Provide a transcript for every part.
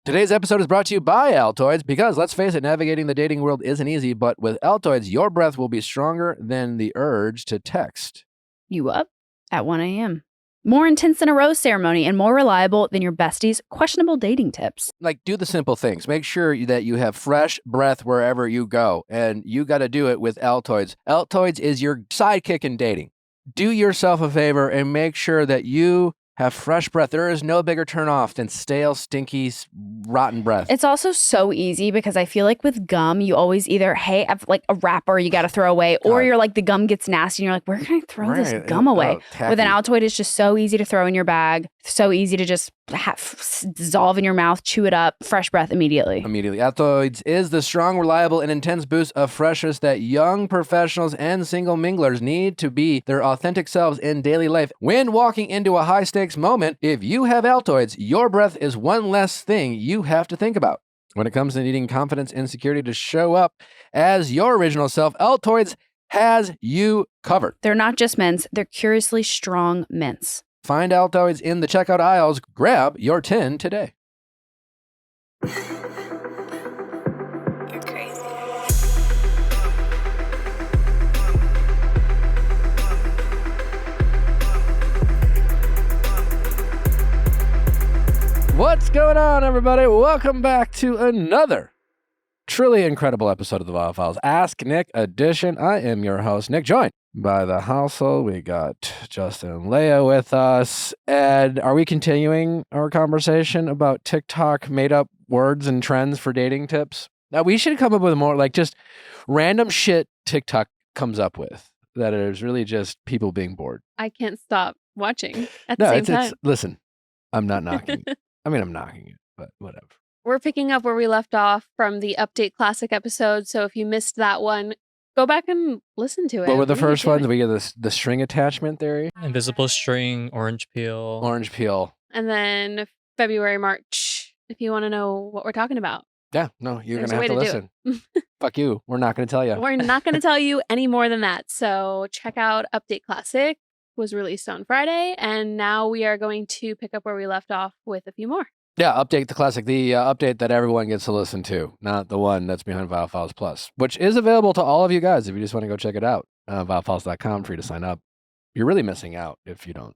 Today's episode is brought to you by Altoids because, let's face it, navigating the dating world isn't easy, but with Altoids, your breath will be stronger than the urge to text you up at 1 a.m. More intense than a rose ceremony and more reliable than your bestie's questionable dating tips. Like, do the simple things. Make sure that you have fresh breath wherever you go, and you got to do it with Altoids. Altoids is your sidekick in dating. Do yourself a favor and make sure that you have fresh breath. There is no bigger turnoff than stale, stinky, rotten breath. It's also so easy because I feel like with gum, you always either, hey, I've like a wrapper you got to throw away, or you're like the gum gets nasty and you're like, where can I throw this gum away? With an Altoid, it's just so easy to throw in your bag, so easy to just dissolve in your mouth, chew it up, fresh breath immediately. Altoids is the strong, reliable, and intense boost of freshness that young professionals and single minglers need to be their authentic selves in daily life. When walking into a high-stakes moment, if you have Altoids, your breath is one less thing you have to think about. When it comes to needing confidence and security to show up as your original self, Altoids has you covered. They're not just mints, they're curiously strong mints. Find Altoids in the checkout aisles. Grab your tin today. You're crazy. What's going on, everybody? Welcome back to another truly incredible episode of the Viall Files Ask Nick edition. I am your host, Nick, joined by the household. We got Justin and Leia with us. Ed, are we continuing our conversation about TikTok made-up words and trends for dating tips? Now, we should come up with more, like, just random shit TikTok comes up with that is really just people being bored. I can't stop watching at the same time. Listen, I'm not knocking it. I mean, I'm knocking it, but whatever. We're picking up where we left off from the Update Classic episode, so if you missed that one, go back and listen to it. What were the first ones? We get the string attachment theory. Invisible string, orange peel. Orange peel. And then February, March, if you want to know what we're talking about. Yeah, no, you're going There's to a have way to to listen. Fuck you. We're not going to tell you. We're not going to tell you any more than that. So check out Update Classic. Was released on Friday, and now we are going to pick up where we left off with a few more. Yeah, Update the Classic, the update that everyone gets to listen to, not the one that's behind Viall Files Plus, which is available to all of you guys if you just want to go check it out. ViallFiles.com, free to sign up. You're really missing out if you don't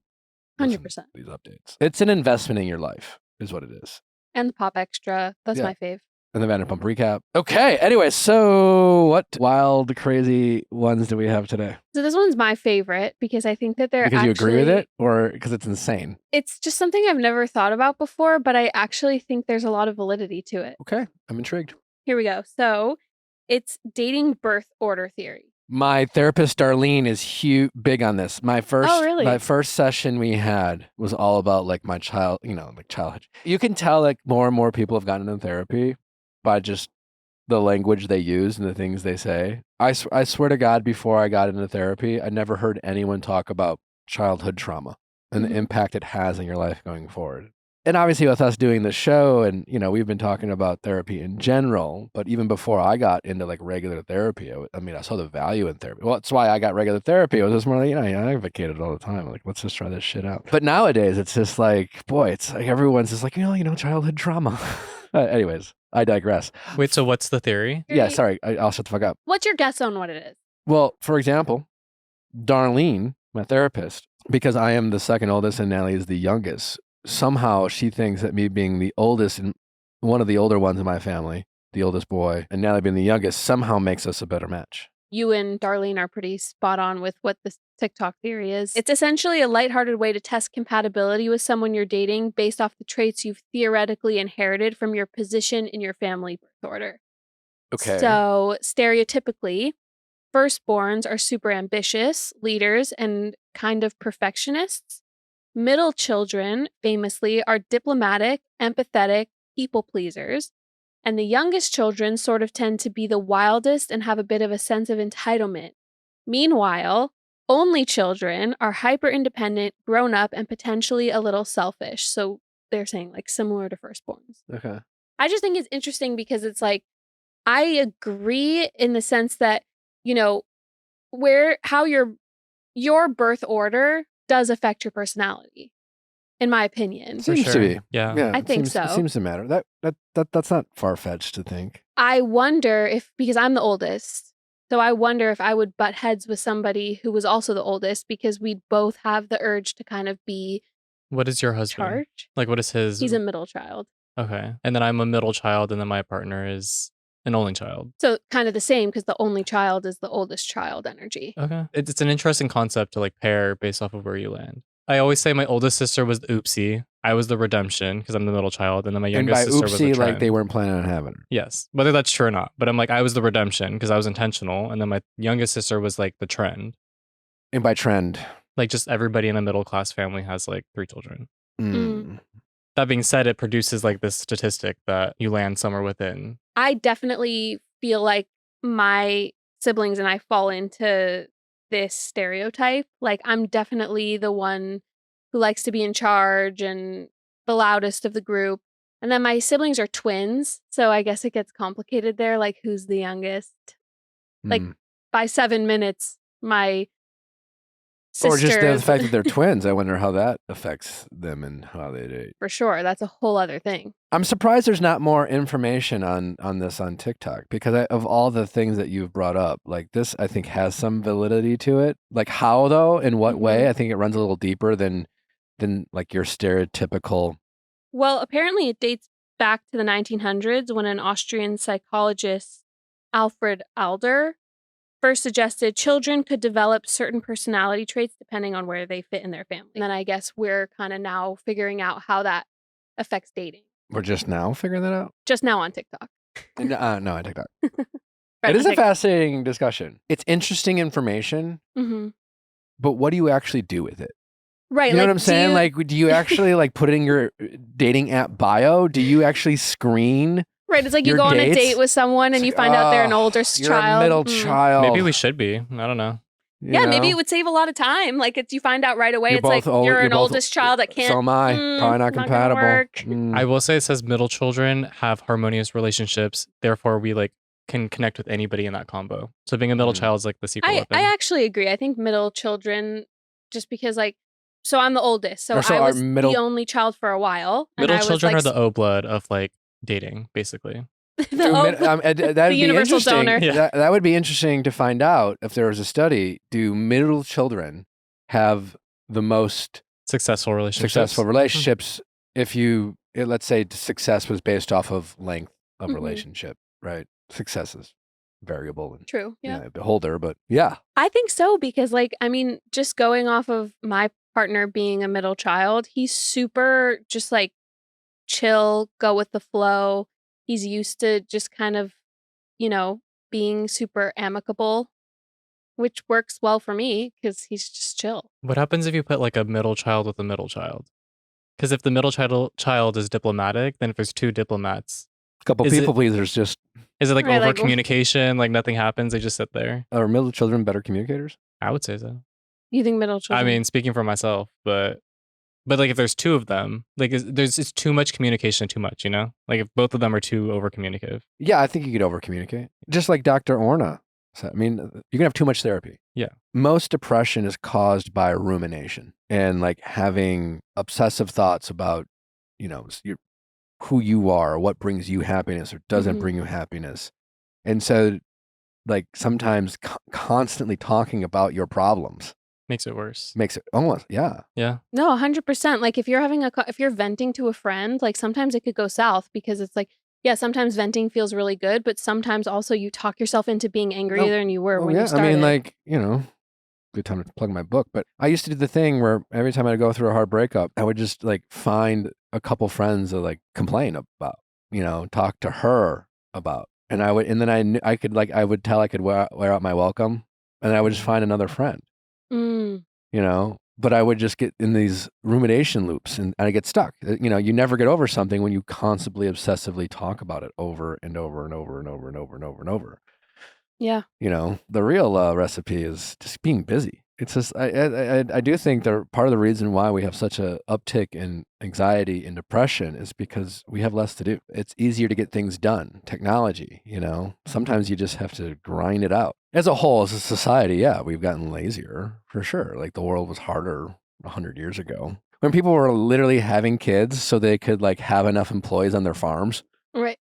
100%. these updates. It's an investment in your life, is what it is. And the Pop Extra. That's my fave. And the Vanderpump recap. Okay, anyway, so what wild, crazy ones do we have today? So this one's my favorite because I think that Because you agree with it, or because it's insane? It's just something I've never thought about before, but I actually think there's a lot of validity to it. Okay, I'm intrigued. Here we go. So it's dating birth order theory. My therapist, Darlene, is big on this. My first session we had was all about like my childhood. You can tell like more and more people have gotten into therapy by just the language they use and the things they say. I swear to God, before I got into therapy, I never heard anyone talk about childhood trauma and the impact it has in your life going forward. And obviously with us doing the show and, we've been talking about therapy in general, but even before I got into like regular therapy, I saw the value in therapy. Well, that's why I got regular therapy. It was just more like, I advocated all the time. Like, let's just try this shit out. But nowadays it's just like, boy, it's like everyone's just like, childhood trauma. Anyways, I digress. Wait, so what's the theory? Yeah, sorry. I'll shut the fuck up. What's your guess on what it is? Well, for example, Darlene, my therapist, because I am the second oldest and Natalie is the youngest, somehow she thinks that me being the oldest and one of the older ones in my family, the oldest boy, and Natalie being the youngest, somehow makes us a better match. You and Darlene are pretty spot on with what this TikTok theory is. It's essentially a lighthearted way to test compatibility with someone you're dating based off the traits you've theoretically inherited from your position in your family birth order. Okay. So stereotypically, firstborns are super ambitious, leaders, and kind of perfectionists. Middle children, famously, are diplomatic, empathetic, people pleasers. And the youngest children sort of tend to be the wildest and have a bit of a sense of entitlement. Meanwhile, only children are hyper-independent, grown-up, and potentially a little selfish. So they're saying like similar to firstborns. Okay. I just think it's interesting because it's like, I agree in the sense that, how your birth order does affect your personality. in my opinion. Seems to be. Yeah. I think so. It seems to matter. That's not far-fetched to think. I wonder if, because I'm the oldest, so I wonder if I would butt heads with somebody who was also the oldest, because we'd both have the urge to kind of be What is your husband? charged. Like, what is his? He's a middle child. Okay. And then I'm a middle child, and then my partner is an only child. So kind of the same, because the only child is the oldest child energy. Okay. It's an interesting concept to like pair based off of where you land. I always say my oldest sister was the oopsie. I was the redemption because I'm the middle child, and then my youngest sister was the oopsie, trend. like they weren't planning on having her. Yes, whether that's true or not. But I'm like, I was the redemption because I was intentional, and then my youngest sister was like the trend. And by trend, like just everybody in a middle class family has like 3 children. That being said, it produces like this statistic that you land somewhere within. I definitely feel like my siblings and I fall into this stereotype. Like, I'm definitely the one who likes to be in charge and the loudest of the group. And then my siblings are twins, so I guess it gets complicated there, like who's the youngest. Like by 7 minutes, my sister... Or just the fact that they're twins. I wonder how that affects them and how they date. For sure. That's a whole other thing. I'm surprised there's not more information on this on TikTok, because of all the things that you've brought up, like this, I think has some validity to it. Like how though, in what way? I think it runs a little deeper than like your stereotypical. Well, apparently it dates back to the 1900s when an Austrian psychologist, Alfred Adler, first suggested children could develop certain personality traits depending on where they fit in their family. And then I guess we're kind of now figuring out how that affects dating. We're just now figuring that out? Just now on TikTok. No, on TikTok. It is a fascinating discussion. It's interesting information, but what do you actually do with it? Right. You know what I'm saying? Like, do you actually like put it in your dating app bio? Do you actually screen? Right. It's like you go on a date with someone and you find out they're an older child. You're a middle child. Maybe we should be. I don't know. Yeah, maybe it would save a lot of time. Like, it's you find out right away. It's like you're an oldest child that can't. So am I. Probably not compatible. I will say it says middle children have harmonious relationships. Therefore, we like can connect with anybody in that combo. So being a middle child is like the secret weapon. I actually agree. I think middle children, just because like, so I'm the oldest. So I was the only child for a while. Middle children are the O blood of like dating, basically. That'd be universal interesting. donor. Yeah. That would be interesting to find out if there was a study. Do middle children have the most successful relationships? If let's say success was based off of length of relationship, right? Success is variable and true. Yeah. Beholder, but yeah. I think so, because like, I mean, just going off of my partner being a middle child, he's super just like chill, go with the flow. He's used to just kind of, being super amicable, which works well for me because he's just chill. What happens if you put like a middle child with a middle child? Because if the middle child is diplomatic, then if there's 2 diplomats, a couple people pleasers, just is it like over communication? Like nothing happens, they just sit there. Are middle children better communicators? I would say so. You think middle children? I mean, speaking for myself, but like if there's 2 of them, like it's too much communication, too much, Like if both of them are too over communicative. Yeah, I think you could over communicate. Just like Dr. Orna said. I mean, you can have too much therapy. Yeah. Most depression is caused by rumination and like having obsessive thoughts about, who you are, what brings you happiness or doesn't bring you happiness. And so like sometimes constantly talking about your problems makes it worse. Makes it almost, yeah. Yeah. No, 100%. Like if you're venting to a friend, like sometimes it could go south because it's like, yeah, sometimes venting feels really good, but sometimes also you talk yourself into being angrier than you were when you started. I mean, like, good time to plug my book, but I used to do the thing where every time I'd go through a hard breakup, I would just like find a couple friends to like complain about, talk to her about. And then I could wear out my welcome, and I would just find another friend. But I would just get in these rumination loops and I get stuck. You never get over something when you constantly obsessively talk about it over and over and over and over and over and over and over. Yeah. The real recipe is just being busy. It's just, I do think that part of the reason why we have such a uptick in anxiety and depression is because we have less to do. It's easier to get things done. Technology, sometimes you just have to grind it out. As a whole, as a society, yeah, we've gotten lazier for sure. Like the world was harder 100 years ago. when people were literally having kids so they could like have enough employees on their farms. Right.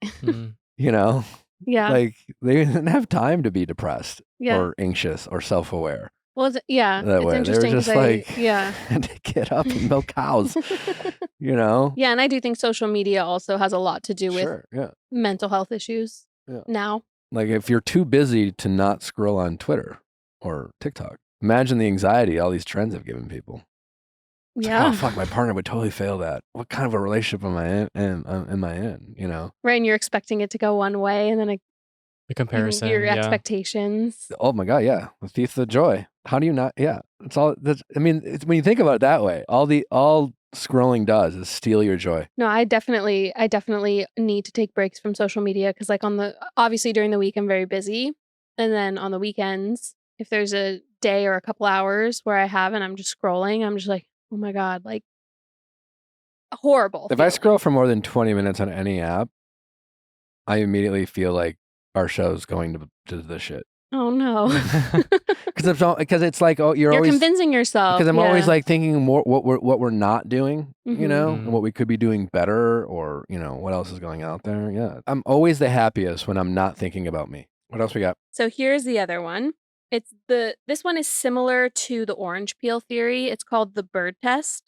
You know? Yeah. Like they didn't have time to be depressed or anxious or self-aware. Well, that it's way. interesting. They were just like, had to get up and milk cows, you know? Yeah, and I do think social media also has a lot to do with mental health issues now. Like if you're too busy to not scroll on Twitter or TikTok, imagine the anxiety all these trends have given people. It's Yeah. like, oh, fuck, my partner would totally fail that. What kind of a relationship am I in, you know? Right, and you're expecting it to go one way, and then the comparison, your expectations. Oh my God, yeah. The thief of the joy. How do you not? Yeah. It's all, I mean, when you think about it that way, all scrolling does is steal your joy. No, I definitely need to take breaks from social media because like obviously during the week I'm very busy. And then on the weekends, if there's a day or a couple hours where I haven't, I'm just scrolling. I'm just like, oh my God, like horrible. If I scroll for more than 20 minutes on any app, I immediately feel like our show's going to the shit. Oh no. Because it's like, oh, you're always convincing yourself. Because I'm always like thinking more what we're not doing, you know, Mhm. and what we could be doing better, or you know, what else is going out there. Yeah, I'm always the happiest when I'm not thinking about me. What else we got? So here's the other one. This one is similar to the orange peel theory. It's called the bird test.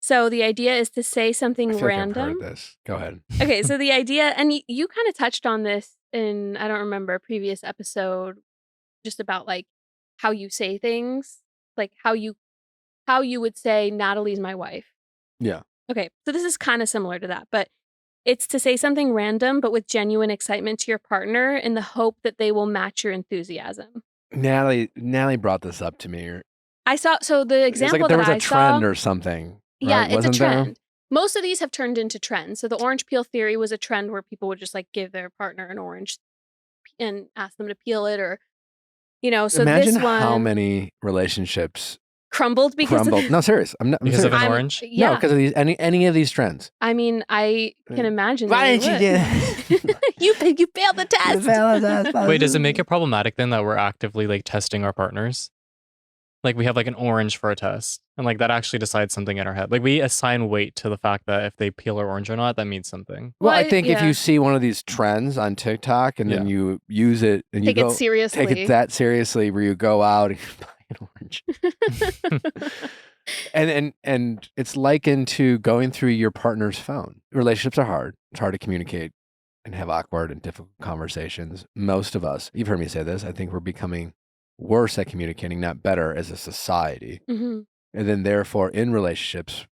So the idea is to say something I feel random. Like I've heard this. Go ahead. Okay, so the idea, and you kind of touched on this in, I don't remember, a previous episode, just about like how you say things, like how you would say Natalie's my wife. Yeah. Okay, so this is kind of similar to that, but it's to say something random, but with genuine excitement to your partner in the hope that they will match your enthusiasm. Natalie brought this up to me. I saw, so the example there was that a I trend saw, or something. Yeah, right? it's Wasn't a trend. There? Most of these have turned into trends. So the orange peel theory was a trend where people would just like give their partner an orange and ask them to peel it, or, you know, so Imagine this one, how many relationships crumbled because crumbled. No, serious. I'm not because serious. of an orange. Yeah. No, because of these any of these trends. I mean, I can imagine. Why didn't you do you failed the test. Wait, does it make it problematic then that we're actively like testing our partners? Like we have like an orange for a test, and like that actually decides something in our head. Like we assign weight to the fact that if they peel our orange or not, that means something. Well, I think if you see one of these trends on TikTok and then you use it and take you go it seriously, take it that seriously, where you go out and you buy an orange, and it's likened to going through your partner's phone. Relationships are hard. It's hard to communicate and have awkward and difficult conversations. Most of us, you've heard me say this, I think we're becoming worse at communicating, not better as a society. Mm-hmm. And then therefore in relationships,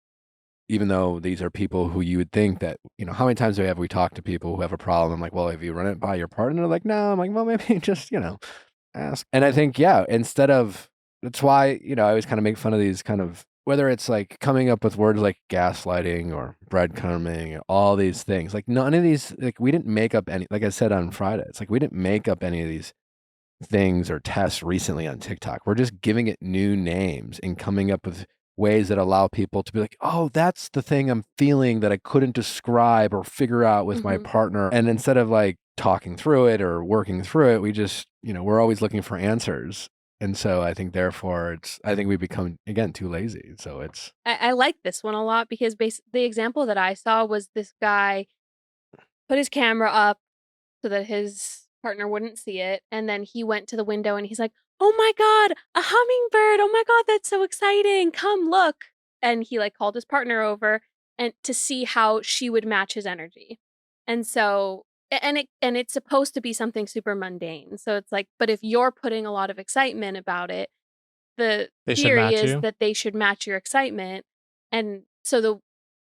even though these are people who you would think that, you know, how many times have we talked to people who have a problem? I'm like, well, have you run it by your partner? They're like, no. I'm like, well, maybe just, you know, ask. And I think, instead of, that's why, you know, I always kind of make fun of these kind of, whether it's like coming up with words like gaslighting or breadcrumbing, all these things, like none of these, like we didn't make up any, like I said on Friday, it's like we didn't make up any of these things or tests recently on TikTok. We're just giving it new names and coming up with ways that allow people to be like, oh, that's the thing I'm feeling that I couldn't describe or figure out with my partner. And instead of like talking through it or working through it, we just, you know, we're always looking for answers. And so I think therefore I think we become, again, too lazy. So it's. I like this one a lot because the example that I saw was this guy put his camera up so that his partner wouldn't see it, and then he went to the window and he's like, oh my God, a hummingbird, oh my God, that's so exciting, come look. And he like called his partner over and to see how she would match his energy. And so and it's supposed to be something super mundane, so it's like, but if you're putting a lot of excitement about it, the theory is that they should match your excitement. And so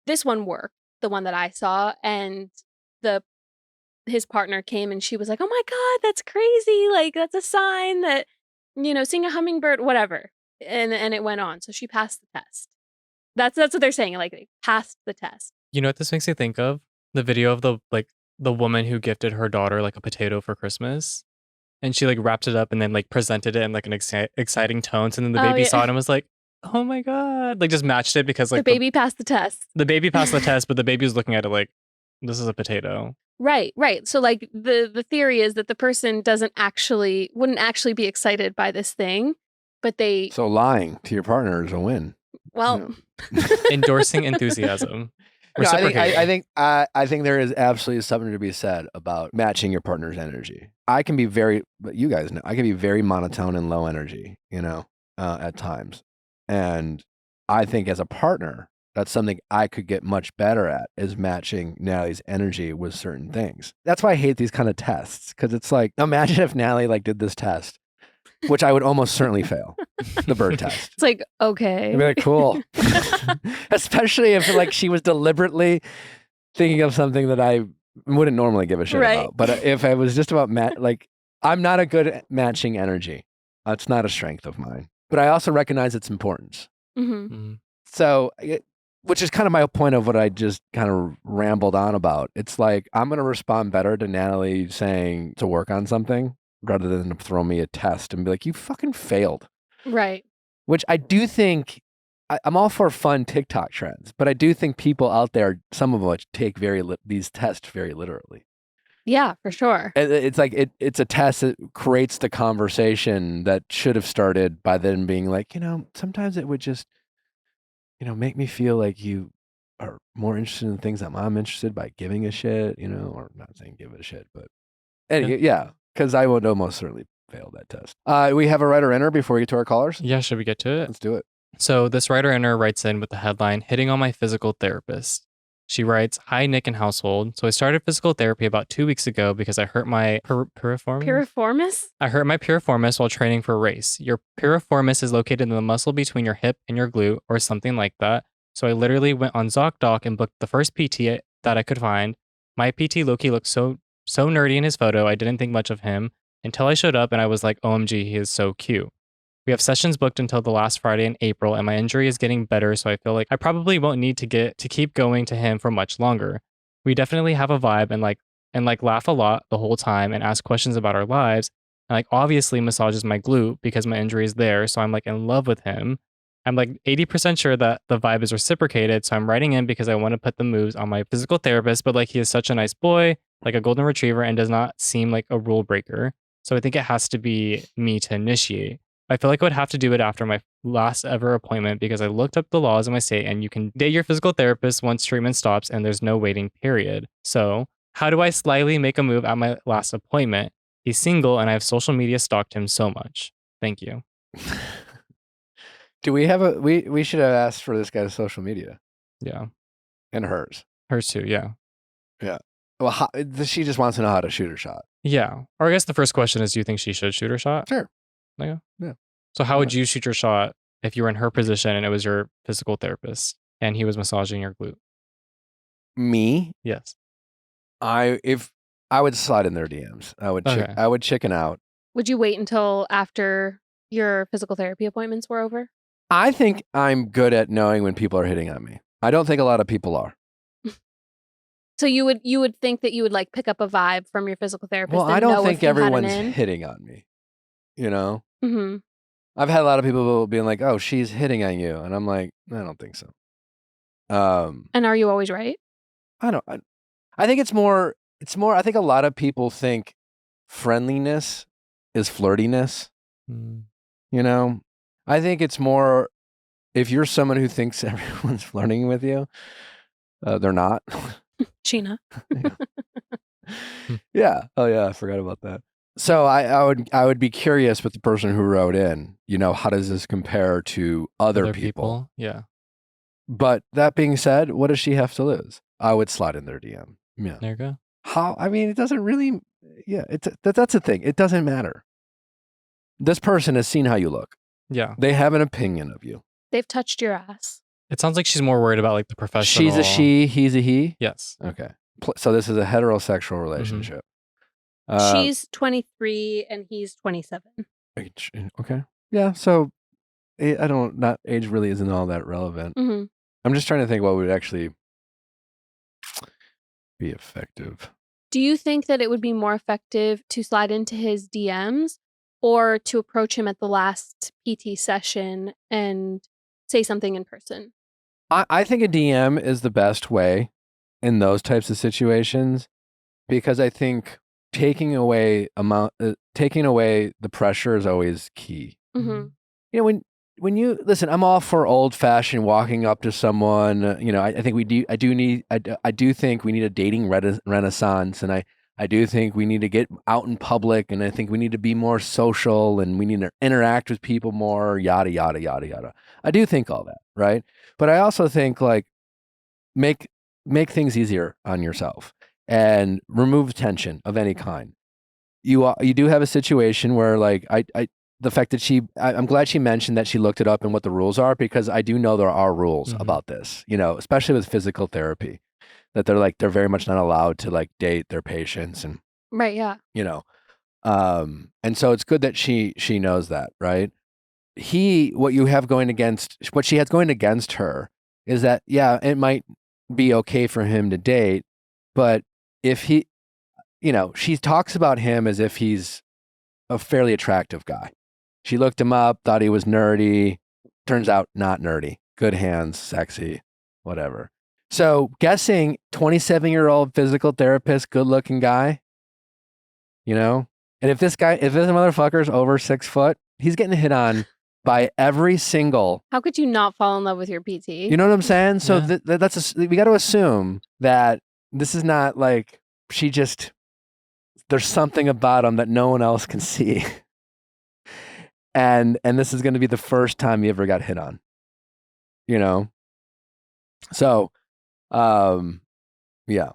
this one worked, the one that I saw, and his partner came and she was like, oh my God, that's crazy. Like, that's a sign that, you know, seeing a hummingbird, whatever. And it went on. So she passed the test. That's what they're saying. Like, they passed the test. You know what this makes me think of? The video of the woman who gifted her daughter like a potato for Christmas. And she like wrapped it up and then like presented it in like an exciting tones. And then the baby saw it and was like, oh my God. Like just matched it because like the baby passed the test. The baby passed the test, but the baby was looking at it like, this is a potato. Right. So like the theory is that the person wouldn't actually be excited by this thing, but So lying to your partner is a win. Well, endorsing enthusiasm. I think there is absolutely something to be said about matching your partner's energy. I can be you guys know, I can be very monotone and low energy, at times. And I think as a partner, that's something I could get much better at, is matching Natalie's energy with certain things. That's why I hate these kind of tests, because it's like, imagine if Natalie did this test, which I would almost certainly fail, the bird test. It's like, okay. I'd be like, cool. Especially if she was deliberately thinking of something that I wouldn't normally give a shit about. But if I was just about I'm not a good at matching energy. It's not a strength of mine. But I also recognize its importance. Mm-hmm. So, which is kind of my point of what I just kind of rambled on about. It's like, I'm going to respond better to Natalie saying to work on something rather than throw me a test and be like, you fucking failed. Right. Which I do think, I'm all for fun TikTok trends, but I do think people out there, some of which take these tests very literally. Yeah, for sure. It's like, it's a test that creates the conversation that should have started by then being like, sometimes it would just, make me feel like you are more interested in things that I'm interested by giving a shit, or not saying give it a shit, but anyway, yeah, because I would almost certainly fail that test. We have a writer-inner before we get to our callers? Yeah, should we get to it? Let's do it. So this writer-inner writes in with the headline, "Hitting on my physical therapist." She writes, "Hi, Nick and household. So I started physical therapy about 2 weeks ago because I hurt my piriformis? I hurt my piriformis while training for a race. Your piriformis is located in the muscle between your hip and your glute or something like that. So I literally went on ZocDoc and booked the first PT that I could find. My PT Loki looked so nerdy in his photo, I didn't think much of him until I showed up and I was like, OMG, he is so cute. We have sessions booked until the last Friday in April, and my injury is getting better, so I feel like I probably won't need to keep going to him for much longer. We definitely have a vibe and laugh a lot the whole time and ask questions about our lives, and obviously massages my glute because my injury is there, so I'm in love with him. I'm 80% sure that the vibe is reciprocated, so I'm writing in because I want to put the moves on my physical therapist, but he is such a nice boy, like a golden retriever, and does not seem like a rule breaker. So I think it has to be me to initiate. I feel like I would have to do it after my last ever appointment because I looked up the laws in my state and you can date your physical therapist once treatment stops and there's no waiting period. So how do I slyly make a move at my last appointment? He's single and I have social media stalked him so much. Thank you. Do we have we should have asked for this guy's social media. Yeah. And hers. Hers too, yeah. Yeah. Well, she just wants to know how to shoot her shot. Yeah. Or I guess the first question is, do you think she should shoot her shot? Sure. Yeah. So how would you shoot your shot if you were in her position and it was your physical therapist and he was massaging your glute? Me? Yes. I would slide in their DMs. I would chicken out. Would you wait until after your physical therapy appointments were over? I think I'm good at knowing when people are hitting on me. I don't think a lot of people are. So you would think that you would pick up a vibe from your physical therapist. Well, and I don't know think if everyone's hitting on me. Mm-hmm. I've had a lot of people being like, "Oh, she's hitting on you," and I'm like, I don't think so. And are you always right? I don't. I think it's more. I think a lot of people think friendliness is flirtiness. I think it's more if you're someone who thinks everyone's flirting with you, they're not. Sheena. Yeah. Oh yeah, I forgot about that. So I would be curious with the person who wrote in, how does this compare to other people? Yeah. But that being said, what does she have to lose? I would slide in their DM. Yeah. There you go. It doesn't really, that's the thing. It doesn't matter. This person has seen how you look. Yeah. They have an opinion of you. They've touched your ass. It sounds like she's more worried about the professional. She's a she, he's a he? Yes. Okay. So this is a heterosexual relationship. She's 23 and he's 27. Okay. Yeah. So not age really isn't all that relevant. Mm-hmm. I'm just trying to think what would actually be effective. Do you think that it would be more effective to slide into his DMs or to approach him at the last PT session and say something in person? I think a DM is the best way in those types of situations because I think taking away the pressure is always key. Mm-hmm. when you listen, I'm all for old fashioned walking up to someone. I think I do think we need a dating renaissance, and I do think we need to get out in public, and I think we need to be more social, and we need to interact with people more, yada, yada, yada, yada. I do think all that, right? But I also think like make things easier on yourself and remove tension of any kind. You do have a situation where like the fact that I'm glad she mentioned that she looked it up and what the rules are, because I do know there are rules about this, especially with physical therapy, that they're very much not allowed to like date their patients and right. Yeah. And so it's good that she knows that, right? What she has going against her is that, yeah, it might be okay for him to date, but if she talks about him as if he's a fairly attractive guy. She looked him up, thought he was nerdy. Turns out not nerdy. Good hands, sexy, whatever. So guessing 27-year-old physical therapist, good looking guy, and if this motherfucker's over 6 foot, he's getting hit on by every single. How could you not fall in love with your PT? You know what I'm saying? So we got to assume that this is not like there's something about him that no one else can see. And this is going to be the first time you ever got hit on, So, yeah.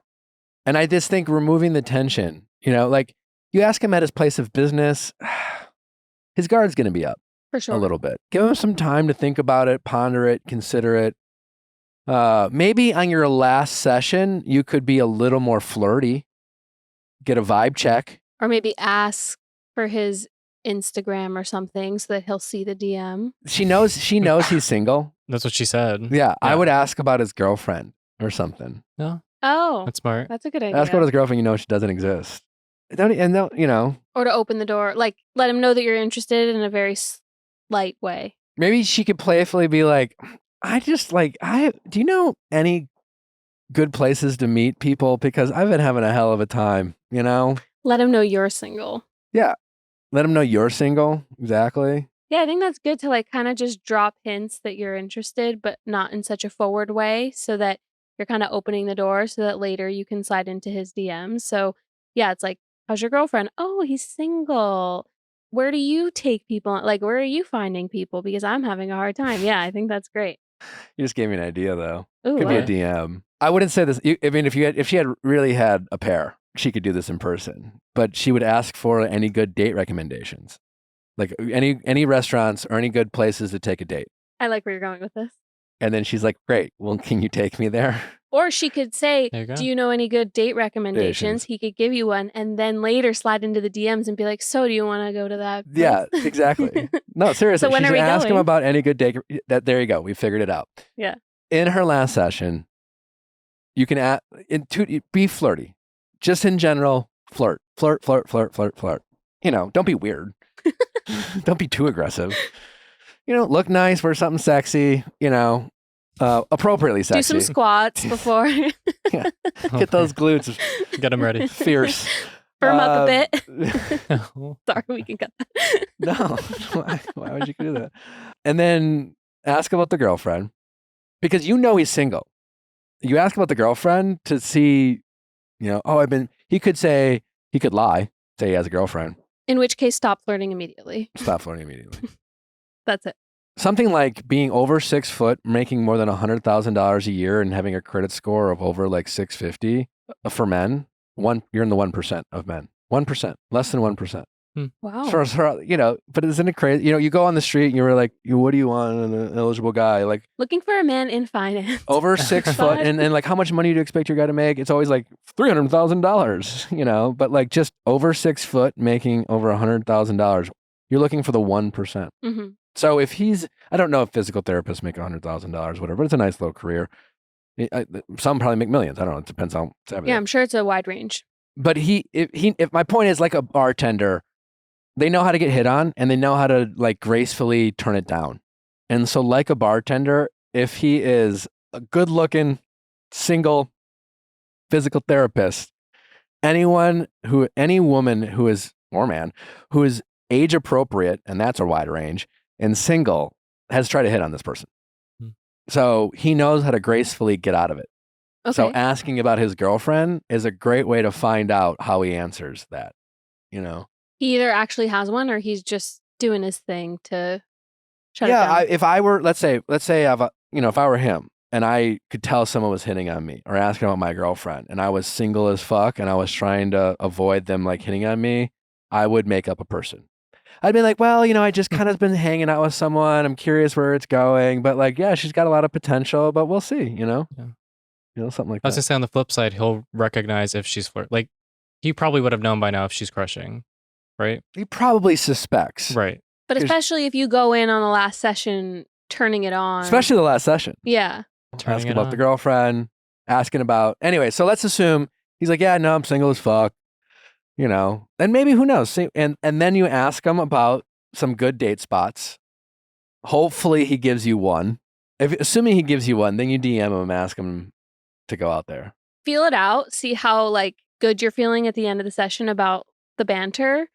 And I just think removing the tension, like you ask him at his place of business, his guard's going to be up for sure a little bit. Give him some time to think about it, ponder it, consider it. Maybe on your last session, you could be a little more flirty, get a vibe check. Or maybe ask for his Instagram or something so that he'll see the DM. She knows he's single. That's what she said. Yeah, I would ask about his girlfriend or something. No. Oh, that's smart. That's a good idea. Ask about his girlfriend. She doesn't exist. Or to open the door, like let him know that you're interested in a very slight way. Maybe she could playfully be like, do you know any good places to meet people? Because I've been having a hell of a time, Let him know you're single. Yeah. Let him know you're single. Exactly. Yeah, I think that's good to like kind of just drop hints that you're interested, but not in such a forward way, so that you're kind of opening the door so that later you can slide into his DMs. So yeah, it's like, how's your girlfriend? Oh, he's single. Where do you take people? Like, where are you finding people? Because I'm having a hard time. Yeah, I think that's great. You just gave me an idea though. Ooh, could be a DM. I wouldn't say this. I mean, if she had really had a pair, she could do this in person, but she would ask for any good date recommendations, like any restaurants or any good places to take a date. I like where you're going with this. And then she's like, great. Well, can you take me there? Or she could say, do you know any good date recommendations? He could give you one and then later slide into the DMs and be like, so do you want to go to that place? Yeah, exactly. No, seriously. So when she are we should ask going? him about any good date. There you go. We figured it out. Yeah. In her last session, you can be flirty. Just in general, flirt. Don't be weird. Don't be too aggressive. Look nice, wear something sexy, appropriately sexy. Do some squats before. Yeah. Get those glutes. Get them ready. Fierce. Firm up a bit. Sorry, we can cut that. No. Why would you do that? And then ask about the girlfriend, because he's single. You ask about the girlfriend to see, he could lie, say he has a girlfriend. In which case, stop flirting immediately. Stop flirting immediately. That's it. Something like being over 6 foot, making more than $100,000 a year, and having a credit score of over like 650 for men. You're in the 1% of men. 1%, less than 1%. Wow. But isn't it crazy? You go on the street and you're like, what do you want in an eligible guy? Like looking for a man in finance. Over 6 foot, and like how much money do you expect your guy to make? It's always like $300,000, but like just over 6 foot, making over $100,000. You're looking for the 1%. Mm-hmm. So if I don't know if physical therapists make $100,000, whatever, but it's a nice little career. Some probably make millions. I don't know. It depends on everything. Yeah, I'm sure it's a wide range. But if my point is, like a bartender, they know how to get hit on and they know how to like gracefully turn it down. And so like a bartender, if he is a good looking, single physical therapist, any woman who is, or man, who is age appropriate, and that's a wide range, and single, has tried to hit on this person. Hmm. So he knows how to gracefully get out of it. Okay. So asking about his girlfriend is a great way to find out how he answers that, you know? He either actually has one or he's just doing his thing to shut it down. If I were, let's say if I were him and I could tell someone was hitting on me or asking about my girlfriend and I was single as fuck and I was trying to avoid them like hitting on me, I would make up a person. I'd be like, well, I just kind of been hanging out with someone. I'm curious where it's going, but like, yeah, she's got a lot of potential, but we'll see, Yeah. Something like I was that. gonna say on the flip side, he'll recognize if she's like he probably would have known by now if she's crushing, right? He probably suspects. Right. But especially if you go in on the last session turning it on. Especially the last session. Yeah. Asking about the girlfriend, asking about, anyway, so let's assume he's like, yeah, no, I'm single as fuck, and maybe who knows? And then you ask him about some good date spots. Hopefully he gives you one. Assuming he gives you one, then you DM him and ask him to go out there. Feel it out. See how like good you're feeling at the end of the session about the banter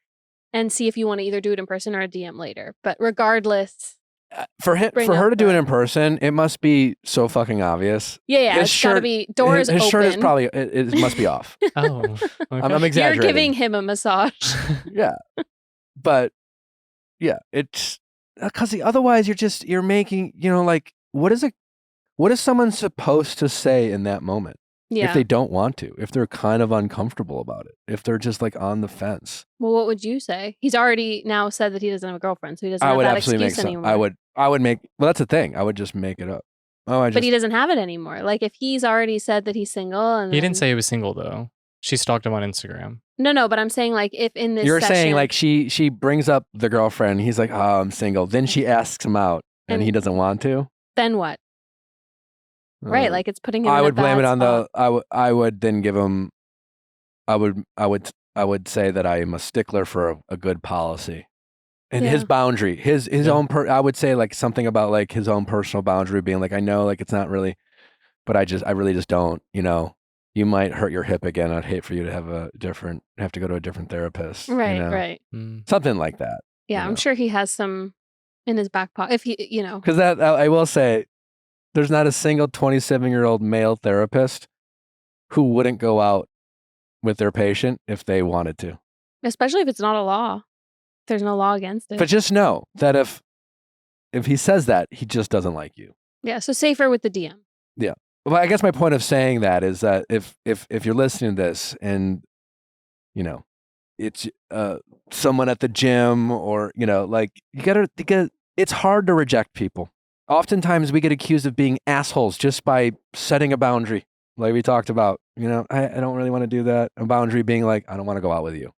and see if you want to either do it in person or a DM later. But regardless, for her to do it in person, it must be so fucking obvious. Yeah, it's gotta be doors open. His shirt is probably it must be off. Oh, okay. I'm exaggerating. You're giving him a massage. Yeah, but yeah, it's because otherwise you're making like what is someone supposed to say in that moment? Yeah. If they don't want to, if they're kind of uncomfortable about it, if they're just like on the fence. Well, what would you say? He's already now said that he doesn't have a girlfriend, so he doesn't have that excuse anymore. I would make, well, that's the thing. I would just make it up. But he doesn't have it anymore. Like if he's already said that he's single and he didn't say he was single though. She stalked him on Instagram. No, but I'm saying like if in this You're session, saying like she brings up the girlfriend. He's like, oh, I'm single. Then she asks him out and he doesn't want to. Then what? Right, like it's putting him. I in would a blame bad it on spot. I would then give him. I would say that I am a stickler for a good policy, and his boundary, his own. I would say like something about like his own personal boundary being like, I know like it's not really, but I really just don't. You might hurt your hip again. I'd hate for you to have to go to a different therapist. Right, right. Something like that. Yeah, I'm sure he has some in his back pocket. If he, because that I will say. There's not a single 27-year-old male therapist who wouldn't go out with their patient if they wanted to. Especially if it's not a law. There's no law against it. But just know that if he says that, he just doesn't like you. Yeah, so safer with the DM. Yeah. Well, I guess my point of saying that is that if you're listening to this and, it's someone at the gym or, like you gotta, it's hard to reject people. Oftentimes we get accused of being assholes just by setting a boundary, like we talked about. I don't really want to do that. A boundary being like, I don't want to go out with you.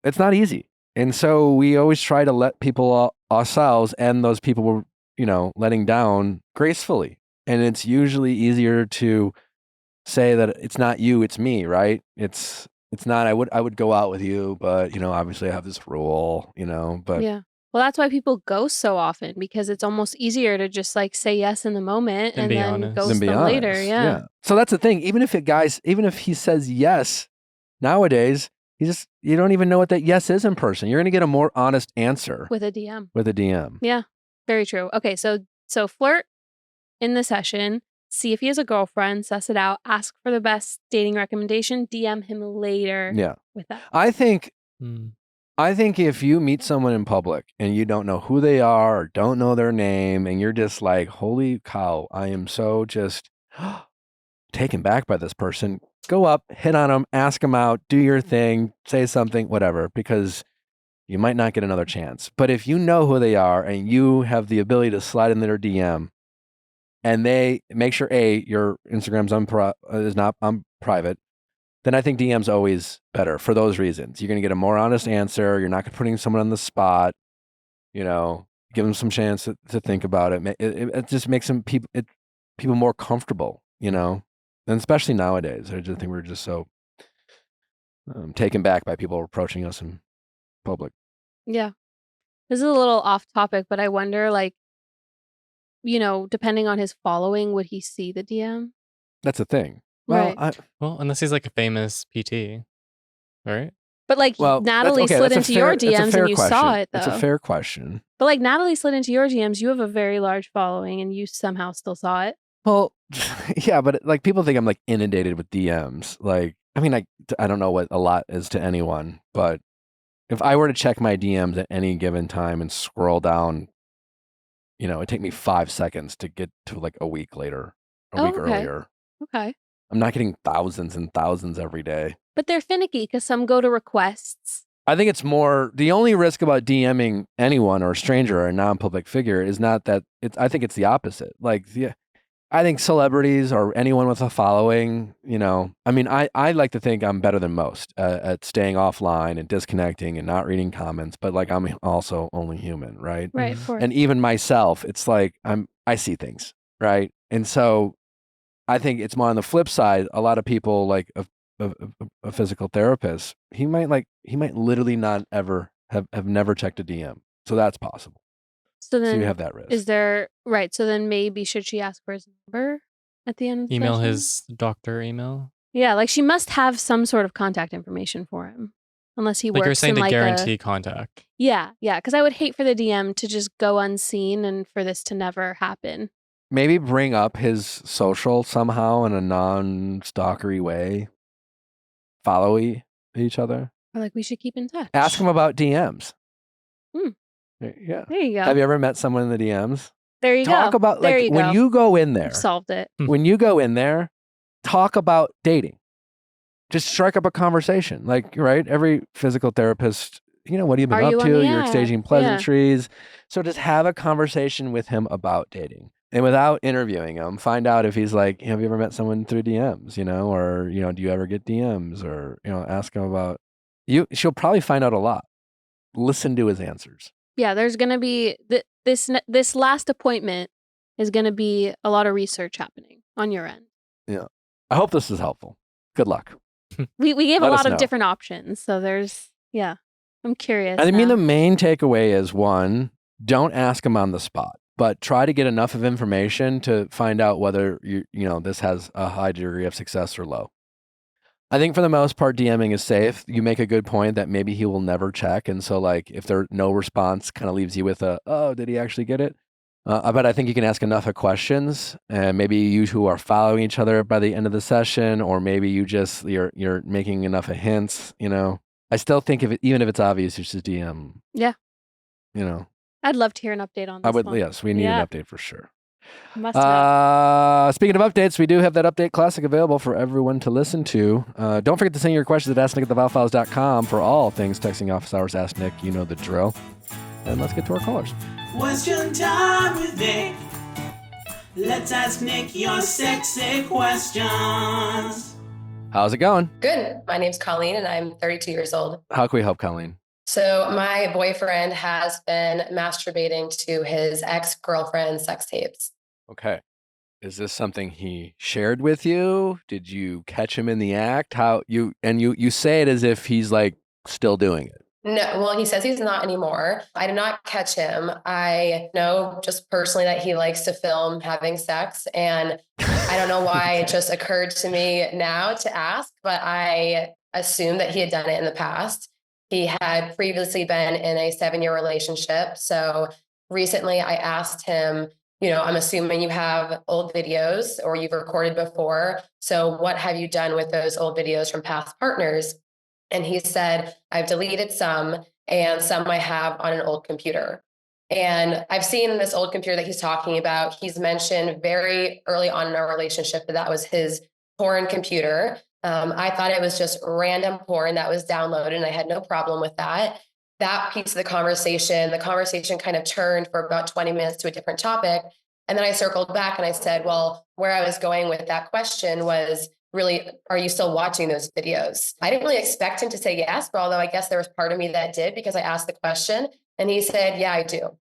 It's not easy, and so we always try to let people ourselves and those people we're letting down gracefully. And it's usually easier to say that it's not you, it's me, right? It's not. I would go out with you, but obviously I have this rule, but yeah. Well, that's why people ghost so often because it's almost easier to just like say yes in the moment and then ghost them later. Yeah. So that's the thing. Even if he says yes nowadays, you don't even know what that yes is in person. You're going to get a more honest answer with a DM. Yeah. Very true. Okay. So flirt in the session, see if he has a girlfriend, suss it out, ask for the best dating recommendation, DM him later. Yeah. With that. I think if you meet someone in public and you don't know who they are or don't know their name and you're just like, holy cow, I am so just taken back by this person, go up, hit on them, ask them out, do your thing, say something, whatever, because you might not get another chance. But if you know who they are and you have the ability to slide in their DM and they make sure, your Instagram's is not private, then I think DM's always better for those reasons. You're going to get a more honest answer. You're not putting someone on the spot. Give them some chance to think about it. It just makes people more comfortable, and especially nowadays. I just think we're just so taken back by people approaching us in public. Yeah. This is a little off topic, but I wonder, like, depending on his following, would he see the DM? That's the thing. Well, right. Unless he's like a famous PT, right? But like Natalie slid into your DMs and you saw it though. It's a fair question. But like Natalie slid into your DMs, you have a very large following and you somehow still saw it. Well, yeah, but like people think I'm like inundated with DMs. Like, I mean, I don't know what a lot is to anyone, but if I were to check my DMs at any given time and scroll down, it'd take me 5 seconds to get to like a week later, a week earlier. Okay. I'm not getting thousands and thousands every day. But they're finicky because some go to requests. I think it's more, the only risk about DMing anyone or a stranger or a non-public figure is not that, I think it's the opposite. Like, I think celebrities or anyone with a following, I mean, I like to think I'm better than most at staying offline and disconnecting and not reading comments, but like I'm also only human, right? Right, of course. And even myself, it's like I see things, right? And so I think it's more on the flip side. A lot of people like a physical therapist, he might literally not ever have never checked a DM. So that's possible. So then you have that risk. Is there, right. So then maybe should she ask for his number at the end of the Email session? his doctor email? Yeah, like she must have some sort of contact information for him. Unless he works like you're saying in to guarantee contact. Yeah. Because I would hate for the DM to just go unseen and for this to never happen. Maybe bring up his social somehow in a non-stalkery way. Follow each other. Or like we should keep in touch. Ask him about DMs. Yeah. There you go. Have you ever met someone in the DMs? There you go. Talk about like when you go in there. I've solved it. When you go in there, talk about dating. Just strike up a conversation. Like, right? Every physical therapist, what have you been up to? You're exchanging pleasantries. Yeah. So just have a conversation with him about dating. And without interviewing him, find out if he's like, have you ever met someone through DMs, or, do you ever get DMs or, ask him about she'll probably find out a lot. Listen to his answers. Yeah. There's going to be this last appointment is going to be a lot of research happening on your end. Yeah. I hope this is helpful. Good luck. We gave a lot of different options. So I'm curious. I mean, the main takeaway is one, don't ask him on the spot. But try to get enough of information to find out whether this has a high degree of success or low. I think for the most part, DMing is safe. You make a good point that maybe he will never check. And so like if there's no response, kind of leaves you with did he actually get it? But I think you can ask enough of questions and maybe you two are following each other by the end of the session, or maybe you're making enough of hints, I still think even if it's obvious, you should DM. Yeah. I'd love to hear an update on this one. Yes, we need an update for sure. Must have. Speaking of updates, we do have that update classic available for everyone to listen to. Don't forget to send your questions at asknick@theviallfiles.com for all things texting office hours. Ask Nick, you know the drill. And let's get to our callers. Question time with Nick. Let's ask Nick your sexy questions. How's it going? Good. My name's Colleen and I'm 32 years old. How can we help, Colleen? So my boyfriend has been masturbating to his ex-girlfriend's sex tapes. Okay. Is this something he shared with you? Did you catch him in the act? You say it as if he's like still doing it. No, well, he says he's not anymore. I did not catch him. I know just personally that he likes to film having sex, and I don't know why it just occurred to me now to ask, but I assumed that he had done it in the past. He had previously been in a 7-year relationship. So recently I asked him, I'm assuming you have old videos or you've recorded before. So what have you done with those old videos from past partners? And he said, I've deleted some and some I have on an old computer. And I've seen this old computer that he's talking about. He's mentioned very early on in our relationship that was his porn computer. I thought it was just random porn that was downloaded and I had no problem with that. That piece of the conversation kind of turned for about 20 minutes to a different topic. And then I circled back and I said, well, where I was going with that question was really, are you still watching those videos? I didn't really expect him to say yes, but although I guess there was part of me that did because I asked the question and he said, yeah, I do.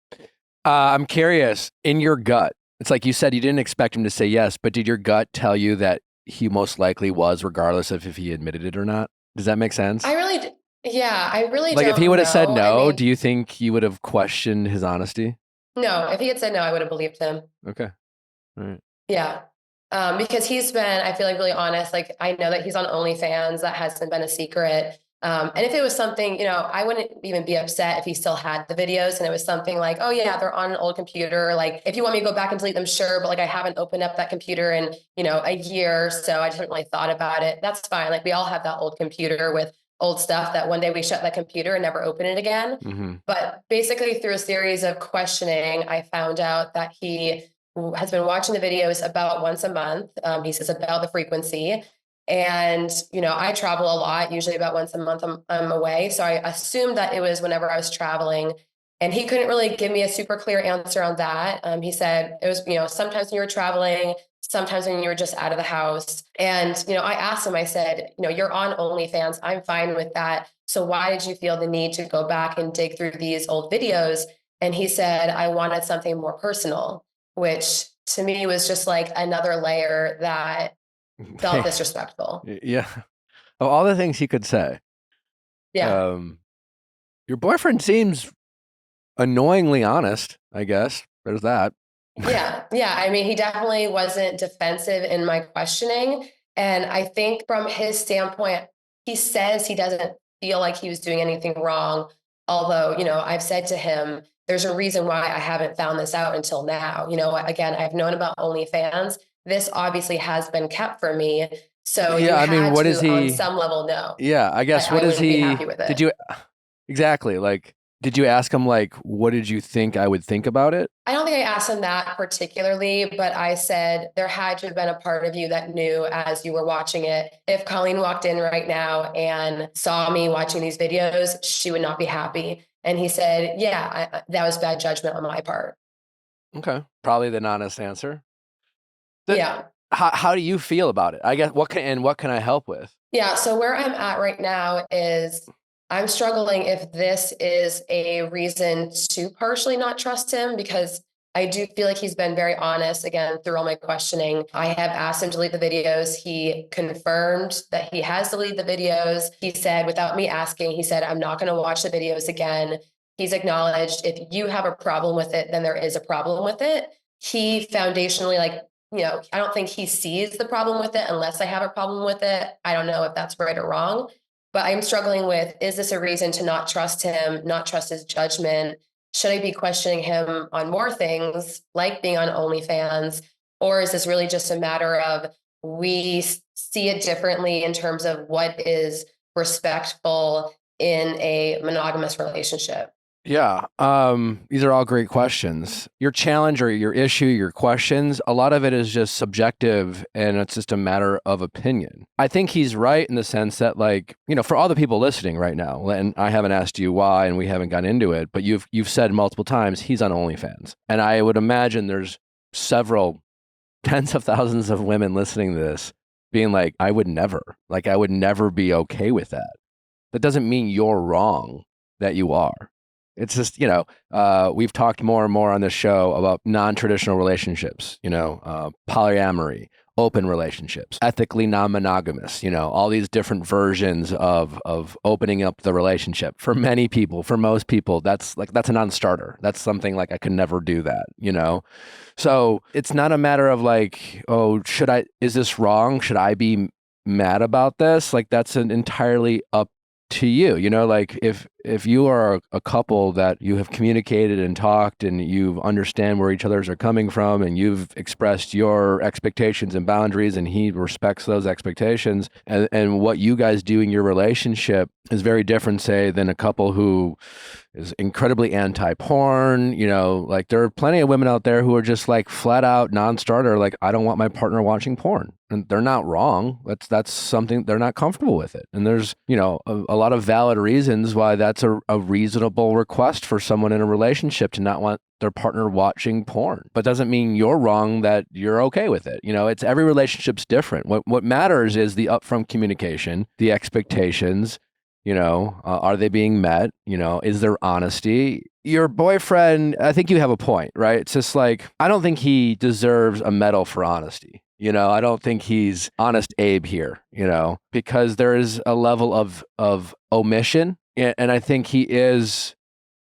I'm curious, in your gut, it's like you said, you didn't expect him to say yes, but did your gut tell you that he most likely was, regardless of if he admitted it or not? Does that make sense? I really like don't if he would have said no, I mean, do you think you would have questioned his honesty? No, if he had said no, I would have believed him. Okay. All right. Yeah. Because he's been, I feel like, really honest. Like, I know that he's on OnlyFans. That hasn't been a secret. And if it was something, I wouldn't even be upset if he still had the videos and it was something like, oh yeah, they're on an old computer. Like if you want me to go back and delete them, sure. But like, I haven't opened up that computer in, a year. So I just haven't really thought about it. That's fine. Like we all have that old computer with old stuff that one day we shut that computer and never open it again. Mm-hmm. But basically through a series of questioning, I found out that he has been watching the videos about once a month. He says about the frequency. And, I travel a lot, usually about once a month I'm away. So I assumed that it was whenever I was traveling, and he couldn't really give me a super clear answer on that. He said it was, sometimes when you were traveling, sometimes when you were just out of the house. And, I asked him, I said, you're on OnlyFans. I'm fine with that. So why did you feel the need to go back and dig through these old videos? And he said, I wanted something more personal, which to me was just like another layer that felt disrespectful. Yeah. Of all the things he could say. Yeah. Your boyfriend seems annoyingly honest, I guess. There's that. Yeah. I mean, he definitely wasn't defensive in my questioning. And I think from his standpoint, he says he doesn't feel like he was doing anything wrong. Although, I've said to him, there's a reason why I haven't found this out until now. Again, I've known about OnlyFans. This obviously has been kept for me. So yeah, I mean, what is he on some level know? Yeah, I guess what is he happy with it. Did you exactly like did you ask him like what did you think I would think about it? I don't think I asked him that particularly, but I said there had to have been a part of you that knew as you were watching it. If Colleen walked in right now and saw me watching these videos, she would not be happy. And he said, yeah, that was bad judgment on my part. Okay. Probably the honest answer. Yeah. How do you feel about it? I guess what can I help with? Yeah. So where I'm at right now is I'm struggling if this is a reason to partially not trust him, because I do feel like he's been very honest again through all my questioning. I have asked him to delete the videos. He confirmed that he has deleted the videos. He said, without me asking, he said, I'm not going to watch the videos again. He's acknowledged if you have a problem with it, then there is a problem with it. He foundationally, I don't think he sees the problem with it unless I have a problem with it. I don't know if that's right or wrong, but I'm struggling with, is this a reason to not trust him, not trust his judgment? Should I be questioning him on more things like being on OnlyFans? Or is this really just a matter of we see it differently in terms of what is respectful in a monogamous relationship? Yeah. These are all great questions. Your challenge or your issue, your questions, a lot of it is just subjective and it's just a matter of opinion. I think he's right in the sense that for all the people listening right now, and I haven't asked you why and we haven't gone into it, but you've said multiple times he's on OnlyFans. And I would imagine there's several tens of thousands of women listening to this being like, I would never be okay with that. That doesn't mean you're wrong that you are. It's just, we've talked more and more on this show about non-traditional relationships, polyamory, open relationships, ethically non-monogamous, all these different versions of opening up the relationship. For many people, for most people, that's a non-starter. That's something like I could never do that, So it's not a matter of is this wrong? Should I be mad about this? That's an entirely up to you, if you are a couple that you have communicated and talked and you understand where each others are coming from and you've expressed your expectations and boundaries and he respects those expectations and what you guys do in your relationship is very different, say, than a couple who is incredibly anti-porn. There are plenty of women out there who are just flat out non-starter, I don't want my partner watching porn. And they're not wrong. That's something they're not comfortable with it. And there's, a lot of valid reasons why that's a reasonable request for someone in a relationship to not want their partner watching porn. But doesn't mean you're wrong that you're okay with it. It's every relationship's different. What matters is the upfront communication, the expectations, are they being met? Is there honesty? Your boyfriend, I think you have a point, right? It's just I don't think he deserves a medal for honesty. I don't think he's honest Abe here, because there is a level of omission. And I think he is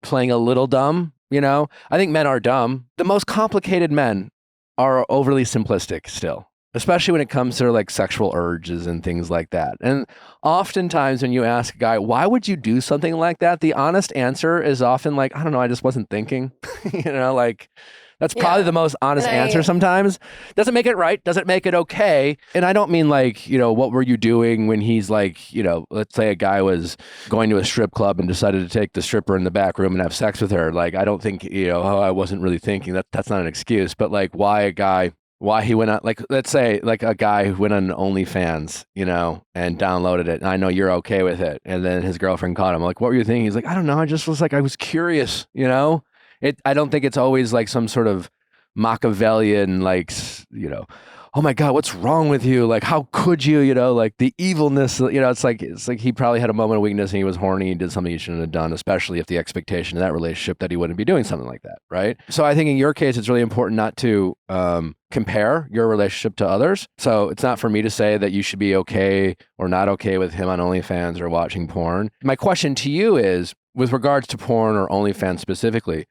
playing a little dumb, I think men are dumb. The most complicated men are overly simplistic still. especially when it comes to like sexual urges and things like that. And oftentimes when you ask a guy, why would you do something like that? The honest answer is often like, I don't know, I just wasn't thinking, like that's probably the most honest answer sometimes. Doesn't make it right, doesn't make it okay. And I don't mean like, what were you doing when he's like, let's say a guy was going to a strip club and decided to take the stripper in the back room and have sex with her. Like, I don't think, I wasn't really thinking. That's not an excuse. But like, why he went on, like, let's say like a guy who went on OnlyFans, and downloaded it. And I know you're okay with it. And then his girlfriend caught him. Like, what were you thinking? He's like, I don't know. I just was like, I was curious, I don't think it's always like some sort of Machiavellian, like, oh my God, what's wrong with you? Like, how could you, like the evilness, it's like he probably had a moment of weakness and he was horny and did something he shouldn't have done, especially if the expectation of that relationship that he wouldn't be doing something like that. Right. So I think in your case, it's really important not to compare your relationship to others. So it's not for me to say that you should be okay or not okay with him on OnlyFans or watching porn. My question to you is, with regards to porn or OnlyFans specifically,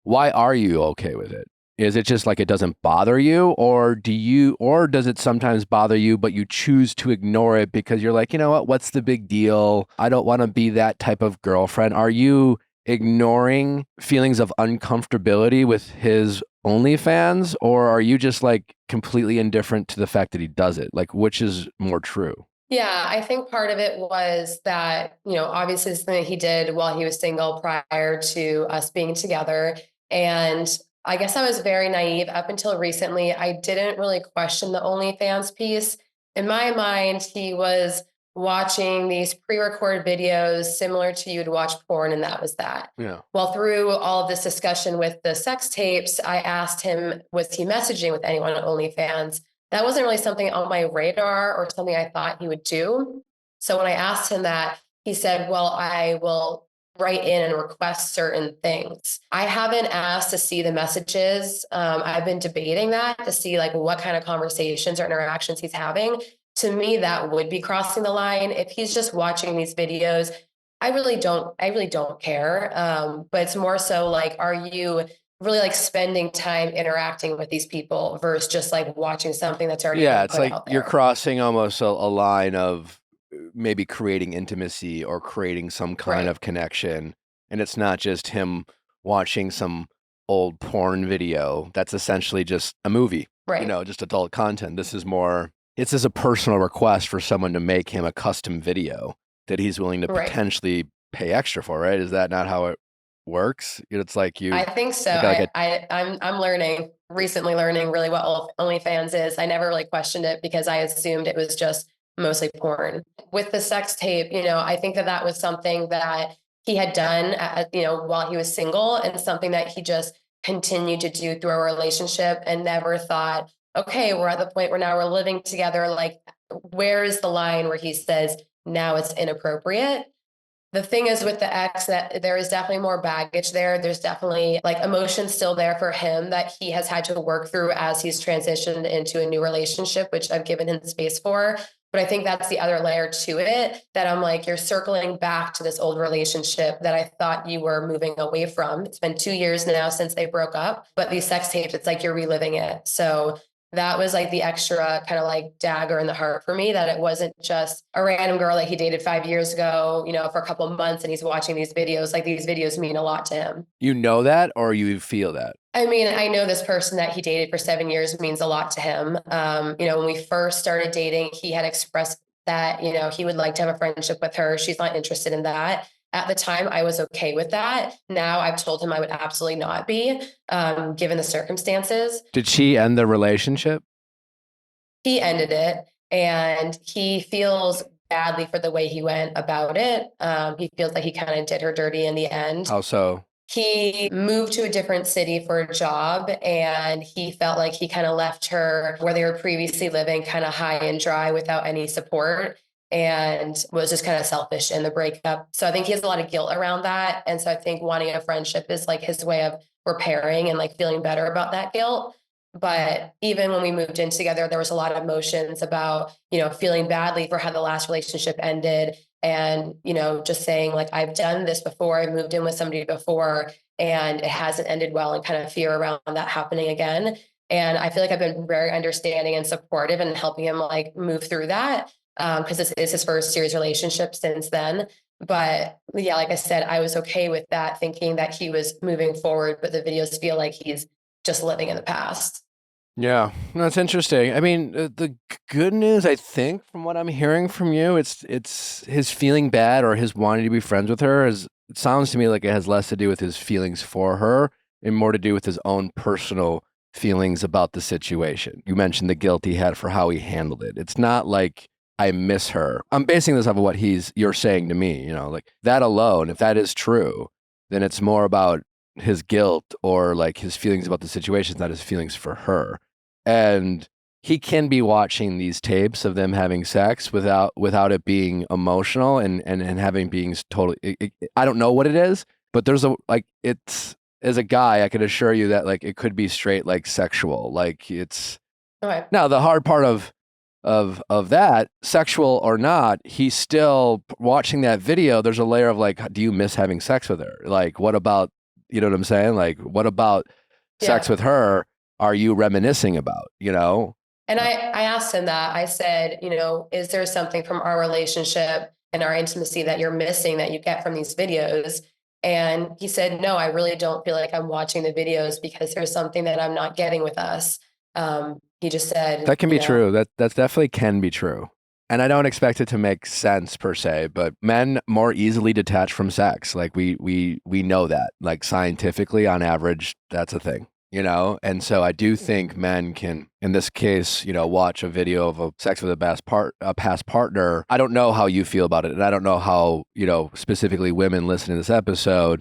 why are you okay with it? Is it just like it doesn't bother you, or does it sometimes bother you, but you choose to ignore it because you're like, what's the big deal? I don't want to be that type of girlfriend. Are you ignoring feelings of uncomfortability with his OnlyFans, or are you just like completely indifferent to the fact that he does it? Like, which is more true? Yeah, I think part of it was that, obviously something that he did while he was single prior to us being together. And I guess I was very naive up until recently. I didn't really question the OnlyFans piece. In my mind, he was watching these pre-recorded videos similar to you'd watch porn, and that was that. Yeah. Well, through all of this discussion with the sex tapes, I asked him, was he messaging with anyone on OnlyFans? That wasn't really something on my radar or something I thought he would do. So when I asked him that, he said, well, I will write in and request certain things. I haven't asked to see the messages. I've been debating that to see like what kind of conversations or interactions he's having. To me, that would be crossing the line. If he's just watching these videos, I really don't care. But it's more so like, are you really like spending time interacting with these people versus just like watching something that's already it's like you're crossing almost a line of maybe creating intimacy or creating some kind of connection. And it's not just him watching some old porn video. That's essentially just a movie, just adult content. This is more, it's just a personal request for someone to make him a custom video that he's willing to potentially pay extra for, right? Is that not how it works? It's like I think so. I'm recently learning really what OnlyFans is. I never really questioned it because I assumed it was just mostly porn. With the sex tape, I think that was something that he had done, while he was single, and something that he just continued to do through our relationship and never thought, okay, we're at the point where now we're living together. Like, where is the line where he says, now it's inappropriate? The thing is with the ex that there is definitely more baggage there. There's definitely like emotion still there for him that he has had to work through as he's transitioned into a new relationship, which I've given him space for. But I think that's the other layer to it that I'm like, you're circling back to this old relationship that I thought you were moving away from. It's been 2 years now since they broke up, but these sex tapes, it's like you're reliving it. So that was like the extra kind of like dagger in the heart for me, that it wasn't just a random girl that he dated 5 years ago, for a couple of months, and he's watching these videos. Like, these videos mean a lot to him. You know that, or you feel that? I mean, I know this person that he dated for 7 years means a lot to him. When we first started dating, he had expressed that, he would like to have a friendship with her. She's not interested in that. At the time, I was okay with that. Now I've told him I would absolutely not be, given the circumstances. Did she end the relationship? He ended it, and he feels badly for the way he went about it. He feels like he kind of did her dirty in the end. How so? He moved to a different city for a job, and he felt like he kind of left her where they were previously living kind of high and dry without any support, and was just kind of selfish in the breakup. So I think he has a lot of guilt around that. And so I think wanting a friendship is like his way of repairing and like feeling better about that guilt. But even when we moved in together, there was a lot of emotions about, feeling badly for how the last relationship ended. And, just saying like, I've done this before. I moved in with somebody before and it hasn't ended well, and kind of fear around that happening again. And I feel like I've been very understanding and supportive and helping him like move through that. Because this is his first serious relationship since then. But yeah, like I said, I was okay with that, thinking that he was moving forward, but the videos feel like he's just living in the past. Yeah, that's interesting. I mean, the good news, I think, from what I'm hearing from you, it's his feeling bad or his wanting to be friends with her. It sounds to me like it has less to do with his feelings for her and more to do with his own personal feelings about the situation. You mentioned the guilt he had for how he handled it. It's not like I miss her. I'm basing this off of what you're saying to me, like that alone, if that is true, then it's more about his guilt or like his feelings about the situation, not his feelings for her. And he can be watching these tapes of them having sex without it being emotional and having being totally, I don't know what it is, but there's it's, as a guy, I can assure you that like it could be straight like sexual, like it's, okay. Now the hard part of that, sexual or not, he's still watching that video. There's a layer of like, do you miss having sex with her? Like, what about, you know what I'm saying? Like, what about sex with her are you reminiscing about, And I asked him that. I said, is there something from our relationship and our intimacy that you're missing that you get from these videos? And he said, no, I really don't feel like I'm watching the videos because there's something that I'm not getting with us. He just said that can be true. That definitely can be true. And I don't expect it to make sense per se, but men more easily detach from sex. Like we know that, like scientifically on average, that's a thing, And so I do think men can, in this case, watch a video of a sex with a past partner. I don't know how you feel about it. And I don't know how, specifically women listening to this episode,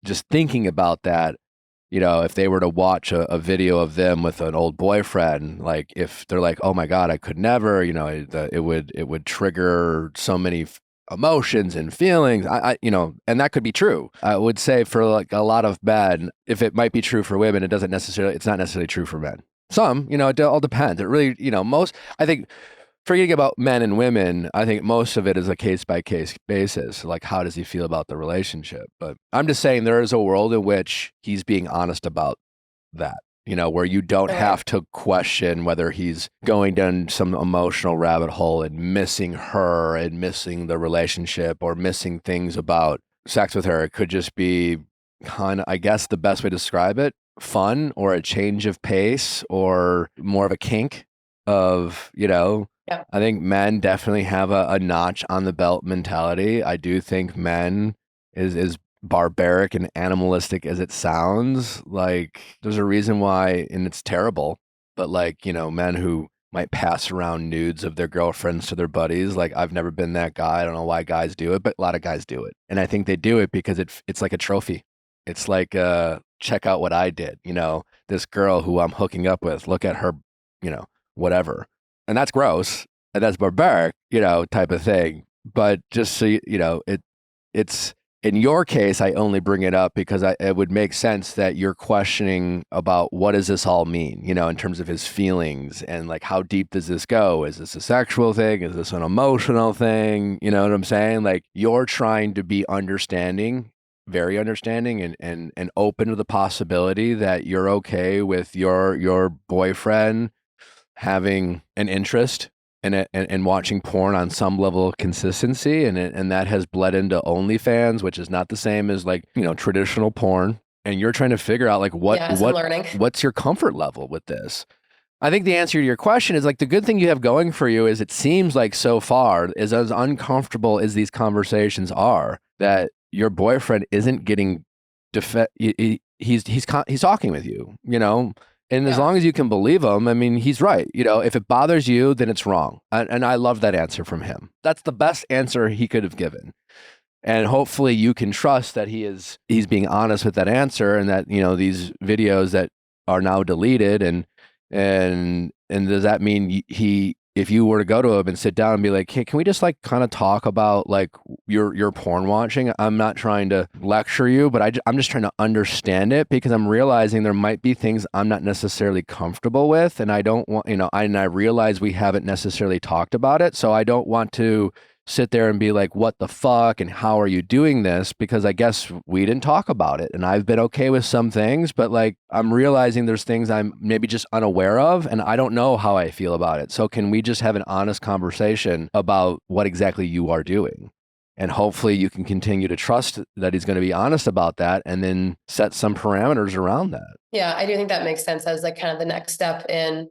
just thinking about that, if they were to watch a video of them with an old boyfriend, like if they're like, oh my God, I could never, it would trigger so many emotions and feelings, and that could be true. I would say for like a lot of men, if it might be true for women, it's not necessarily true for men. Some, it all depends. It really, I think forgetting about men and women, I think most of it is a case-by-case basis. Like, how does he feel about the relationship? But I'm just saying there is a world in which he's being honest about that, where you don't have to question whether he's going down some emotional rabbit hole and missing her and missing the relationship or missing things about sex with her. It could just be kind of, I guess the best way to describe it, fun or a change of pace or more of a kink of, Yeah. I think men definitely have a notch on the belt mentality. I do think men is barbaric and animalistic as it sounds. Like there's a reason why, and it's terrible, but like, men who might pass around nudes of their girlfriends to their buddies. Like I've never been that guy. I don't know why guys do it, but a lot of guys do it. And I think they do it because it's like a trophy. It's like, check out what I did, this girl who I'm hooking up with, look at her, whatever. And that's gross and that's barbaric, type of thing. But just so it's in your case, I only bring it up because it would make sense that you're questioning about what does this all mean, in terms of his feelings and like how deep does this go? Is this a sexual thing? Is this an emotional thing? You know what I'm saying? Like you're trying to be understanding, very understanding and open to the possibility that you're okay with your boyfriend having an interest in it and watching porn on some level of consistency, and that has bled into OnlyFans, which is not the same as like traditional porn. And you're trying to figure out like what's your comfort level with this. I think the answer to your question is like the good thing you have going for you is it seems like so far is as uncomfortable as these conversations are that your boyfriend isn't getting he's talking with you, And as long as you can believe him, I mean, he's right. If it bothers you, then it's wrong. And I love that answer from him. That's the best answer he could have given. And hopefully you can trust that he's being honest with that answer and that, these videos that are now deleted and does that mean if you were to go to him and sit down and be like, hey, can we just like kind of talk about like your porn watching? I'm not trying to lecture you, but I'm just trying to understand it because I'm realizing there might be things I'm not necessarily comfortable with. And I don't want, and I realize we haven't necessarily talked about it. So I don't want to sit there and be like, what the fuck? And how are you doing this? Because I guess we didn't talk about it. And I've been okay with some things, but like, I'm realizing there's things I'm maybe just unaware of, and I don't know how I feel about it. So can we just have an honest conversation about what exactly you are doing? And hopefully you can continue to trust that he's going to be honest about that, and then set some parameters around that. Yeah, I do think that makes sense as like kind of the next step in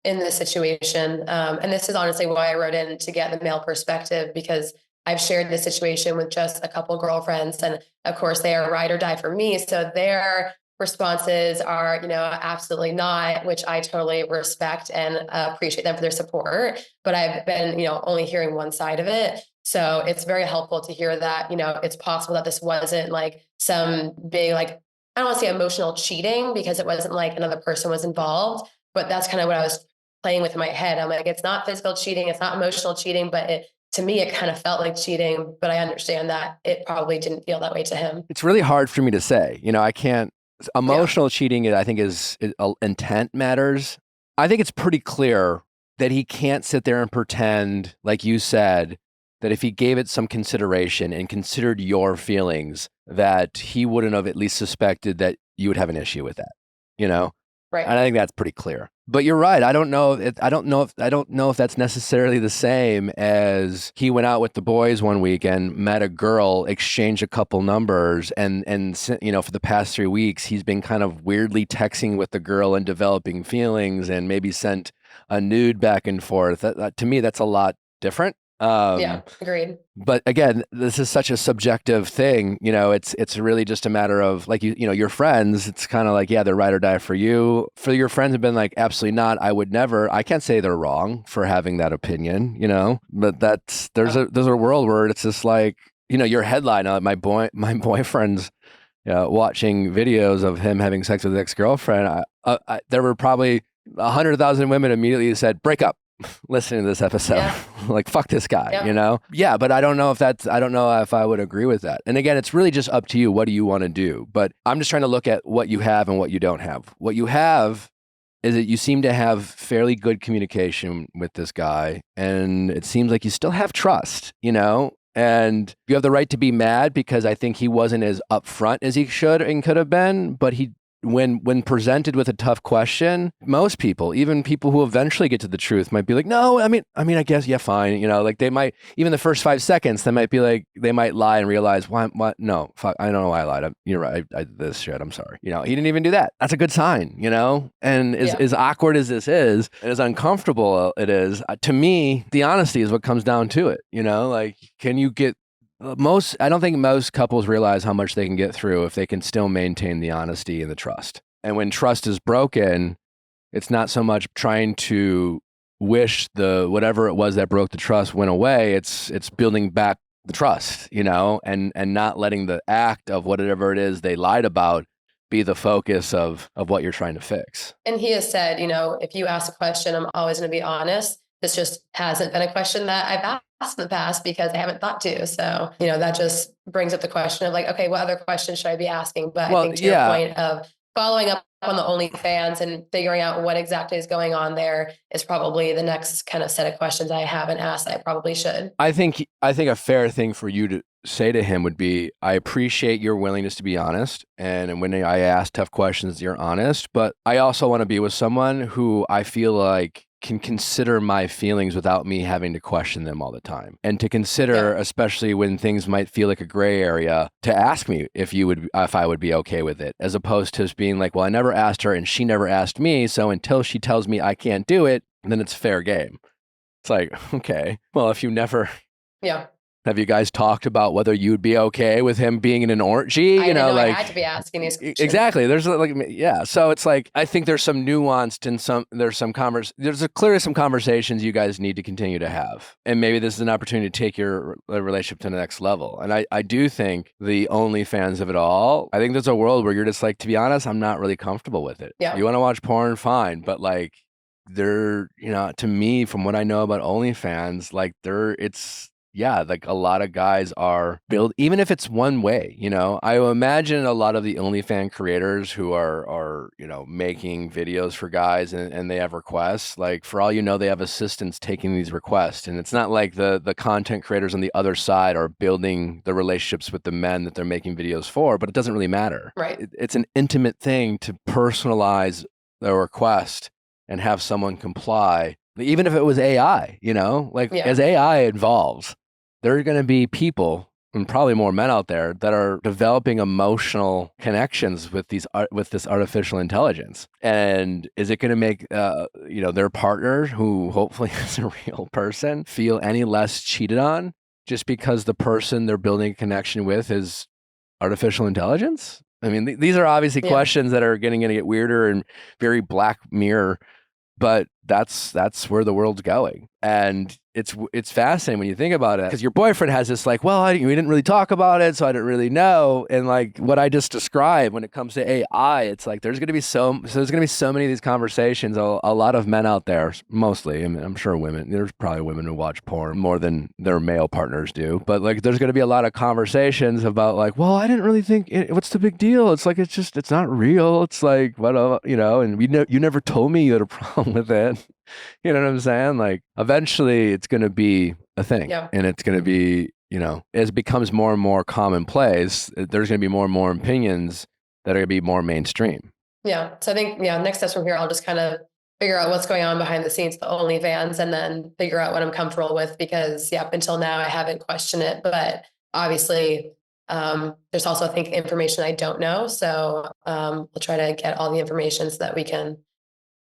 this situation. And this is honestly why I wrote in, to get the male perspective, because I've shared this situation with just a couple girlfriends. And of course they are ride or die for me. So their responses are, absolutely not, which I totally respect and appreciate them for their support. But I've been, only hearing one side of it. So it's very helpful to hear that, it's possible that this wasn't like some big, like, I don't want to say emotional cheating, because it wasn't like another person was involved, but that's kind of what I was playing with in my head. I'm like, it's not physical cheating, it's not emotional cheating, but to me, it kind of felt like cheating, but I understand that it probably didn't feel that way to him. It's really hard for me to say, I can't, emotional cheating, I think is intent matters. I think it's pretty clear that he can't sit there and pretend, like you said, that if he gave it some consideration and considered your feelings, that he wouldn't have at least suspected that you would have an issue with that, Right. And I think that's pretty clear. But you're right. I don't know if that's necessarily the same as he went out with the boys one weekend, met a girl, exchanged a couple numbers, and for the past 3 weeks he's been kind of weirdly texting with the girl and developing feelings, and maybe sent a nude back and forth. To me, that's a lot different. Yeah, agreed. But again, this is such a subjective thing. It's really just a matter of like, your friends, it's kind of like, yeah, they're ride or die for you. For your friends have been like, absolutely not. I would never. I can't say they're wrong for having that opinion, but there's a world where it's just like, your headline, my boyfriend's watching videos of him having sex with his ex-girlfriend. There were probably 100,000 women immediately said, break up. Listening to this episode, like, fuck this guy, Yeah, but I don't know if I would agree with that. And again, it's really just up to you. What do you want to do? But I'm just trying to look at what you have and what you don't have. What you have is that you seem to have fairly good communication with this guy, and it seems like you still have trust, and you have the right to be mad, because I think he wasn't as upfront as he should and could have been, but when presented with a tough question, most people, even people who eventually get to the truth, might be like, no, I mean, I guess, yeah, fine. Like they might, even the first 5 seconds, they might be like, they might lie and realize, what? No, fuck, I don't know why I lied. You're right. I did this shit. I'm sorry. He didn't even do that. That's a good sign, and as awkward as this is, and as uncomfortable it is, to me, the honesty is what comes down to it. Like, can you get, I don't think most couples realize how much they can get through if they can still maintain the honesty and the trust. And when trust is broken, it's not so much trying to wish whatever it was that broke the trust went away. It's building back the trust, and not letting the act of whatever it is they lied about be the focus of what you're trying to fix. And he has said, if you ask a question, I'm always going to be honest. This just hasn't been a question that I've asked in the past because I haven't thought to. So, that just brings up the question of like, okay, what other questions should I be asking? But I think to your point of following up on the OnlyFans and figuring out what exactly is going on there is probably the next kind of set of questions I haven't asked that I probably should. I think a fair thing for you to say to him would be, I appreciate your willingness to be honest. And when I ask tough questions, you're honest. But I also want to be with someone who I feel like can consider my feelings without me having to question them all the time. And to consider, especially when things might feel like a gray area, to ask me if I would be okay with it, as opposed to just being like, well, I never asked her and she never asked me. So until she tells me I can't do it, then it's fair game. It's like, okay, well, if you never... Yeah. Have you guys talked about whether you'd be okay with him being in an orgy? I I had to be asking these questions. Exactly. There's So it's like, I think there's some nuanced and there's clearly some conversations you guys need to continue to have. And maybe this is an opportunity to take your relationship to the next level. And I do think the OnlyFans of it all, I think there's a world where you're just like, to be honest, I'm not really comfortable with it. Yeah. You want to watch porn? Fine. But like, to me, from what I know about OnlyFans, like yeah, like a lot of guys are even if it's one way, I imagine a lot of the OnlyFans creators who are making videos for guys and they have requests, like for all they have assistants taking these requests. And it's not like the content creators on the other side are building the relationships with the men that they're making videos for, but it doesn't really matter. Right. It's an intimate thing to personalize the request and have someone comply. Even if it was AI, as AI evolves, there are going to be people, and probably more men out there, that are developing emotional connections with this artificial intelligence. And is it going to make their partner, who hopefully is a real person, feel any less cheated on just because the person they're building a connection with is artificial intelligence? I mean, these are obviously questions that are going to get weirder and very Black Mirror. But that's where the world's going. And it's fascinating when you think about it, because your boyfriend has this like, well, we didn't really talk about it, so I didn't really know. And like what I just described when it comes to AI, it's like there's going to be so many of these conversations. A lot of men out there, mostly, I mean, I'm sure women, there's probably women who watch porn more than their male partners do. But like there's going to be a lot of conversations about like, well, I didn't really think what's the big deal? It's like it's not real. It's like what and you never told me you had a problem with it. You know what I'm saying? Like eventually it's going to be a thing, and it's going to be, as it becomes more and more commonplace, there's going to be more and more opinions that are going to be more mainstream. Yeah. So I think, next steps from here, I'll just kind of figure out what's going on behind the scenes, the OnlyFans, and then figure out what I'm comfortable with, because up until now I haven't questioned it, but obviously there's also, I think, information I don't know. So we'll try to get all the information so that we can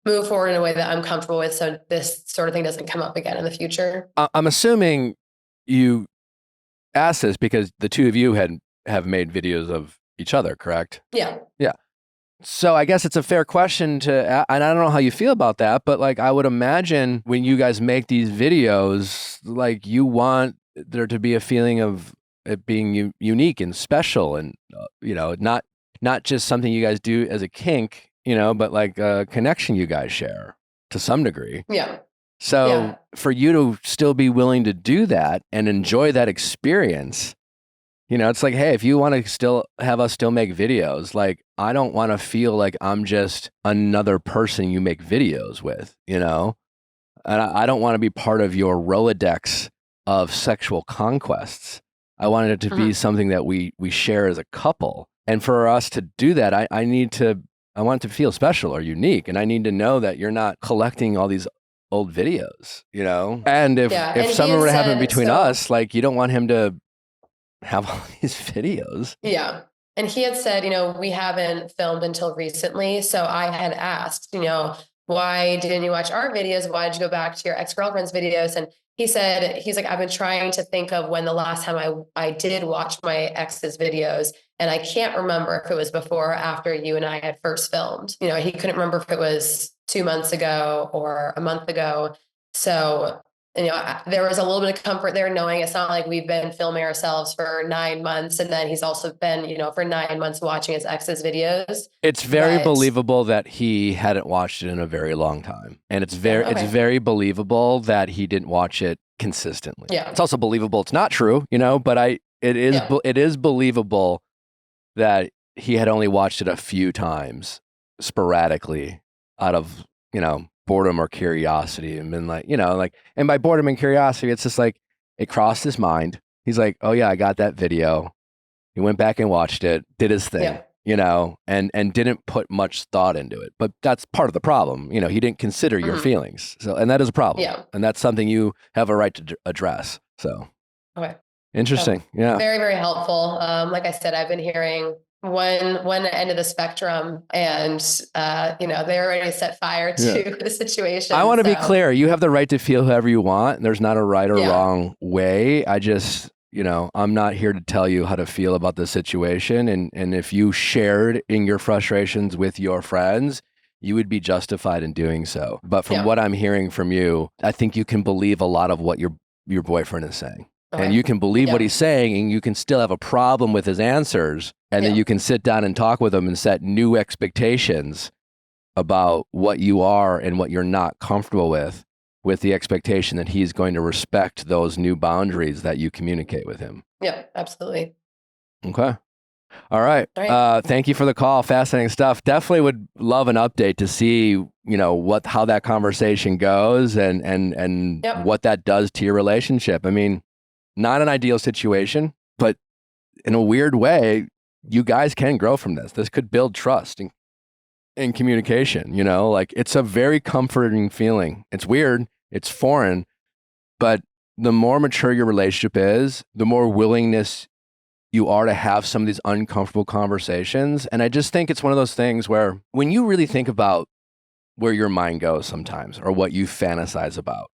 move forward in a way that I'm comfortable with, so this sort of thing doesn't come up again in the future. I'm assuming you asked this because the two of you have made videos of each other, correct? Yeah. Yeah. So I guess it's a fair question and I don't know how you feel about that, but like I would imagine when you guys make these videos, like you want there to be a feeling of it being unique and special, and not just something you guys do as a kink, but like a connection you guys share to some degree. Yeah. So for you to still be willing to do that and enjoy that experience, it's like, hey, if you want to still have us still make videos, like I don't want to feel like I'm just another person you make videos with, and I don't want to be part of your Rolodex of sexual conquests. I wanted it to be something that we share as a couple. And for us to do that, I want it to feel special or unique. And I need to know that you're not collecting all these old videos, And if something were to happen between us, like you don't want him to have all these videos. Yeah. And he had said, we haven't filmed until recently. So I had asked, why didn't you watch our videos? Why did you go back to your ex-girlfriend's videos? And he's like, I've been trying to think of when the last time I did watch my ex's videos. And I can't remember if it was before or after you and I had first filmed. He couldn't remember if it was 2 months ago or a month ago. So, there was a little bit of comfort there, knowing it's not like we've been filming ourselves for 9 months. And then he's also been, for 9 months watching his ex's videos. It's very believable that he hadn't watched it in a very long time. And it's very believable that he didn't watch it consistently. Yeah. It's also believable it's not true, but it is believable that he had only watched it a few times sporadically out of, boredom or curiosity, and been like, and by boredom and curiosity, it's just like, it crossed his mind. He's like, oh yeah, I got that video. He went back and watched it, did his thing, and didn't put much thought into it. But that's part of the problem. He didn't consider your feelings. So, and that is a problem. Yeah. And that's something you have a right to address. So, okay. Interesting. Yeah. Very, very helpful. Like I said, I've been hearing one end of the spectrum, and they already set fire to the situation. I want to be clear. You have the right to feel however you want. There's not a right or wrong way. I just, I'm not here to tell you how to feel about the situation. And if you shared in your frustrations with your friends, you would be justified in doing so. But from what I'm hearing from you, I think you can believe a lot of what your boyfriend is saying. Okay. And you can believe what he's saying, and you can still have a problem with his answers. And then you can sit down and talk with him and set new expectations about what you are and what you're not comfortable with with the expectation that he's going to respect those new boundaries that you communicate with him. Yeah, absolutely. Okay. All right. Thank you for the call. Fascinating stuff. Definitely would love an update to see, how that conversation goes and what that does to your relationship. I mean, not an ideal situation, but in a weird way, you guys can grow from this. This could build trust and communication, like it's a very comforting feeling. It's weird. It's foreign, but the more mature your relationship is, the more willingness you are to have some of these uncomfortable conversations. And I just think it's one of those things where when you really think about where your mind goes sometimes, or what you fantasize about,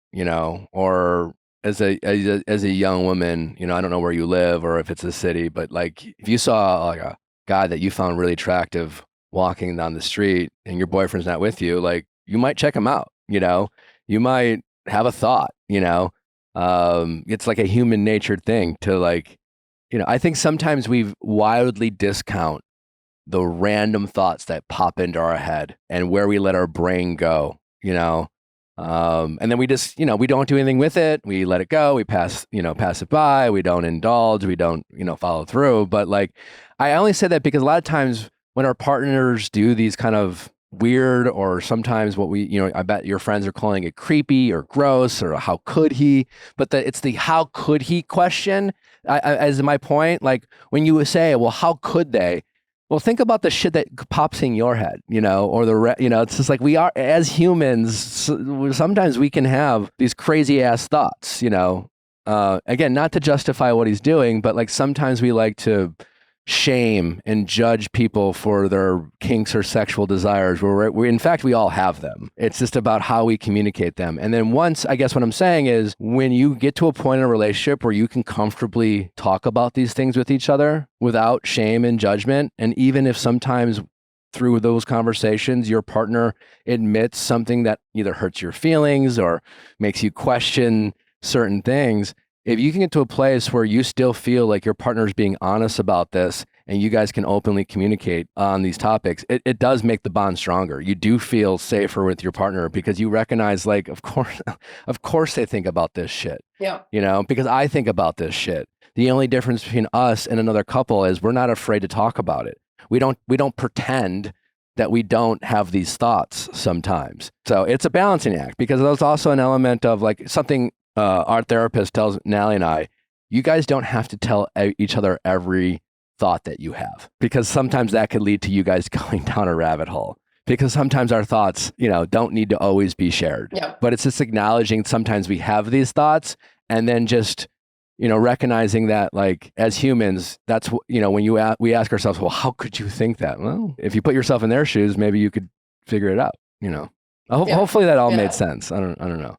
or as a young woman, I don't know where you live or if it's a city, but like if you saw like a guy that you found really attractive walking down the street and your boyfriend's not with you, like you might check him out, you might have a thought, it's like a human natured thing to like, I think sometimes we wildly discount the random thoughts that pop into our head and where we let our brain go, and then we just, we don't do anything with it. We let it go. We pass it by. We don't indulge. We don't, follow through. But like, I only say that because a lot of times when our partners do these kind of weird, or sometimes what we, I bet your friends are calling it creepy or gross or how could he, but it's the how could he question. As my point, like when you say, well, how could they? Well, think about the shit that pops in your head, or it's just like we are as humans. Sometimes we can have these crazy ass thoughts, again, not to justify what he's doing, but like sometimes we like to shame and judge people for their kinks or sexual desires where we in fact we all have them. It's just about how we communicate them. And then once, I guess what I'm saying is when you get to a point in a relationship where you can comfortably talk about these things with each other without shame and judgment, and even if sometimes through those conversations your partner admits something that either hurts your feelings or makes you question certain things, if you can get to a place where you still feel like your partner is being honest about this and you guys can openly communicate on these topics, it does make the bond stronger. You do feel safer with your partner because you recognize like, of course they think about this shit. Yeah. Because I think about this shit. The only difference between us and another couple is we're not afraid to talk about it. We don't pretend that we don't have these thoughts sometimes. So it's a balancing act because there's also an element of like something our therapist tells Nally and I, you guys don't have to tell each other every thought that you have, because sometimes that could lead to you guys going down a rabbit hole, because sometimes our thoughts, don't need to always be shared. Yeah. But it's just acknowledging sometimes we have these thoughts and then just, recognizing that like as humans, that's, when we ask ourselves, well, how could you think that? Well, if you put yourself in their shoes, maybe you could figure it out, Hopefully that all made sense. I don't know.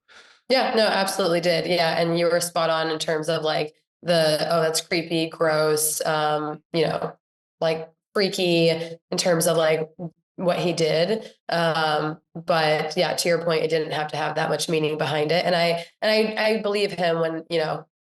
Yeah, no, absolutely did. Yeah. And you were spot on in terms of like that's creepy, gross, like freaky in terms of like what he did. But yeah, to your point, it didn't have to have that much meaning behind it. And I believe him when,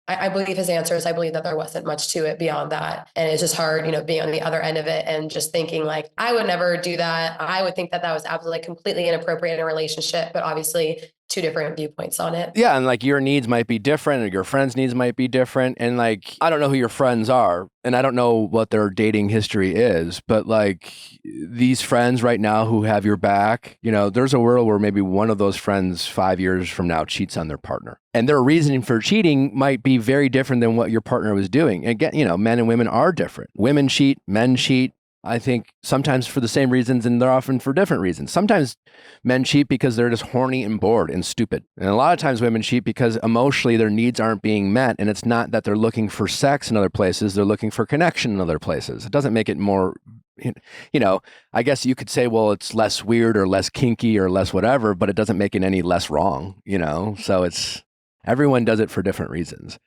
I believe his answers. I believe that there wasn't much to it beyond that. And it's just hard, being on the other end of it and just thinking like, I would never do that. I would think that was absolutely completely inappropriate in a relationship, but obviously two different viewpoints on it. Yeah. And like your needs might be different or your friends' needs might be different. And like, I don't know who your friends are and I don't know what their dating history is, but like these friends right now who have your back, there's a world where maybe one of those friends 5 years from now cheats on their partner. And their reasoning for cheating might be very different than what your partner was doing. Again, men and women are different. Women cheat, men cheat. I think sometimes for the same reasons and they're often for different reasons. Sometimes men cheat because they're just horny and bored and stupid. And a lot of times women cheat because emotionally their needs aren't being met. And it's not that they're looking for sex in other places. They're looking for connection in other places. It doesn't make it more, I guess you could say, well, it's less weird or less kinky or less whatever, but it doesn't make it any less wrong, So everyone does it for different reasons.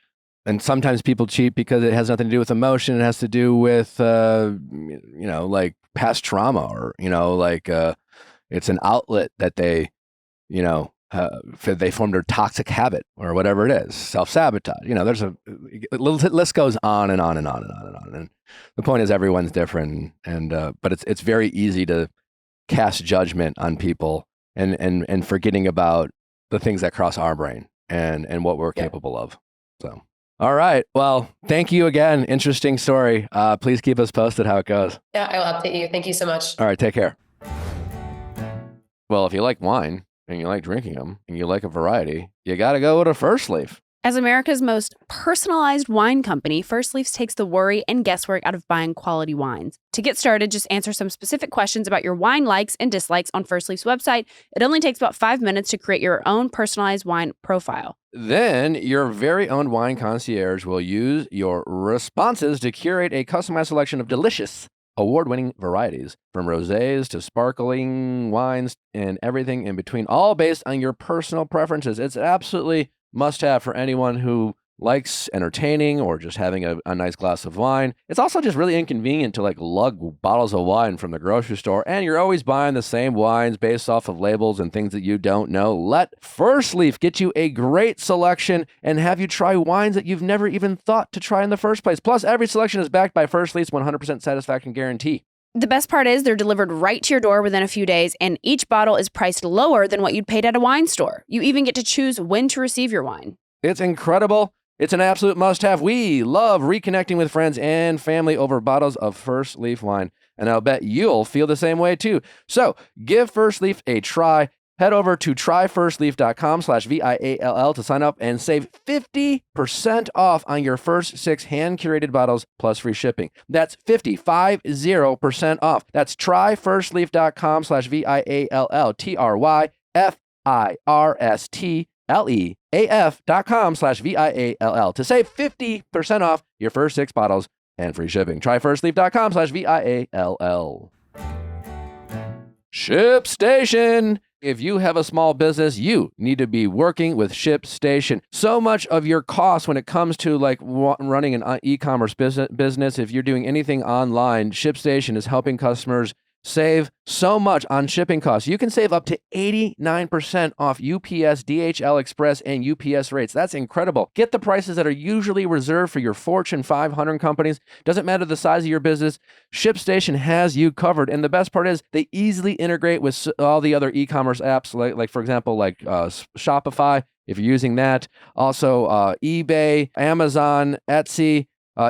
And sometimes people cheat because it has nothing to do with emotion. It has to do with, like past trauma or, it's an outlet that they, they formed a toxic habit or whatever it is, self-sabotage. There's a list goes on and on and on and on and on. And the point is everyone's different. But it's very easy to cast judgment on people and forgetting about the things that cross our brain and what we're capable of. So, all right. Well, thank you again. Interesting story. Please keep us posted how it goes. Yeah, I'll update you. Thank you so much. All right. Take care. Well, if you like wine and you like drinking them and you like a variety, you got to go with a First Leaf. As America's most personalized wine company, First Leaf takes the worry and guesswork out of buying quality wines. To get started, just answer some specific questions about your wine likes and dislikes on First Leaf's website. It only takes about 5 minutes to create your own personalized wine profile. Then your very own wine concierge will use your responses to curate a customized selection of delicious, award-winning varieties, from rosés to sparkling wines and everything in between, all based on your personal preferences. It's absolutely must-have for anyone who likes entertaining or just having a nice glass of wine. It's also just really inconvenient to like lug bottles of wine from the grocery store, and you're always buying the same wines based off of labels and things that you don't know. Let First Leaf get you a great selection and have you try wines that you've never even thought to try in the first place. Plus, every selection is backed by First Leaf's 100% satisfaction guarantee. The best part is they're delivered right to your door within a few days, and each bottle is priced lower than what you'd paid at a wine store. You even get to choose when to receive your wine. It's incredible. It's an absolute must-have. We love reconnecting with friends and family over bottles of First Leaf wine, and I'll bet you'll feel the same way too. So give First Leaf a try. Head over to tryfirstleaf.com/VIALL to sign up and save 50% off on your first 6 hand-curated bottles plus free shipping. That's 50% off. That's tryfirstleaf.com/VIALL, tryfirstleaf.com/VIALL to save 50% off your first 6 bottles and free shipping. Tryfirstleaf.com/VIALL. ShipStation. If you have a small business, you need to be working with ShipStation. So much of your costs when it comes to like running an e-commerce business, if you're doing anything online, ShipStation is helping customers save so much on shipping costs. You can save up to 89% off UPS, DHL Express, and UPS rates. That's incredible. Get the prices that are usually reserved for your Fortune 500 companies. Doesn't matter the size of your business, ShipStation has you covered. And the best part is they easily integrate with all the other e-commerce apps, like for example, like Shopify, if you're using that. Also, eBay, Amazon, Etsy.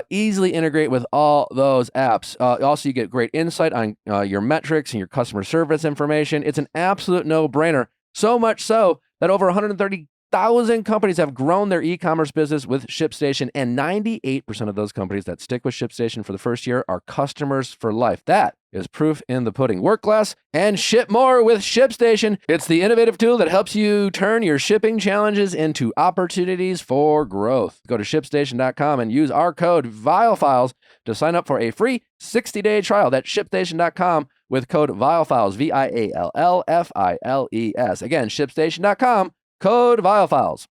Easily integrate with all those apps. Also, you get great insight on your metrics and your customer service information. It's an absolute no-brainer. So much so that over 130,000 companies have grown their e-commerce business with ShipStation, and 98% of those companies that stick with ShipStation for the first year are customers for life. That is proof in the pudding. Work less and ship more with ShipStation. It's the innovative tool that helps you turn your shipping challenges into opportunities for growth. Go to ShipStation.com and use our code Viall Files to sign up for a free 60-day trial. That's ShipStation.com with code Viall Files, VIALLFILES. Again, ShipStation.com, code Viall Files.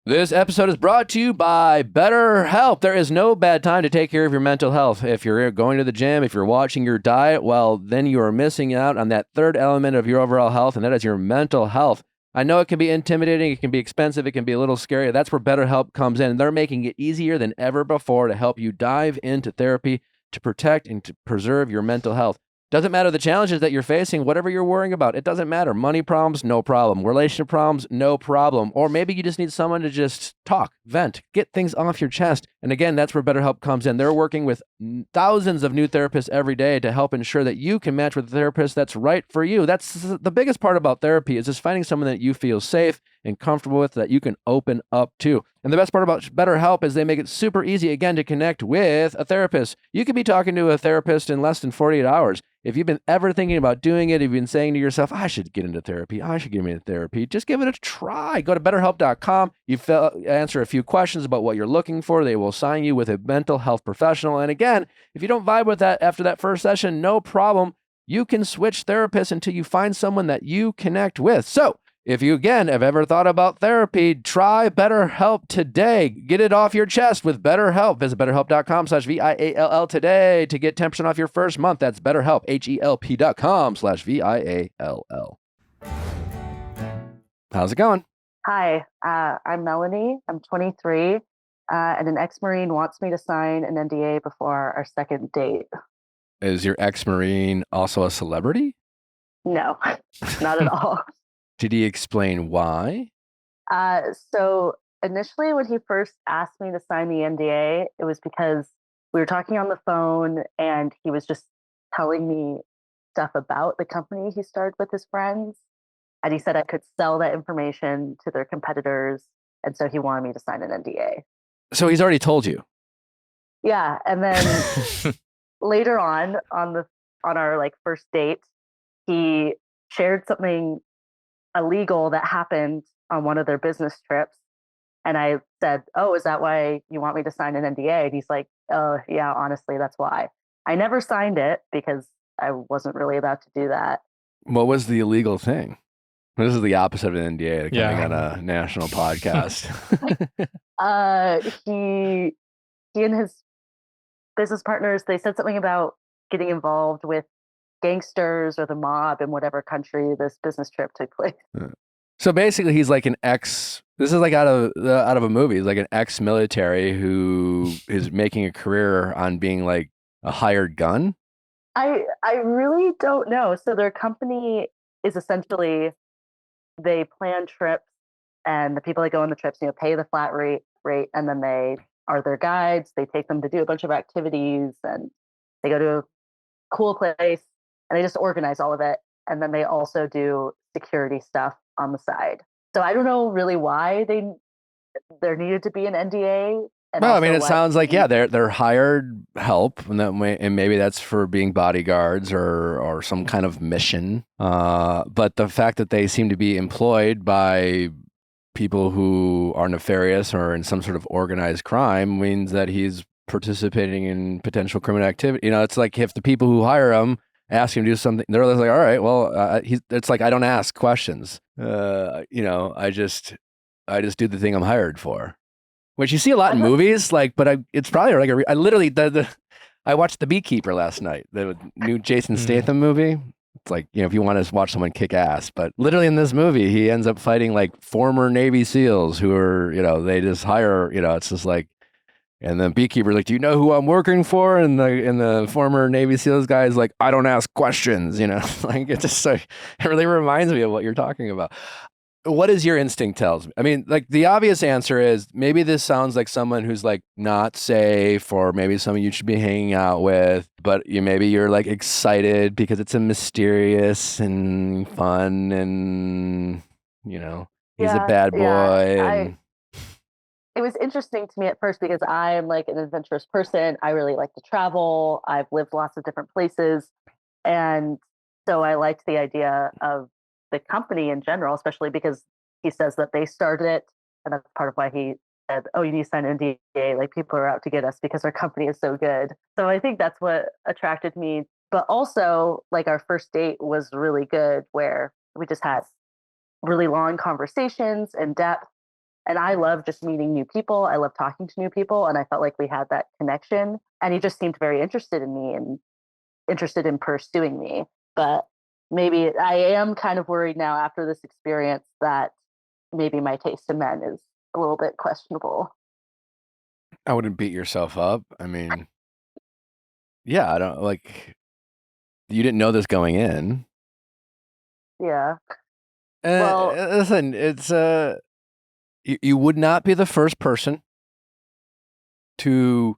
This episode is brought to you by Betterhelp. There is no bad time to take care of your mental health. If you're going to the gym, if you're watching your diet, well, then you are missing out on that third element of your overall health, and that is your mental health. I know it can be intimidating, it can be expensive, it can be a little scary. That's where Betterhelp comes in. They're making it easier than ever before to help you dive into therapy to protect and to preserve your mental health. Doesn't matter the challenges that you're facing, whatever you're worrying about, it doesn't matter. Money problems, no problem. Relationship problems, no problem. Or maybe you just need someone to just talk, vent, get things off your chest. And again, that's where BetterHelp comes in. They're working with thousands of new therapists every day to help ensure that you can match with a therapist that's right for you. That's the biggest part about therapy, is just finding someone that you feel safe and comfortable with, that you can open up to. And the best part about BetterHelp is they make it super easy, again, to connect with a therapist. You could be talking to a therapist in less than 48 hours. If you've been ever thinking about doing it, if you've been saying to yourself, I should get into therapy, just give it a try. Go to betterhelp.com. You answer a few questions about what you're looking for. They will assign you with a mental health professional. And again, if you don't vibe with that after that first session, no problem. You can switch therapists until you find someone that you connect with. So if you, again, have ever thought about therapy, try BetterHelp today. Get it off your chest with BetterHelp. Visit betterhelp.com/VIALL today to get 10% off your first month. That's BetterHelp, HELP.com/VIALL. How's it going? Hi, I'm Melanie. I'm 23, and an ex-Marine wants me to sign an NDA before our second date. Is your ex-Marine also a celebrity? No, not at all. Did he explain why? So initially when he first asked me to sign the NDA, it was because we were talking on the phone and he was just telling me stuff about the company he started with his friends. And he said I could sell that information to their competitors. And so he wanted me to sign an NDA. So he's already told you. Yeah. And then later on our like first date, he shared something illegal that happened on one of their business trips. And I said, "Oh, is that why you want me to sign an NDA?" And he's like, "Oh, yeah, honestly, that's why." I never signed it because I wasn't really about to do that. What was the illegal thing? This is the opposite of an NDA, coming on a national podcast. He and his business partners, they said something about getting involved with gangsters or the mob in whatever country this business trip took place. So basically, he's like an ex. This is like out of a movie. He's like an ex-military who is making a career on being like a hired gun. I really don't know. So their company is essentially, they plan trips, and the people that go on the trips, pay the flat rate, and then they are their guides. They take them to do a bunch of activities, and they go to a cool place, and they just organize all of it. And then they also do security stuff on the side. So I don't know really why there needed to be an NDA. Well, I mean, it sounds like, they're hired help, and maybe that's for being bodyguards or some kind of mission. But the fact that they seem to be employed by people who are nefarious or in some sort of organized crime means that he's participating in potential criminal activity. It's like if the people who hire him ask him to do something, they're like, all right, well, it's like, I don't ask questions. I just do the thing I'm hired for. Which you see a lot in movies, but it's probably like I literally I watched The Beekeeper last night, the new Jason Statham movie. It's like, if you want to watch someone kick ass, but literally in this movie, he ends up fighting like former Navy SEALs who are, they just hire, it's just like, and the beekeeper like, do you know who I'm working for? And the former Navy SEALs guy is like, I don't ask questions, like it just it really reminds me of what you're talking about. What does your instinct tells me? I mean, like the obvious answer is maybe this sounds like someone who's like not safe, or maybe someone you should be hanging out with, but maybe you're like excited because it's a mysterious and fun and, he's a bad boy. It was interesting to me at first because I'm like an adventurous person. I really like to travel. I've lived lots of different places. And so I liked the idea of the company in general, especially because he says that they started it. And that's part of why he said, "Oh, you need to sign an NDA. Like, people are out to get us because our company is so good." So I think that's what attracted me. But also, like, our first date was really good, where we just had really long conversations in depth. And I love just meeting new people. I love talking to new people. And I felt like we had that connection. And he just seemed very interested in me and interested in pursuing me. But maybe I am kind of worried now after this experience that maybe my taste in men is a little bit questionable. I wouldn't beat yourself up. I mean, yeah, I don't like, you didn't know this going in. Yeah. Well, listen, it's you would not be the first person to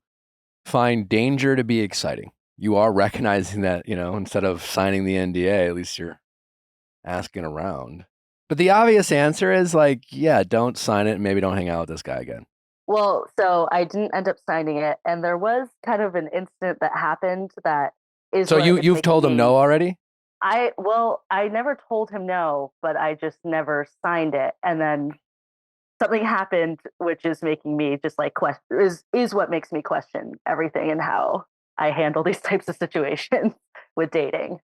find danger to be exciting. You are recognizing that, instead of signing the NDA, at least you're asking around. But the obvious answer is like, yeah, don't sign it and maybe don't hang out with this guy again. Well, so I didn't end up signing it. And there was kind of an incident that happened that is. So you've told him no already? I never told him no, but I just never signed it. And then something happened, which is making me just like is what makes me question everything and how I handle these types of situations with dating.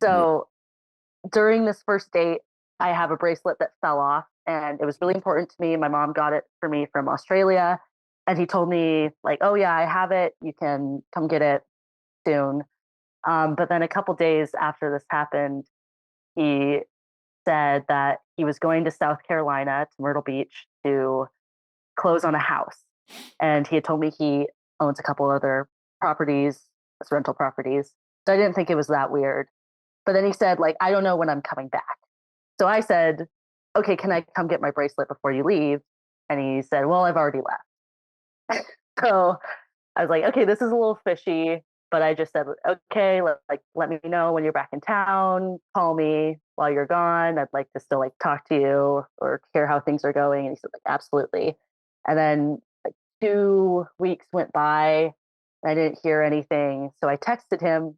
So during this first date, I have a bracelet that fell off, and it was really important to me. My mom got it for me from Australia, and he told me like, "Oh yeah, I have it. You can come get it soon." But then a couple days after this happened, he said that he was going to South Carolina, to Myrtle Beach, to close on a house. And he had told me he owns a couple other properties, rental properties. So I didn't think it was that weird. But then he said, like, "I don't know when I'm coming back." So I said, okay, can I come get my bracelet before you leave? And he said, well, I've already left. So I was like, okay, this is a little fishy. But I just said, okay, let me know when you're back in town. Call me while you're gone. I'd like to still like talk to you or hear how things are going. And he said, like, absolutely. And then like 2 weeks went by and I didn't hear anything. So I texted him.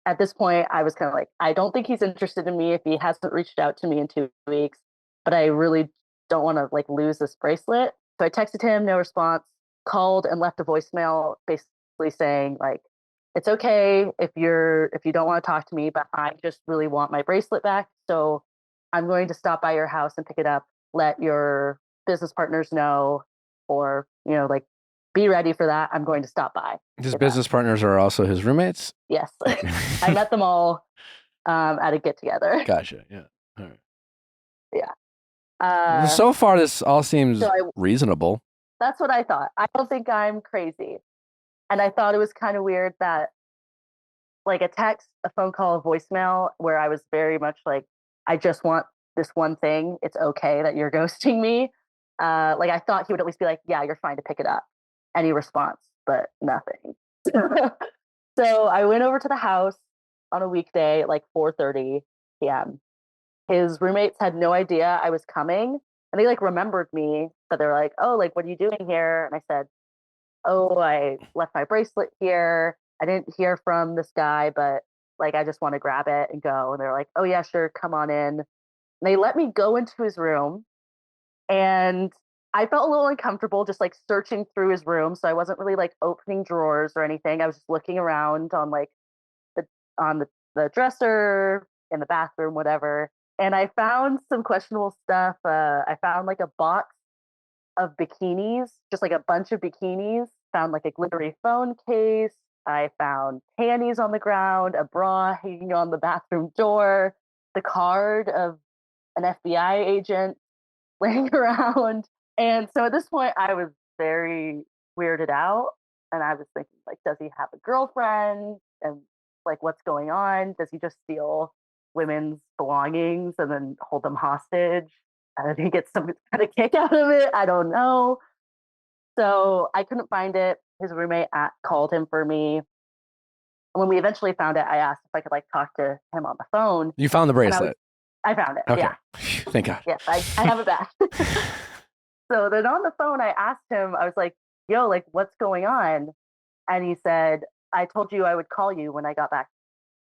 At this point, I was kind of like, I don't think he's interested in me if he hasn't reached out to me in 2 weeks, but I really don't want to like lose this bracelet. So I texted him, no response, called and left a voicemail basically saying like, it's okay if you don't want to talk to me, but I just really want my bracelet back. So I'm going to stop by your house and pick it up. Let your business partners know, or, like be ready for that. I'm going to stop by. His business partners are also his roommates? Yes. I met them all at a get together. Gotcha. Yeah. All right. Yeah. So far, this all seems reasonable. That's what I thought. I don't think I'm crazy. And I thought it was kind of weird that like a text, a phone call, a voicemail where I was very much like, I just want this one thing. It's okay that you're ghosting me. Like I thought he would at least be like, yeah, you're fine to pick it up. Any response, but nothing. So I went over to the house on a weekday at like 4:30 p.m. His roommates had no idea I was coming and they like remembered me, but they're like, oh, like, what are you doing here? And I said, oh, I left my bracelet here. I didn't hear from this guy, but like, I just want to grab it and go. And they're like, oh yeah, sure. Come on in. And they let me go into his room. And I felt a little uncomfortable just like searching through his room. So I wasn't really like opening drawers or anything. I was just looking around on like the dresser, in the bathroom, whatever. And I found some questionable stuff. I found like a box of bikinis, just like a bunch of bikinis. Found like a glittery phone case. I found panties on the ground, a bra hanging on the bathroom door, the card of an FBI agent laying around. And so at this point, I was very weirded out. And I was thinking, like, does he have a girlfriend? And like, what's going on? Does he just steal women's belongings and then hold them hostage? And he gets some kind of kick out of it. I don't know. So I couldn't find it. His roommate called him for me. When we eventually found it, I asked if I could like talk to him on the phone. You found the bracelet? I found it. Okay. Yeah. Thank God. Yes, I have it back. So then on the phone, I asked him, I was like, yo, like, what's going on? And he said, I told you I would call you when I got back.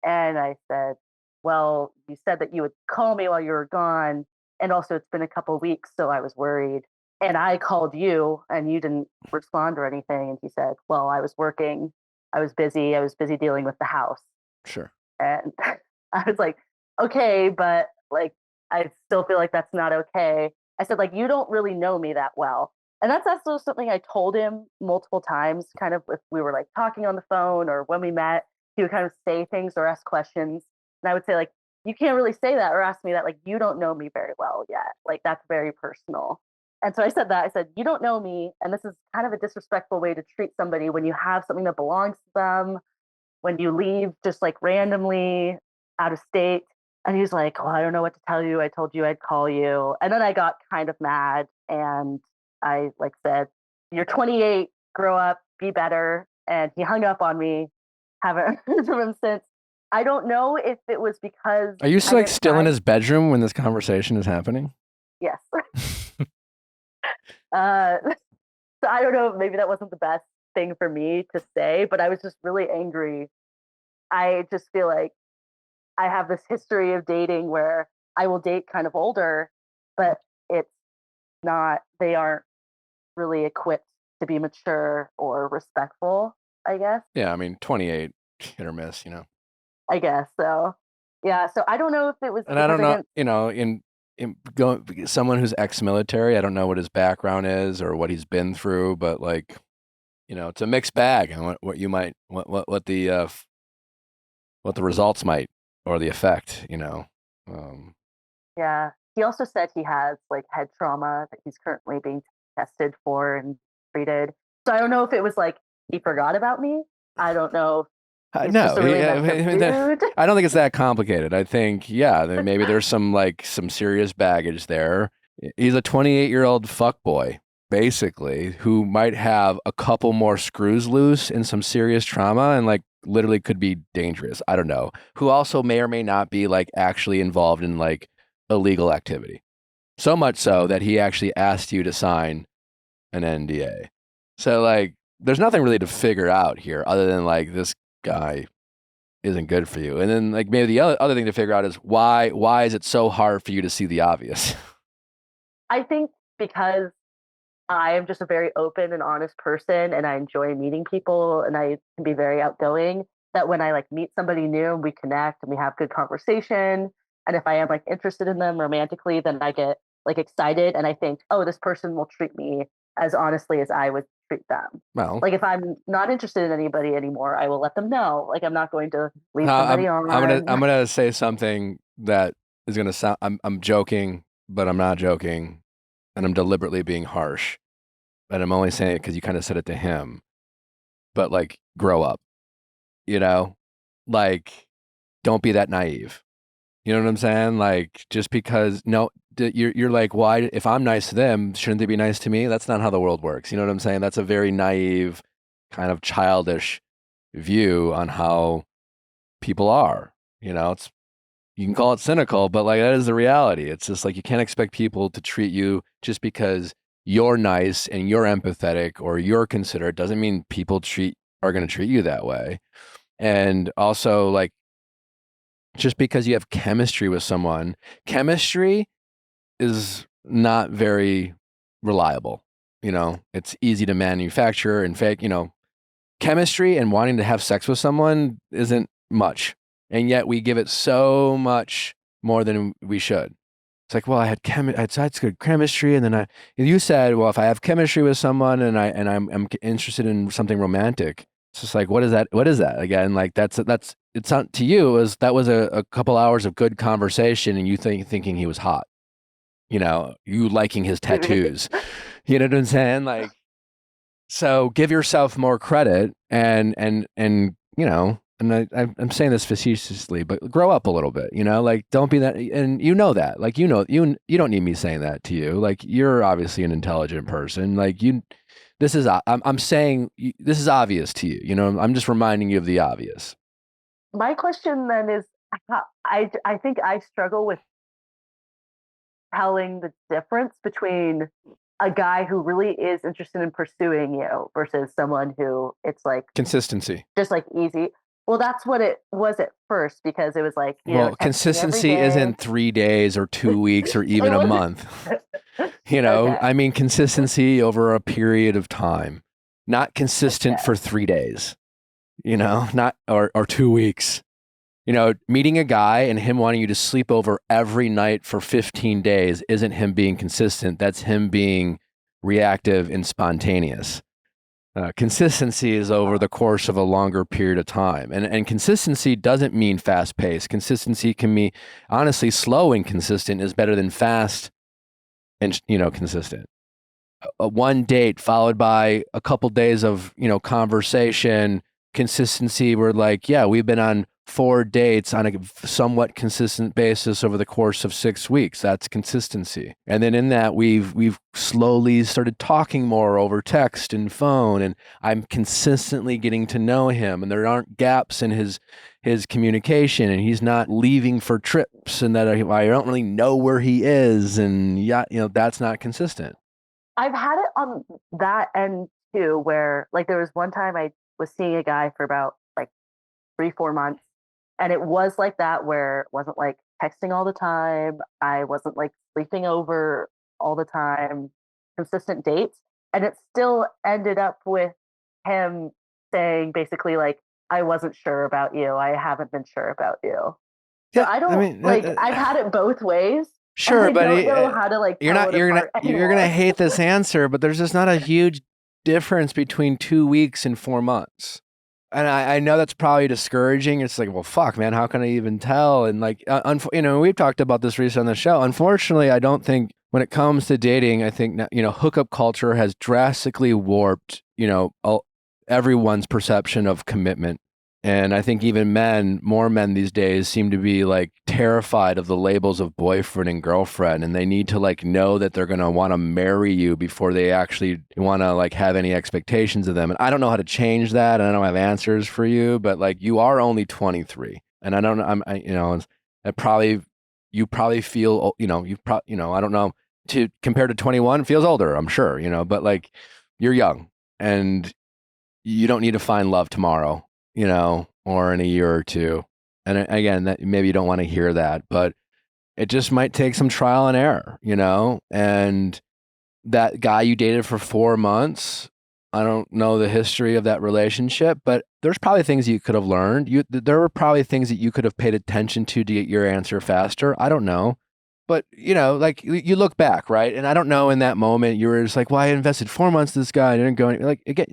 And I said, well, you said that you would call me while you were gone. And also it's been a couple of weeks, so I was worried. And I called you and you didn't respond or anything. And he said, well, I was working. I was busy dealing with the house. Sure. And I was like, okay, but like, I still feel like that's not okay. I said, like, you don't really know me that well. And that's also something I told him multiple times, kind of if we were like talking on the phone or when we met, he would kind of say things or ask questions. And I would say, like, you can't really say that or ask me that. Like, you don't know me very well yet. Like, that's very personal. And so I said that. I said, you don't know me. And this is kind of a disrespectful way to treat somebody when you have something that belongs to them, when you leave just like randomly out of state. And he's like, well, I don't know what to tell you. I told you I'd call you. And then I got kind of mad and I like said, you're 28, grow up, be better. And he hung up on me. Haven't heard from him since. I don't know if it was because. Are you like still in his bedroom when this conversation is happening? Yes. So I don't know, maybe that wasn't the best thing for me to say, but I was just really angry. I just feel like I have this history of dating where I will date kind of older, but it's not, they aren't really equipped to be mature or respectful, I guess. Yeah, I mean, 28, hit or miss, I guess so. Yeah, so I don't know if it was. And I don't know, in someone who's ex-military, I don't know what his background is or what he's been through, but like, it's a mixed bag, and what you might, what the results might, or the effect, Yeah. He also said he has like head trauma that he's currently being tested for and treated. So I don't know if it was like he forgot about me. I don't know No, really I don't think it's that complicated. I think, maybe there's some serious baggage there. He's a 28-year-old fuckboy, basically, who might have a couple more screws loose and some serious trauma and like literally could be dangerous. I don't know. Who also may or may not be like actually involved in like illegal activity. So much so that he actually asked you to sign an NDA. So like, there's nothing really to figure out here other than like this guy isn't good for you. And then like maybe the other thing to figure out is why is it so hard for you to see the obvious? I think because I am just a very open and honest person and I enjoy meeting people and I can be very outgoing, that when I like meet somebody new and we connect and we have good conversation, and if I am like interested in them romantically, then I get like excited and I think, oh, this person will treat me as honestly as I would treat them. Well, like if I'm not interested in anybody anymore, I will let them know. Like I'm not going to leave somebody on. I'm gonna say something that is gonna sound. I'm joking, but I'm not joking, and I'm deliberately being harsh. And I'm only saying it because you kind of said it to him. But like, grow up. You know, like, don't be that naive. You know what I'm saying? Like, just because you're like, why? If I'm nice to them, shouldn't they be nice to me? That's not how the world works. You know what I'm saying? That's a very naive, kind of childish view on how people are. You know, you can call it cynical, but like that is the reality. It's just like you can't expect people to treat you just because you're nice and you're empathetic or you're considerate. Doesn't mean people are going to treat you that way. And also, like, just because you have chemistry with someone, chemistry is not very reliable. You know, it's easy to manufacture and fake. You know, chemistry and wanting to have sex with someone isn't much. And yet we give it so much more than we should. It's like, well, I had good chemistry, and then you said, well, if I have chemistry with someone and I'm interested in something romantic, it's just like, what is that? What is that again? Like it's not to you. That was a couple hours of good conversation, and you thinking he was hot. You know, you liking his tattoos. You know what I'm saying? Like, so give yourself more credit, and you know. And I'm saying this facetiously, but grow up a little bit, you know, like don't be that. And you know that, like, you don't need me saying that to you. Like, you're obviously an intelligent person. Like I'm saying this is obvious to you. You know, I'm just reminding you of the obvious. My question then is, I think I struggle with telling the difference between a guy who really is interested in pursuing you versus someone who it's like consistency, just like easy. Well, that's what it was at first, because it was like, consistency isn't 3 days or 2 weeks or even a month. You know, okay. I mean, consistency over a period of time, not consistent for 3 days, you know, not or 2 weeks. You know, meeting a guy and him wanting you to sleep over every night for 15 days isn't him being consistent. That's him being reactive and spontaneous. Consistency is over the course of a longer period of time. And consistency doesn't mean fast paced. Consistency can mean, honestly, slow and consistent is better than fast and, you know, consistent. One date followed by a couple days of, you know, conversation, consistency. We're like, yeah, we've been on 4 dates on a somewhat consistent basis over the course of 6 weeks. That's consistency. And then in that, we've slowly started talking more over text and phone, and I'm consistently getting to know him, and there aren't gaps in his communication, and he's not leaving for trips, and that I don't really know where he is, and yeah, you know, that's not consistent. I've had it on that end too, where like there was one time I was seeing a guy for about like 3-4 months. And it was like that, where it wasn't like texting all the time. I wasn't like sleeping over all the time, consistent dates. And it still ended up with him saying basically like, I wasn't sure about you. I haven't been sure about you. So I've had it both ways. Sure, but I don't know how to like, you're gonna hate this answer, but there's just not a huge difference between 2 weeks and 4 months. And I know that's probably discouraging. It's like, well, fuck, man, how can I even tell? And like, you know, we've talked about this recently on the show. Unfortunately, I don't think when it comes to dating, I think, you know, hookup culture has drastically warped, you know, everyone's perception of commitment And I think even more men these days seem to be like terrified of the labels of boyfriend and girlfriend. And they need to like know that they're going to want to marry you before they actually want to like have any expectations of them. And I don't know how to change that. And I don't have answers for you, but like you are only 23. And I don't know, you probably feel, I don't know, compared to 21 feels older, I'm sure, but like you're young and you don't need to find love tomorrow, or in a year or two. And again, that maybe you don't want to hear that, but it just might take some trial and error, and that guy you dated for 4 months, I don't know the history of that relationship, but there's probably things you could have learned. There were probably things that you could have paid attention to get your answer faster. I don't know. But, like you look back, right? And I don't know in that moment, you were just like, well, I invested 4 months in this guy. I didn't go any, like, again,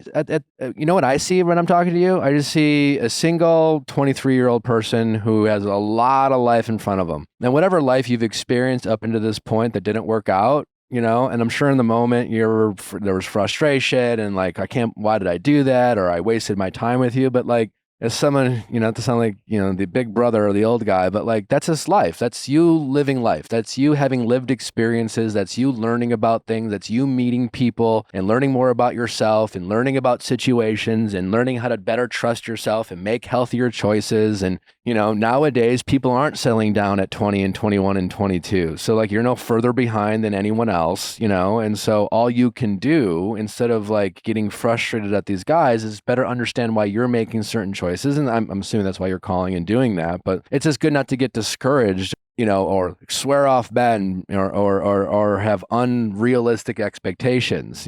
you know what I see when I'm talking to you? I just see a single 23-year-old person who has a lot of life in front of them. And whatever life you've experienced up into this point that didn't work out, and I'm sure in the moment there was frustration and like, why did I do that? Or I wasted my time with you. But like, as someone, not to sound like, the big brother or the old guy, but like, that's his life. That's you living life. That's you having lived experiences. That's you learning about things. That's you meeting people and learning more about yourself and learning about situations and learning how to better trust yourself and make healthier choices. And, nowadays people aren't settling down at 20 and 21 and 22. So like, you're no further behind than anyone else, and so all you can do instead of like getting frustrated at these guys is better understand why you're making certain choices. And I'm assuming that's why you're calling and doing that, but it's just good not to get discouraged, or swear off men or have unrealistic expectations.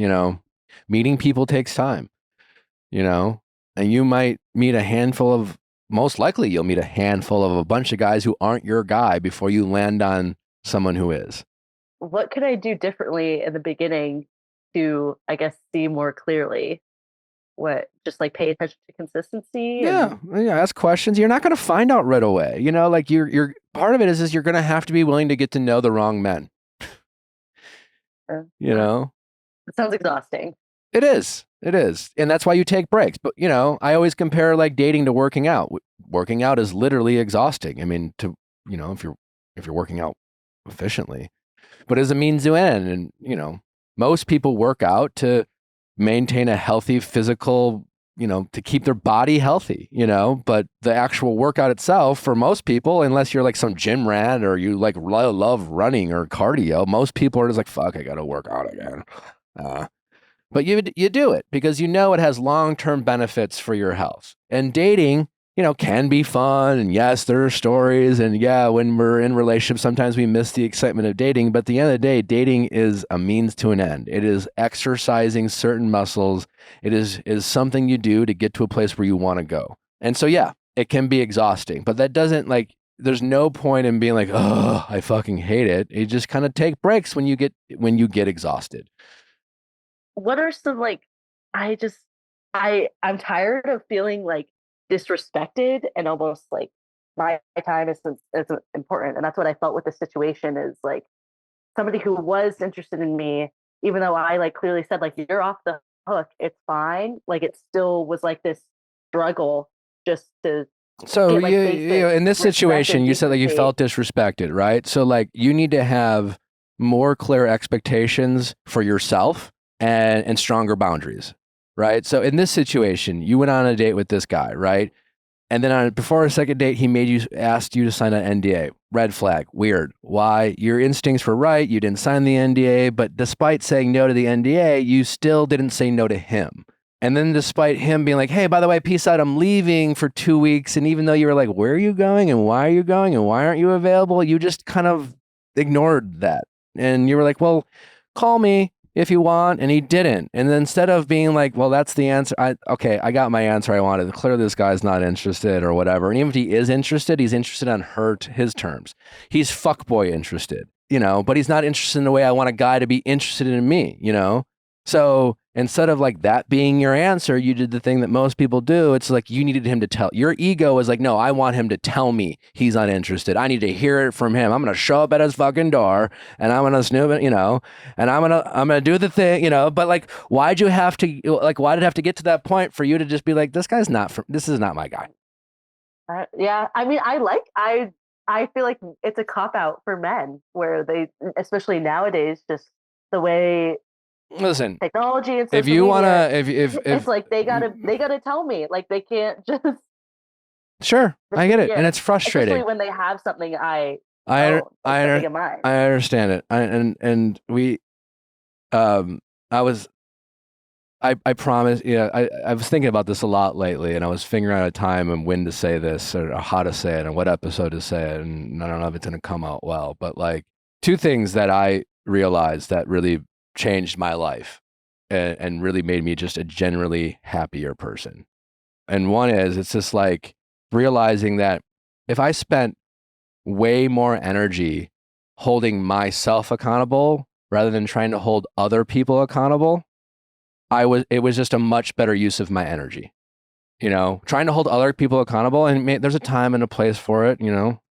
Meeting people takes time, and you might meet most likely you'll meet a handful of a bunch of guys who aren't your guy before you land on someone who is. What could I do differently in the beginning to, I guess, see more clearly? Just like pay attention to consistency? Yeah, ask questions. You're not going to find out right away. Like you're part of it is you're going to have to be willing to get to know the wrong men. It sounds exhausting. It is. And that's why you take breaks. But, I always compare like dating to working out. Working out is literally exhausting. I mean, if you're working out efficiently, but as a means to end. And, most people work out to maintain a healthy physical, to keep their body healthy, but the actual workout itself for most people, unless you're like some gym rat or you like love running or cardio, most people are just like, fuck, I got to work out again. But you do it because it has long-term benefits for your health. And dating, can be fun. And yes, there are stories. And yeah, when we're in relationships, sometimes we miss the excitement of dating. But at the end of the day, dating is a means to an end. It is exercising certain muscles. It is something you do to get to a place where you want to go. And so, yeah, it can be exhausting. But that doesn't there's no point in being like, oh, I fucking hate it. You just kind of take breaks when you get exhausted. What are some I'm tired of feeling like disrespected and almost like my time is important. And that's what I felt with the situation is like somebody who was interested in me, even though I like clearly said like, you're off the hook, it's fine. Like it still was like this struggle just to. So you in this situation, you said like you felt disrespected, right? So like you need to have more clear expectations for yourself and stronger boundaries, right? So in this situation, you went on a date with this guy, right? And then before a second date, he asked you to sign an NDA. Red flag, weird. Why? Your instincts were right. You didn't sign the NDA, but despite saying no to the NDA, you still didn't say no to him. And then despite him being like, hey, by the way, peace out, I'm leaving for 2 weeks. And even though you were like, where are you going? And why are you going? And why aren't you available? You just kind of ignored that. And you were like, well, call me if you want. And he didn't. And then instead of being like, well, that's the answer. I got my answer I wanted. Clearly this guy's not interested or whatever. And even if he is interested, he's interested on his terms. He's fuckboy interested, but he's not interested in the way I want a guy to be interested in me, So instead of like that being your answer, you did the thing that most people do. It's like you needed him to tell. Your ego is like, no, I want him to tell me he's uninterested. I need to hear it from him. I'm going to show up at his fucking door and I'm going to snoop it, and I'm going to do the thing, but like, why did it have to get to that point for you to just be like, this is not my guy. Yeah, I mean, I feel like it's a cop out for men where they, especially nowadays, just the way Listen, technology and if social you media, wanna, if it's like they gotta tell me, like they can't just. Sure, I get it, and it's frustrating, especially when they have something I I in mind. I understand it, and we, I was. I promise, I was thinking about this a lot lately, and I was figuring out a time and when to say this or how to say it and what episode to say it. And I don't know if it's going to come out well, but like two things that I realized that really changed my life and really made me just a generally happier person. And one is, it's just like realizing that if I spent way more energy holding myself accountable rather than trying to hold other people accountable, it was just a much better use of my energy, trying to hold other people accountable, and there's a time and a place for it,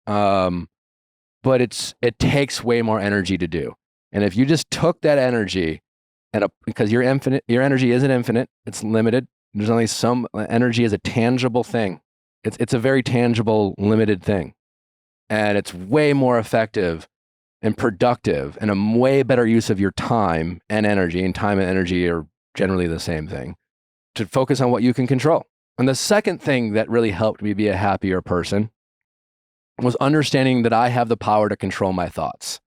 but it takes way more energy to do. And if you just took that energy because your energy isn't infinite, it's limited. There's only some energy is a tangible thing. It's a very tangible, limited thing. And it's way more effective and productive and a way better use of your time and energy, and time and energy are generally the same thing, to focus on what you can control. And the second thing that really helped me be a happier person was understanding that I have the power to control my thoughts,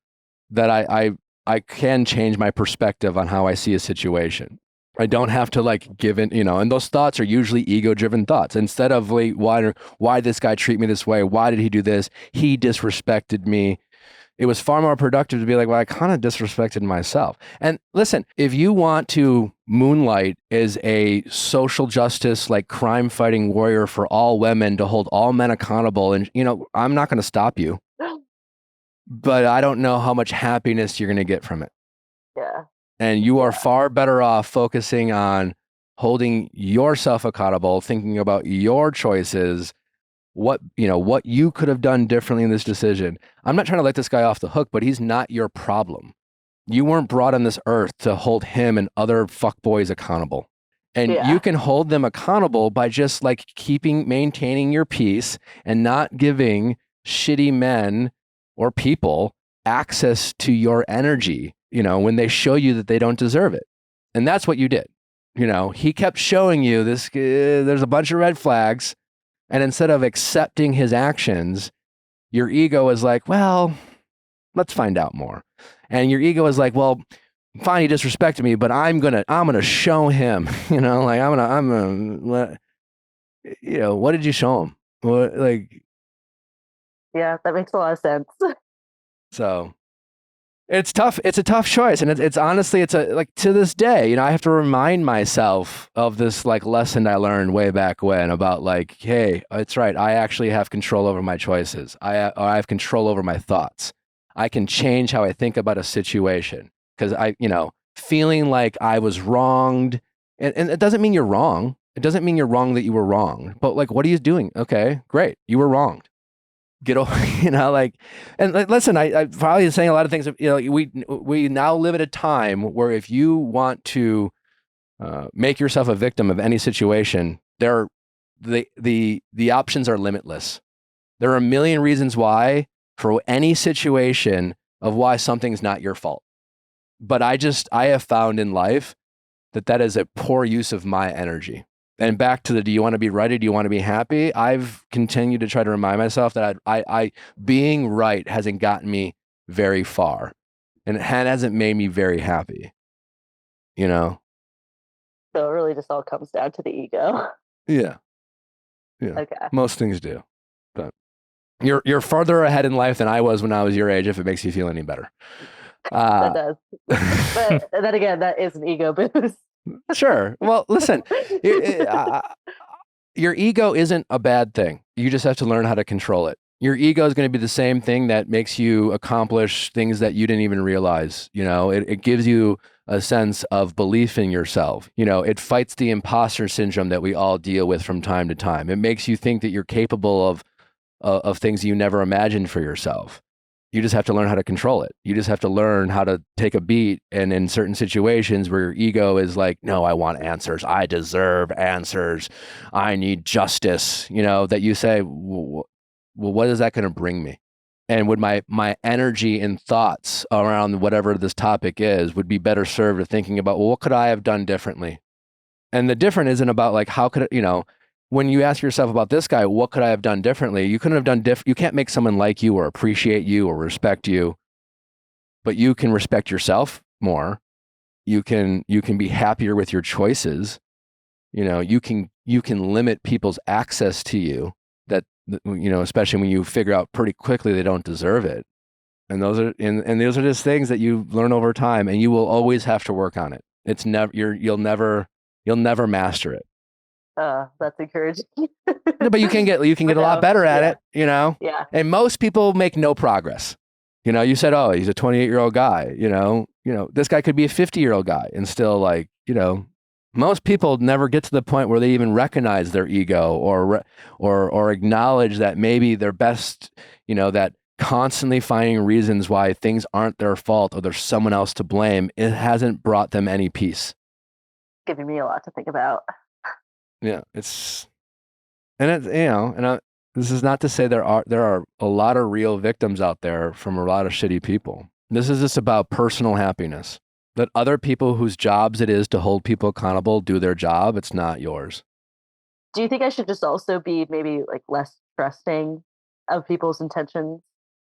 that I can change my perspective on how I see a situation. I don't have to like give in, and those thoughts are usually ego-driven thoughts. Instead of like, why did this guy treat me this way? Why did he do this? He disrespected me. It was far more productive to be like, well, I kind of disrespected myself. And listen, if you want to moonlight as a social justice, like crime fighting warrior for all women, to hold all men accountable, and, I'm not going to stop you, but I don't know how much happiness you're going to get from it. Yeah. And you are far better off focusing on holding yourself accountable, thinking about your choices, what you could have done differently in this decision. I'm not trying to let this guy off the hook, but he's not your problem. You weren't brought on this earth to hold him and other fuckboys accountable. And you can hold them accountable by just like maintaining your peace and not giving shitty men or people access to your energy, when they show you that they don't deserve it. And that's what you did. He kept showing you this, there's a bunch of red flags. And instead of accepting his actions, your ego is like, well, let's find out more. And your ego is like, well, fine, he disrespected me, but I'm gonna show him, what did you show him? Yeah, that makes a lot of sense. So it's tough. It's a tough choice. And it's honestly, to this day, I have to remind myself of this like lesson I learned way back when about like, hey, it's right. I actually have control over my choices. I have control over my thoughts. I can change how I think about a situation, because feeling like I was wronged, and it doesn't mean you're wrong. It doesn't mean you're wrong that you were wronged, but like, what are you doing? Okay, great. You were wronged. Get over, and listen, I probably saying a lot of things. We now live at a time where if you want to make yourself a victim of any situation, the options are limitless. There are a million reasons why, for any situation, of why something's not your fault. But I have found in life that is a poor use of my energy. And back to do you want to be right or do you want to be happy? I've continued to try to remind myself that I being right hasn't gotten me very far, and it hasn't made me very happy. So it really just all comes down to the ego. Yeah. Okay. Most things do, but you're farther ahead in life than I was when I was your age, if it makes you feel any better. That does. But then again, that is an ego boost. Sure. Well, listen, your ego isn't a bad thing. You just have to learn how to control it. Your ego is going to be the same thing that makes you accomplish things that you didn't even realize. It gives you a sense of belief in yourself. It fights the imposter syndrome that we all deal with from time to time. It makes you think that you're capable of things you never imagined for yourself. You just have to learn how to control it. You just have to learn how to take a beat. And in certain situations where your ego is like, no, I want answers. I deserve answers. I need justice, that you say, well, what is that going to bring me? And would my energy and thoughts around whatever this topic is would be better served to thinking about, well, what could I have done differently? And the different isn't about like, how could it, when you ask yourself about this guy, what could I have done differently? You couldn't have done you can't make someone like you or appreciate you or respect you, but you can respect yourself more. You can be happier with your choices. You can limit people's access to you that, especially when you figure out pretty quickly they don't deserve it. And those are just things that you learn over time, and you will always have to work on it. It's never, you'll never master it. That's encouraging. No, but you can get a lot better at it, Yeah. And most people make no progress. You said, oh, he's a 28-year-old guy, this guy could be a 50-year-old guy and still like, most people never get to the point where they even recognize their ego or acknowledge that maybe their best, that constantly finding reasons why things aren't their fault or there's someone else to blame. It hasn't brought them any peace. Giving me a lot to think about. Yeah, this is not to say there are a lot of real victims out there from a lot of shitty people. This is just about personal happiness. Let other people whose jobs it is to hold people accountable do their job. It's not yours. Do you think I should just also be maybe like less trusting of people's intentions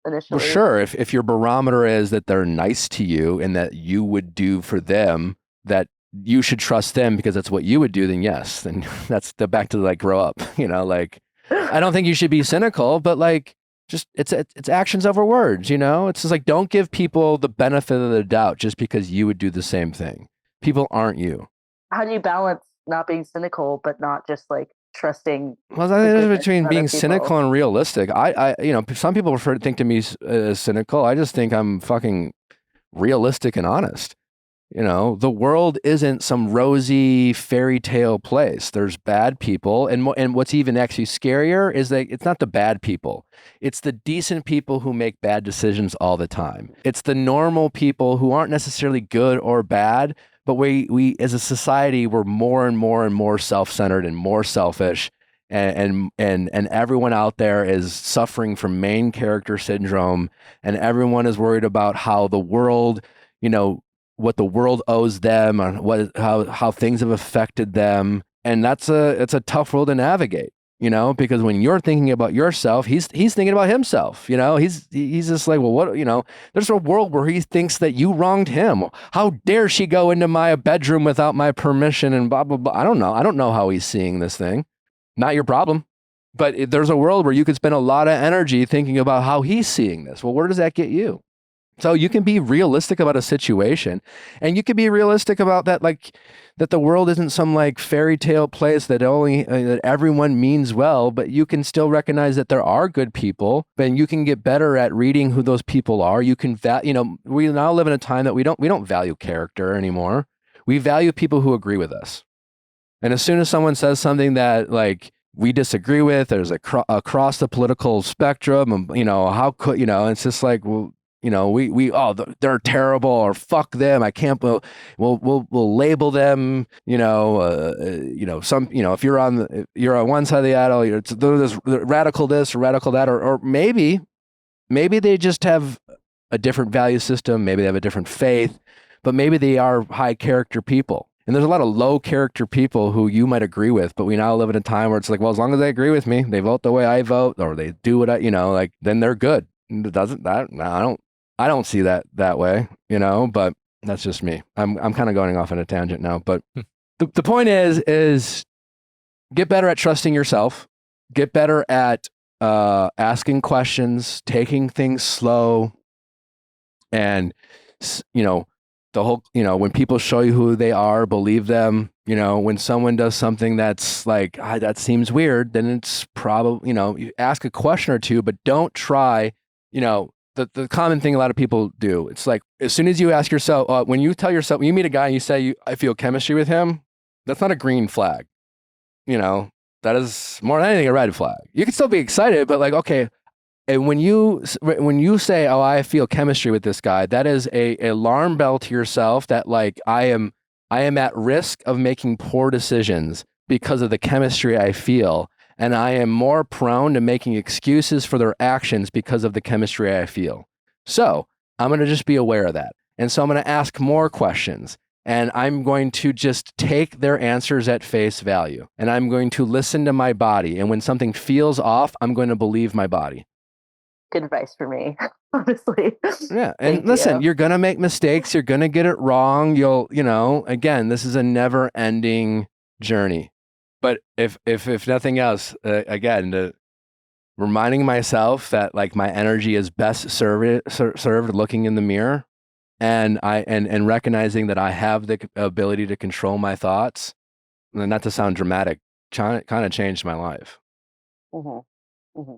initially? Well, sure. If your barometer is that they're nice to you and that you would do for them, that you should trust them because that's what you would do, then yes. Then that's the back to like grow up, I don't think you should be cynical, but like just it's actions over words, It's just like, don't give people the benefit of the doubt just because you would do the same thing. People aren't you. How do you balance not being cynical, but not just like trusting? Well, I think there's between being cynical and realistic. I some people think to me as cynical. I just think I'm fucking realistic and honest. The world isn't some rosy fairy tale place. There's bad people. And what's even actually scarier is that it's not the bad people. It's the decent people who make bad decisions all the time. It's the normal people who aren't necessarily good or bad, but we as a society, we're more and more and more self-centered and more selfish. And everyone out there is suffering from main character syndrome, and everyone is worried about how the world, what the world owes them, and how things have affected them. And it's a tough world to navigate, because when you're thinking about yourself, he's thinking about himself, he's just like, well, what, there's a world where he thinks that you wronged him. How dare she go into my bedroom without my permission and blah, blah, blah. I don't know how he's seeing this thing. Not your problem. But there's a world where you could spend a lot of energy thinking about how he's seeing this. Well, where does that get you? So you can be realistic about a situation, and you can be realistic about that, like that the world isn't some like fairy tale place that only that everyone means well, but you can still recognize that there are good people, and you can get better at reading who those people are. You can, we now live in a time that we don't value character anymore. We value people who agree with us. And as soon as someone says something that like we disagree with, there's across the political spectrum, how could, it's just like, well, they're terrible, or fuck them. I can't. We'll label them. If you're on one side of the aisle, they're this radical this or radical that, or maybe they just have a different value system. Maybe they have a different faith, but maybe they are high character people. And there's a lot of low character people who you might agree with, but we now live in a time where it's like, well, as long as they agree with me, they vote the way I vote, or they do what then they're good. I don't see that way, but that's just me. I'm kind of going off on a tangent now, but the point is get better at trusting yourself, get better at asking questions, taking things slow, and the whole, when people show you who they are, believe them. When someone does something that's like, that seems weird, then it's probably, you ask a question or two, but don't try, the common thing a lot of people do, it's like, as soon as you ask yourself, when you meet a guy and you say, I feel chemistry with him, that's not a green flag. That is more than anything a red flag. You can still be excited, but like, okay, And when you say, "Oh, I feel chemistry with this guy," that is a alarm bell to yourself that like I am at risk of making poor decisions because of the chemistry I feel, and I am more prone to making excuses for their actions because of the chemistry I feel. So I'm going to just be aware of that, and so I'm going to ask more questions, and I'm going to just take their answers at face value, and I'm going to listen to my body. And when something feels off, I'm going to believe my body. Good advice for me, honestly. Yeah. And listen, you're going to make mistakes. You're going to get it wrong. Again, this is a never ending journey. But if nothing else, again, reminding myself that like my energy is best served looking in the mirror and recognizing that I have the ability to control my thoughts, and not to sound dramatic, kind of changed my life. Mm-hmm. Mm-hmm.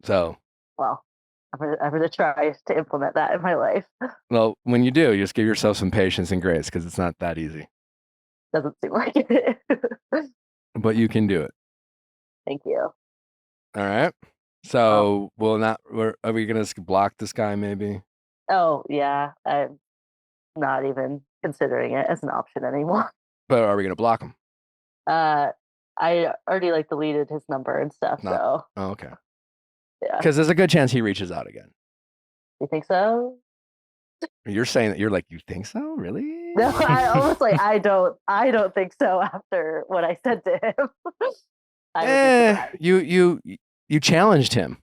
So, well, I'm gonna try to implement that in my life. Well, when you do, you just give yourself some patience and grace because it's not that easy. Doesn't seem like it. But you can do it. Thank you. All right. So are we gonna block this guy maybe? Oh yeah, I'm not even considering it as an option anymore. But are we gonna block him? I already like deleted his number and stuff. So. Oh, okay. Yeah. Because there's a good chance he reaches out again. You think so? You're saying that you think so? Really? No, I almost like I don't think so after what I said to him. You challenged him.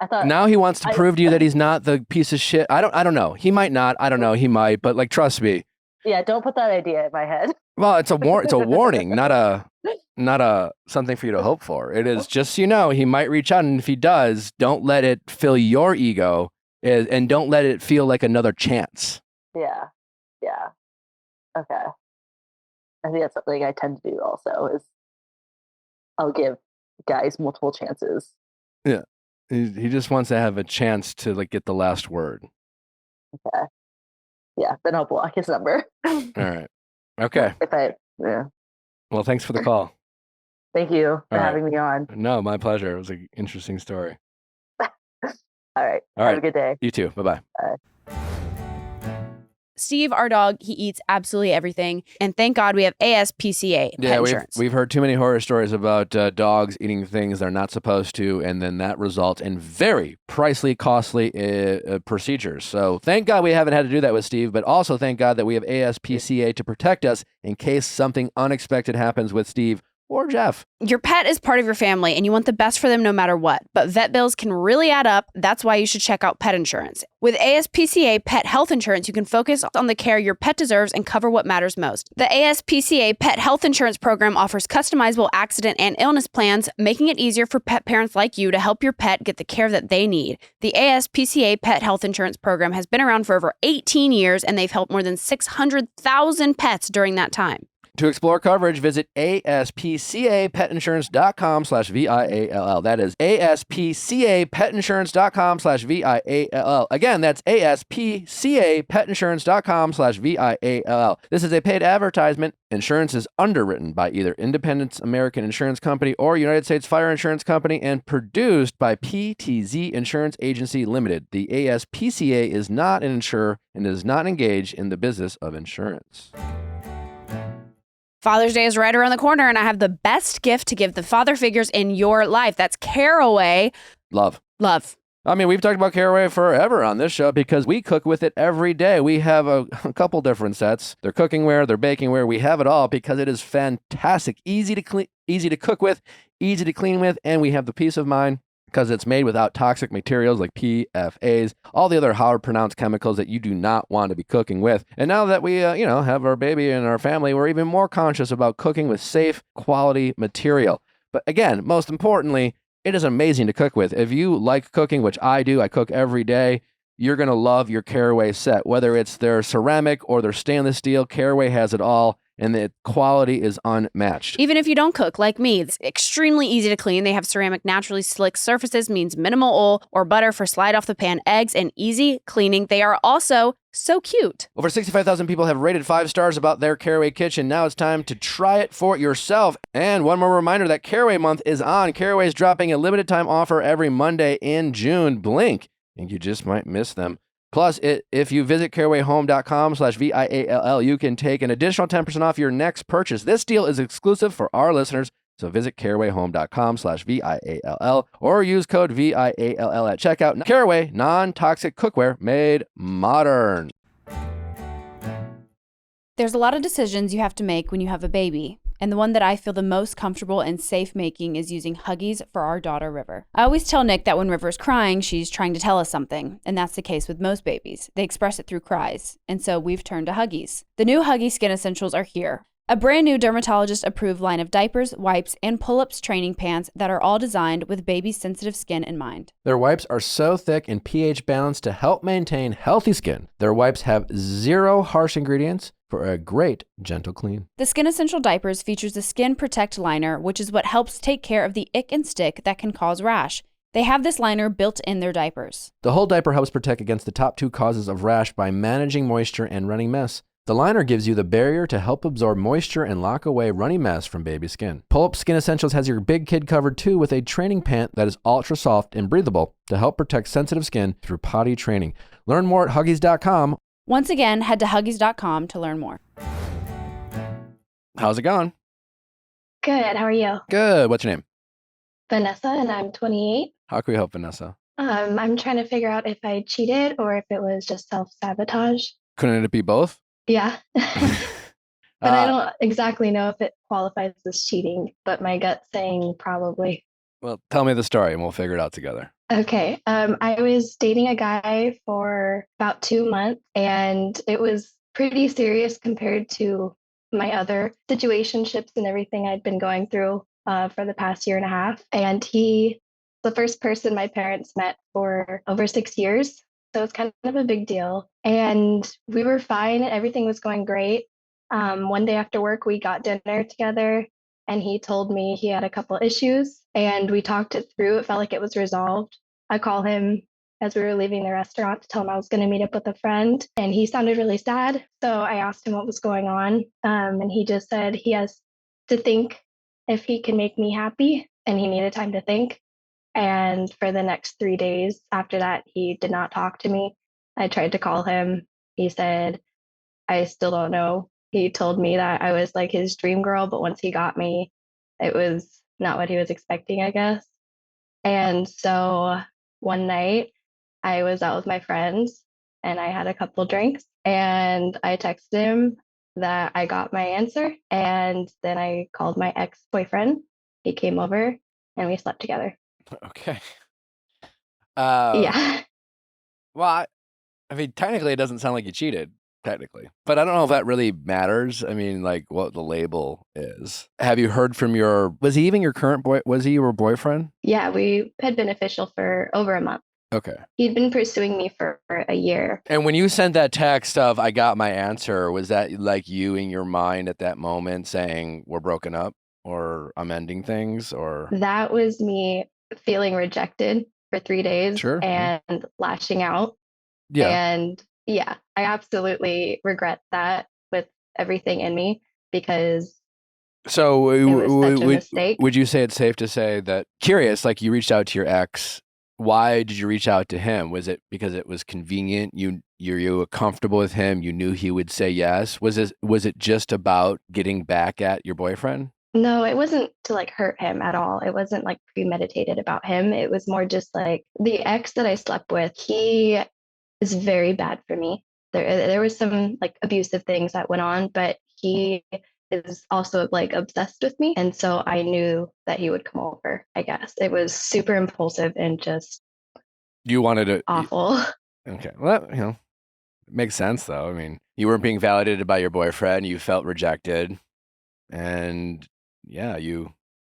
I thought now he wants to prove to you that he's not the piece of shit. I don't know. He might not. I don't know. He might, but like trust me. Yeah, don't put that idea in my head. Well, it's a warning, not a something for you to hope for. It is just he might reach out, and if he does, don't let it fill your ego, and don't let it feel like another chance. Yeah. Okay. I think that's something I tend to do also is I'll give guys multiple chances. Yeah. He just wants to have a chance to like get the last word. Okay. Yeah, then I'll block his number. All right. Okay. Well, thanks for the call. Thank you for having me on. No, my pleasure. It was an interesting story. All right. Have a good day. You too. Bye-bye. Bye. Steve, our dog, he eats absolutely everything. And thank God we have ASPCA pet insurance. We've heard too many horror stories about dogs eating things they're not supposed to, and then that results in very pricey, costly procedures. So thank God we haven't had to do that with Steve, but also thank God that we have ASPCA to protect us in case something unexpected happens with Steve or Jeff. Your pet is part of your family and you want the best for them no matter what, but vet bills can really add up. That's why you should check out pet insurance. With ASPCA Pet Health Insurance, you can focus on the care your pet deserves and cover what matters most. The ASPCA Pet Health Insurance Program offers customizable accident and illness plans, making it easier for pet parents like you to help your pet get the care that they need. The ASPCA Pet Health Insurance Program has been around for over 18 years, and they've helped more than 600,000 pets during that time. To explore coverage, visit aspcapetinsurance.com/VIALL. That is aspcapetinsurance.com/VIALL. Again, that's aspcapetinsurance.com/VIALL. This is a paid advertisement. Insurance is underwritten by either Independence American Insurance Company or United States Fire Insurance Company and produced by PTZ Insurance Agency Limited. The ASPCA is not an insurer and does not engage in the business of insurance. Father's Day is right around the corner, and I have the best gift to give the father figures in your life. That's Carway. Love. I mean, we've talked about Carway forever on this show because we cook with it every day. We have a couple different sets. They're cookingware, they're bakingware. We have it all because it is fantastic. Easy to cook with, easy to clean with, and we have the peace of mind because it's made without toxic materials like PFAs, all the other hard-pronounced chemicals that you do not want to be cooking with. And now that we, have our baby and our family, we're even more conscious about cooking with safe, quality material. But again, most importantly, it is amazing to cook with. If you like cooking, which I do, I cook every day, you're going to love your Carway set. Whether it's their ceramic or their stainless steel, Carway has it all. and the quality is unmatched. Even if you don't cook like me, it's extremely easy to clean. They have ceramic naturally slick surfaces, means minimal oil or butter for slide off the pan eggs, and easy cleaning. They are also so cute. Over 65,000 people have rated 5 stars about their Carway kitchen. Now it's time to try it for yourself. And one more reminder that Carway month is on. Carway is dropping a limited time offer every Monday in June. Blink, and you just might miss them. Plus, if you visit carwayhome.com/VIALL, you can take an additional 10% off your next purchase. This deal is exclusive for our listeners, so visit carwayhome.com/VIALL or use code VIALL at checkout. Carway, non-toxic cookware made modern. There's a lot of decisions you have to make when you have a baby, and the one that I feel the most comfortable and safe making is using Huggies for our daughter, River. I always tell Nick that when River's crying, she's trying to tell us something, and that's the case with most babies. They express it through cries, and so we've turned to Huggies. The new Huggies Skin Essentials are here. A brand new dermatologist-approved line of diapers, wipes, and pull-ups training pants that are all designed with baby's sensitive skin in mind. Their wipes are so thick and pH balanced to help maintain healthy skin. Their wipes have 0 harsh ingredients for a great, gentle clean. The Skin Essential Diapers features the Skin Protect Liner, which is what helps take care of the ick and stick that can cause rash. They have this liner built in their diapers. The whole diaper helps protect against the top 2 causes of rash by managing moisture and runny mess. The liner gives you the barrier to help absorb moisture and lock away runny mess from baby skin. Pull-Up Skin Essentials has your big kid covered too with a training pant that is ultra soft and breathable to help protect sensitive skin through potty training. Learn more at Huggies.com. Once again, head to Huggies.com to learn more. How's it going? Good. How are you? Good. What's your name? Vanessa, and I'm 28. How can we help, Vanessa? I'm trying to figure out if I cheated or if it was just self-sabotage. Couldn't it be both? Yeah. But I don't exactly know if it qualifies as cheating, but my gut's saying probably. Well, tell me the story and we'll figure it out together. Okay. I was dating a guy for about 2 months, and it was pretty serious compared to my other situationships and everything I'd been going through for the past year and a half. And he, the first person my parents met for over 6 years. So it's kind of a big deal. And we were fine. Everything was going great. One day after work, we got dinner together, and he told me he had a couple issues, and we talked it through. It felt like it was resolved. I called him as we were leaving the restaurant to tell him I was going to meet up with a friend, and he sounded really sad. So I asked him what was going on, and he just said he has to think if he can make me happy, and he needed time to think. And for the next 3 days after that, he did not talk to me. I tried to call him. He said, I still don't know. He told me that I was like his dream girl, but once he got me, it was not what he was expecting, I guess. And so one night I was out with my friends and I had a couple drinks, and I texted him that I got my answer. And then I called my ex-boyfriend. He came over and we slept together. Okay. Yeah. Well, I mean, technically, it doesn't sound like you cheated, technically. But I don't know if that really matters. I mean, like, what the label is. Have you heard from was he even your current boy? Was he your boyfriend? Yeah, we had been official for over a month. Okay. He'd been pursuing me for a year. And when you sent that text of, I got my answer, was that like you in your mind at that moment saying, we're broken up, or I'm ending things, or? That was me feeling rejected for 3 days. Sure. And lashing out. Yeah. And yeah, I absolutely regret that with everything in me, because so it was such a mistake. Would you say it's safe to say that, curious, like you reached out to your ex, why did you reach out to him? Was it because it was convenient? You were comfortable with him? You knew he would say yes? Was it just about getting back at your boyfriend? No, it wasn't to like hurt him at all. It wasn't like premeditated about him. It was more just like the ex that I slept with, he is very bad for me. There was some like abusive things that went on, but he is also like obsessed with me. And so I knew that he would come over, I guess. It was super impulsive and just you wanted it awful. Okay. Well, it makes sense though. I mean, you weren't being validated by your boyfriend, you felt rejected, and yeah, you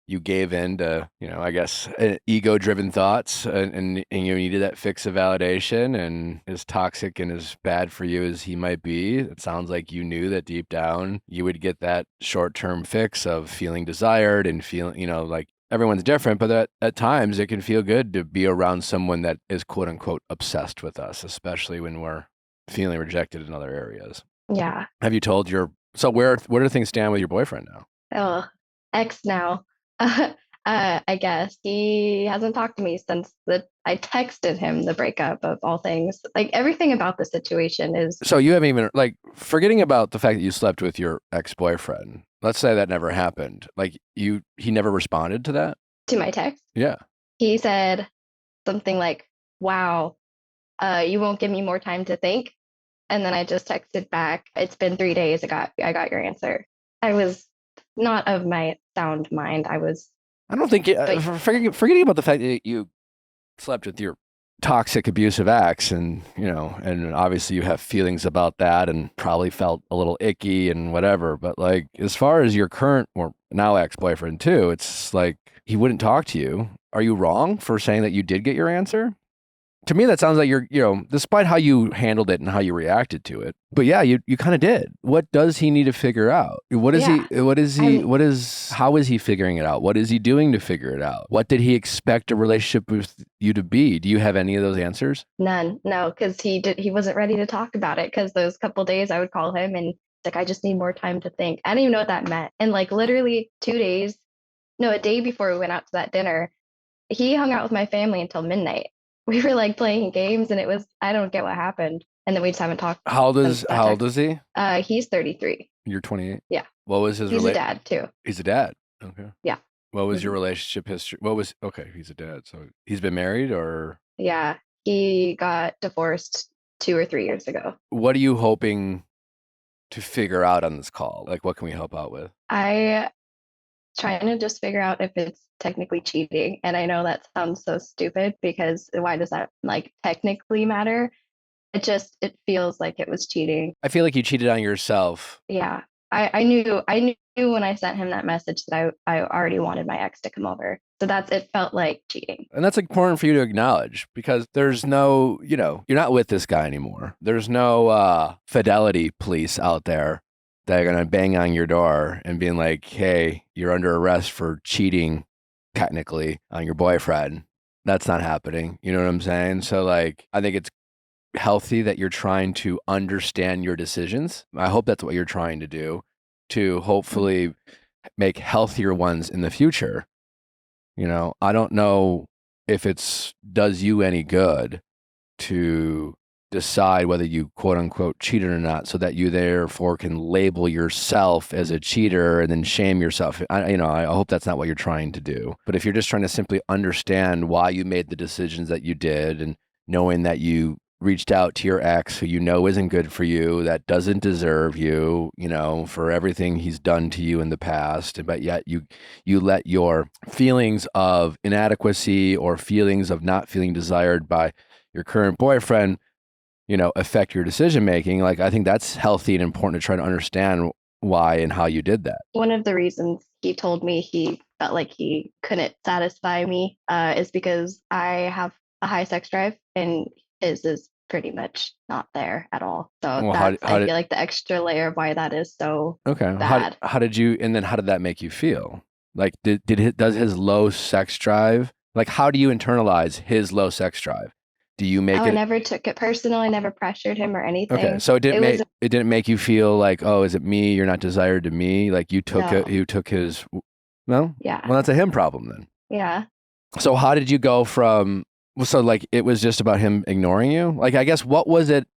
you gave in to, I guess, ego-driven thoughts, and you needed that fix of validation. And as toxic and as bad for you as he might be, it sounds like you knew that deep down you would get that short-term fix of feeling desired and feeling, like everyone's different, but at times it can feel good to be around someone that is quote unquote obsessed with us, especially when we're feeling rejected in other areas. Yeah. Have you told so where do things stand with your boyfriend now? Oh, ex now. I guess he hasn't talked to me since I texted him the breakup of all things. Like everything about the situation is. So you haven't even, like, forgetting about the fact that you slept with your ex-boyfriend. Let's say that never happened. Like he never responded to that? To my text? Yeah. He said something like, "Wow, you won't give me more time to think." And then I just texted back, "It's been 3 days. I got your answer." I was not of my sound mind. I don't think forgetting about the fact that you slept with your toxic, abusive ex, and and obviously you have feelings about that, and probably felt a little icky and whatever. But like, as far as your current or now ex-boyfriend too, it's like he wouldn't talk to you. Are you wrong for saying that you did get your answer? To me, that sounds like you're, despite how you handled it and how you reacted to it. But yeah, you kind of did. What does he need to figure out? How is he figuring it out? What is he doing to figure it out? What did he expect a relationship with you to be? Do you have any of those answers? None. No, because he wasn't ready to talk about it, because those couple days I would call him and like, I just need more time to think. I didn't even know what that meant. And like literally a day before we went out to that dinner, he hung out with my family until midnight. We were like playing games, and I don't get what happened. And then we just haven't talked. How old is he? He's 33. You're 28? Yeah. What was his He's a dad too. He's a dad. Okay. Yeah. What was your relationship history? Okay, he's a dad. So he's been married, or? Yeah. He got divorced 2 or 3 years ago. What are you hoping to figure out on this call? Like, what can we help out with? Trying to just figure out if it's technically cheating. And I know that sounds so stupid, because why does that like technically matter? It feels like it was cheating. I feel like you cheated on yourself. Yeah. I knew when I sent him that message that I already wanted my ex to come over. So it felt like cheating. And that's important for you to acknowledge, because there's no, you're not with this guy anymore. There's no fidelity police out there that are going to bang on your door and being like, hey, you're under arrest for cheating technically on your boyfriend. That's not happening. You know what I'm saying? So like, I think it's healthy that you're trying to understand your decisions. I hope that's what you're trying to do, to hopefully make healthier ones in the future. I don't know if does you any good to decide whether you quote unquote cheated or not, so that you therefore can label yourself as a cheater and then shame yourself. I hope that's not what you're trying to do. But if you're just trying to simply understand why you made the decisions that you did, and knowing that you reached out to your ex who isn't good for you, that doesn't deserve you, for everything he's done to you in the past, but yet you let your feelings of inadequacy or feelings of not feeling desired by your current boyfriend affect your decision making. Like, I think that's healthy and important to try to understand why and how you did that. One of the reasons he told me he felt like he couldn't satisfy me is because I have a high sex drive, and his is pretty much not there at all. So I feel like the extra layer of why that is so bad. How did that make you feel? Like, does his low sex drive, like, how do you internalize his low sex drive? Do you make it? I never took it personal. I never pressured him or anything. Okay, so it didn't make you feel like, oh, is it me? You're not desired to me. Like you took his. No. Yeah. Well, that's a him problem then. Yeah. So how did you go from? So like it was just about him ignoring you? Like, I guess what was it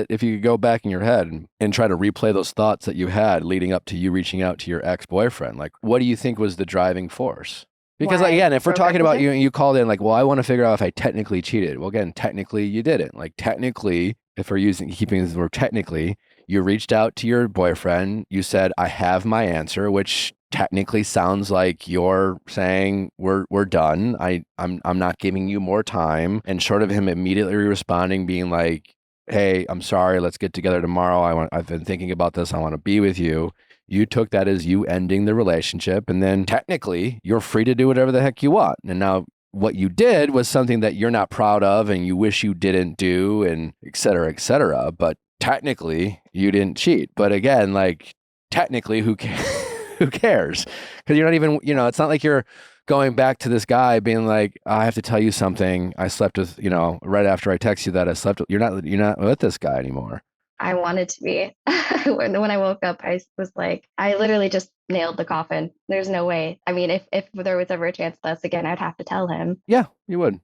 if you could go back in your head and try to replay those thoughts that you had leading up to you reaching out to your ex-boyfriend? Like, what do you think was the driving force? Because again, if we're talking about you called in like, well, I want to figure out if I technically cheated. Well, again, technically you didn't. Like, technically, if we're keeping the word technically, you reached out to your boyfriend. You said, I have my answer, which technically sounds like you're saying we're done. I'm not giving you more time. And short of him immediately responding, being like, hey, I'm sorry, let's get together tomorrow. I've been thinking about this. I want to be with you. You took that as you ending the relationship, and then technically you're free to do whatever the heck you want. And now what you did was something that you're not proud of and you wish you didn't do, and et cetera, et cetera. But technically you didn't cheat. But again, like technically who cares? Because you're not even, it's not like you're going back to this guy being like, I have to tell you something. I slept with, right after I text you that I slept with, you're not with this guy anymore. I wanted to be. When I woke up, I was like, I literally just nailed the coffin. There's no way. I mean, if there was ever a chance of us again, I'd have to tell him. Yeah, you would.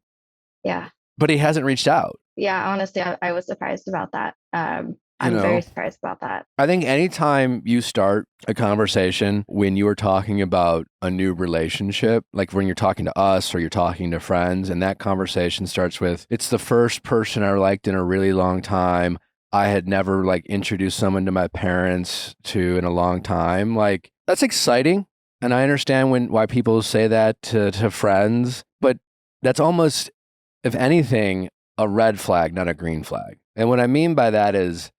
Yeah. But he hasn't reached out. Yeah, honestly, I was surprised about that. I'm very surprised about that. I think anytime you start a conversation when you are talking about a new relationship, like when you're talking to us or you're talking to friends, and that conversation starts with, it's the first person I liked in a really long time. I had never like introduced someone to my parents to in a long time. Like, that's exciting. And I understand why people say that to friends, but that's almost, if anything, a red flag, not a green flag. And what I mean by that is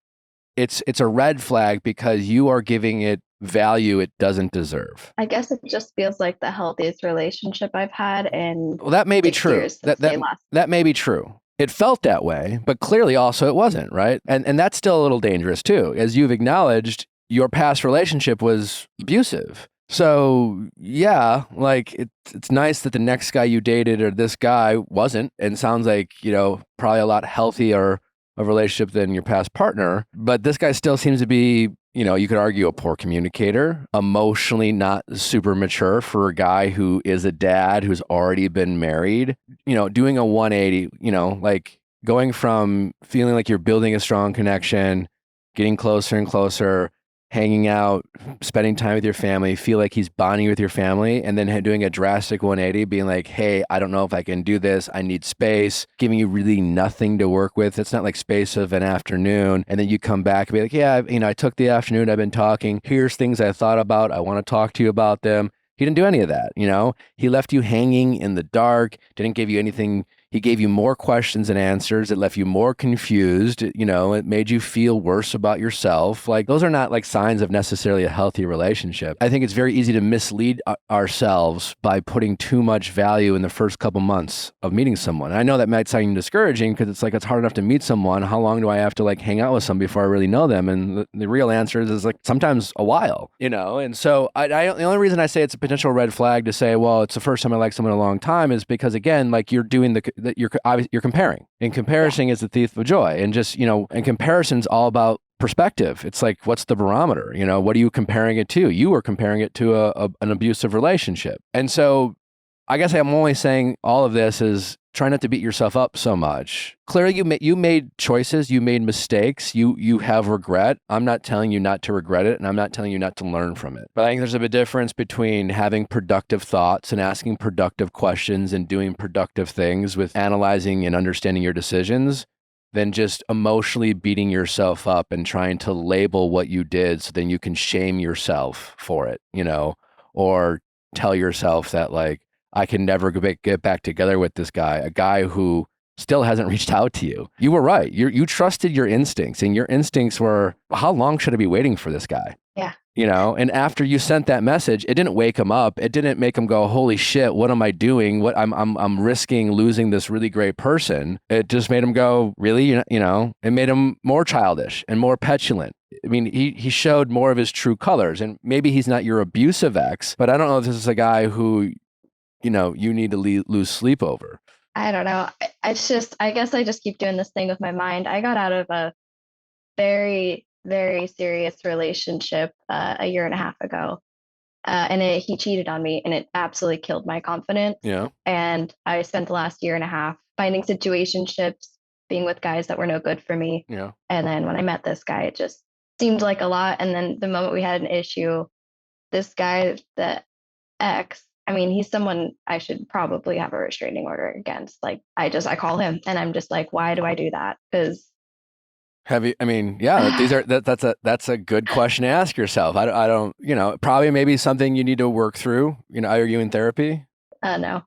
it's a red flag because you are giving it value it doesn't deserve. I guess it just feels like the healthiest relationship I've had in well, that may be true. That may be true. It felt that way, but clearly also it wasn't, right? And that's still a little dangerous too. As you've acknowledged, your past relationship was abusive. So yeah, like it's nice that the next guy you dated or this guy wasn't, and sounds like, probably a lot healthier a relationship than your past partner. But this guy still seems to be, you could argue a poor communicator, emotionally not super mature for a guy who is a dad who's already been married, doing a 180, like going from feeling like you're building a strong connection, getting closer and closer, hanging out, spending time with your family, feel like he's bonding with your family, and then doing a drastic 180, being like, hey, I don't know if I can do this. I need space, giving you really nothing to work with. It's not like space of an afternoon. And then you come back and be like, yeah, I took the afternoon. I've been talking. Here's things I thought about. I want to talk to you about them. He didn't do any of that. He left you hanging in the dark, didn't give you anything. He gave you more questions than answers. It left you more confused. It made you feel worse about yourself. Like, those are not like signs of necessarily a healthy relationship. I think it's very easy to mislead ourselves by putting too much value in the first couple months of meeting someone. And I know that might sound discouraging because it's like, it's hard enough to meet someone. How long do I have to like hang out with someone before I really know them? And the real answer is like sometimes a while, And so the only reason I say it's a potential red flag to say, well, it's the first time I like someone in a long time is because, again, like you're doing that you're comparing, and comparison is the thief of joy. And just, and comparison's all about perspective. It's like, what's the barometer? What are you comparing it to? You were comparing it to an abusive relationship. And so I guess I'm only saying all of this is try not to beat yourself up so much. Clearly you made choices, you made mistakes, you have regret. I'm not telling you not to regret it, and I'm not telling you not to learn from it. But I think there's a big difference between having productive thoughts and asking productive questions and doing productive things with analyzing and understanding your decisions than just emotionally beating yourself up and trying to label what you did so then you can shame yourself for it, or tell yourself that like, I can never get back together with this guy, a guy who still hasn't reached out to you. You were right. You trusted your instincts, and your instincts were, how long should I be waiting for this guy? Yeah. And after you sent that message, it didn't wake him up. It didn't make him go, holy shit, what am I doing? What I'm risking losing this really great person. It just made him go, really? It made him more childish and more petulant. I mean, he showed more of his true colors, and maybe he's not your abusive ex, but I don't know if this is a guy who you need to lose sleep over. I don't know. It's just, I guess I just keep doing this thing with my mind. I got out of a very, very serious relationship a year and a half ago. And he cheated on me, and it absolutely killed my confidence. Yeah. And I spent the last year and a half finding situationships, being with guys that were no good for me. Yeah. And then when I met this guy, it just seemed like a lot. And then the moment we had an issue, this guy, the ex, I mean, he's someone I should probably have a restraining order against. Like, I call him, and I'm just like, why do I do that? Because that's a good question to ask yourself. I don't, probably maybe something you need to work through. Are you in therapy? No.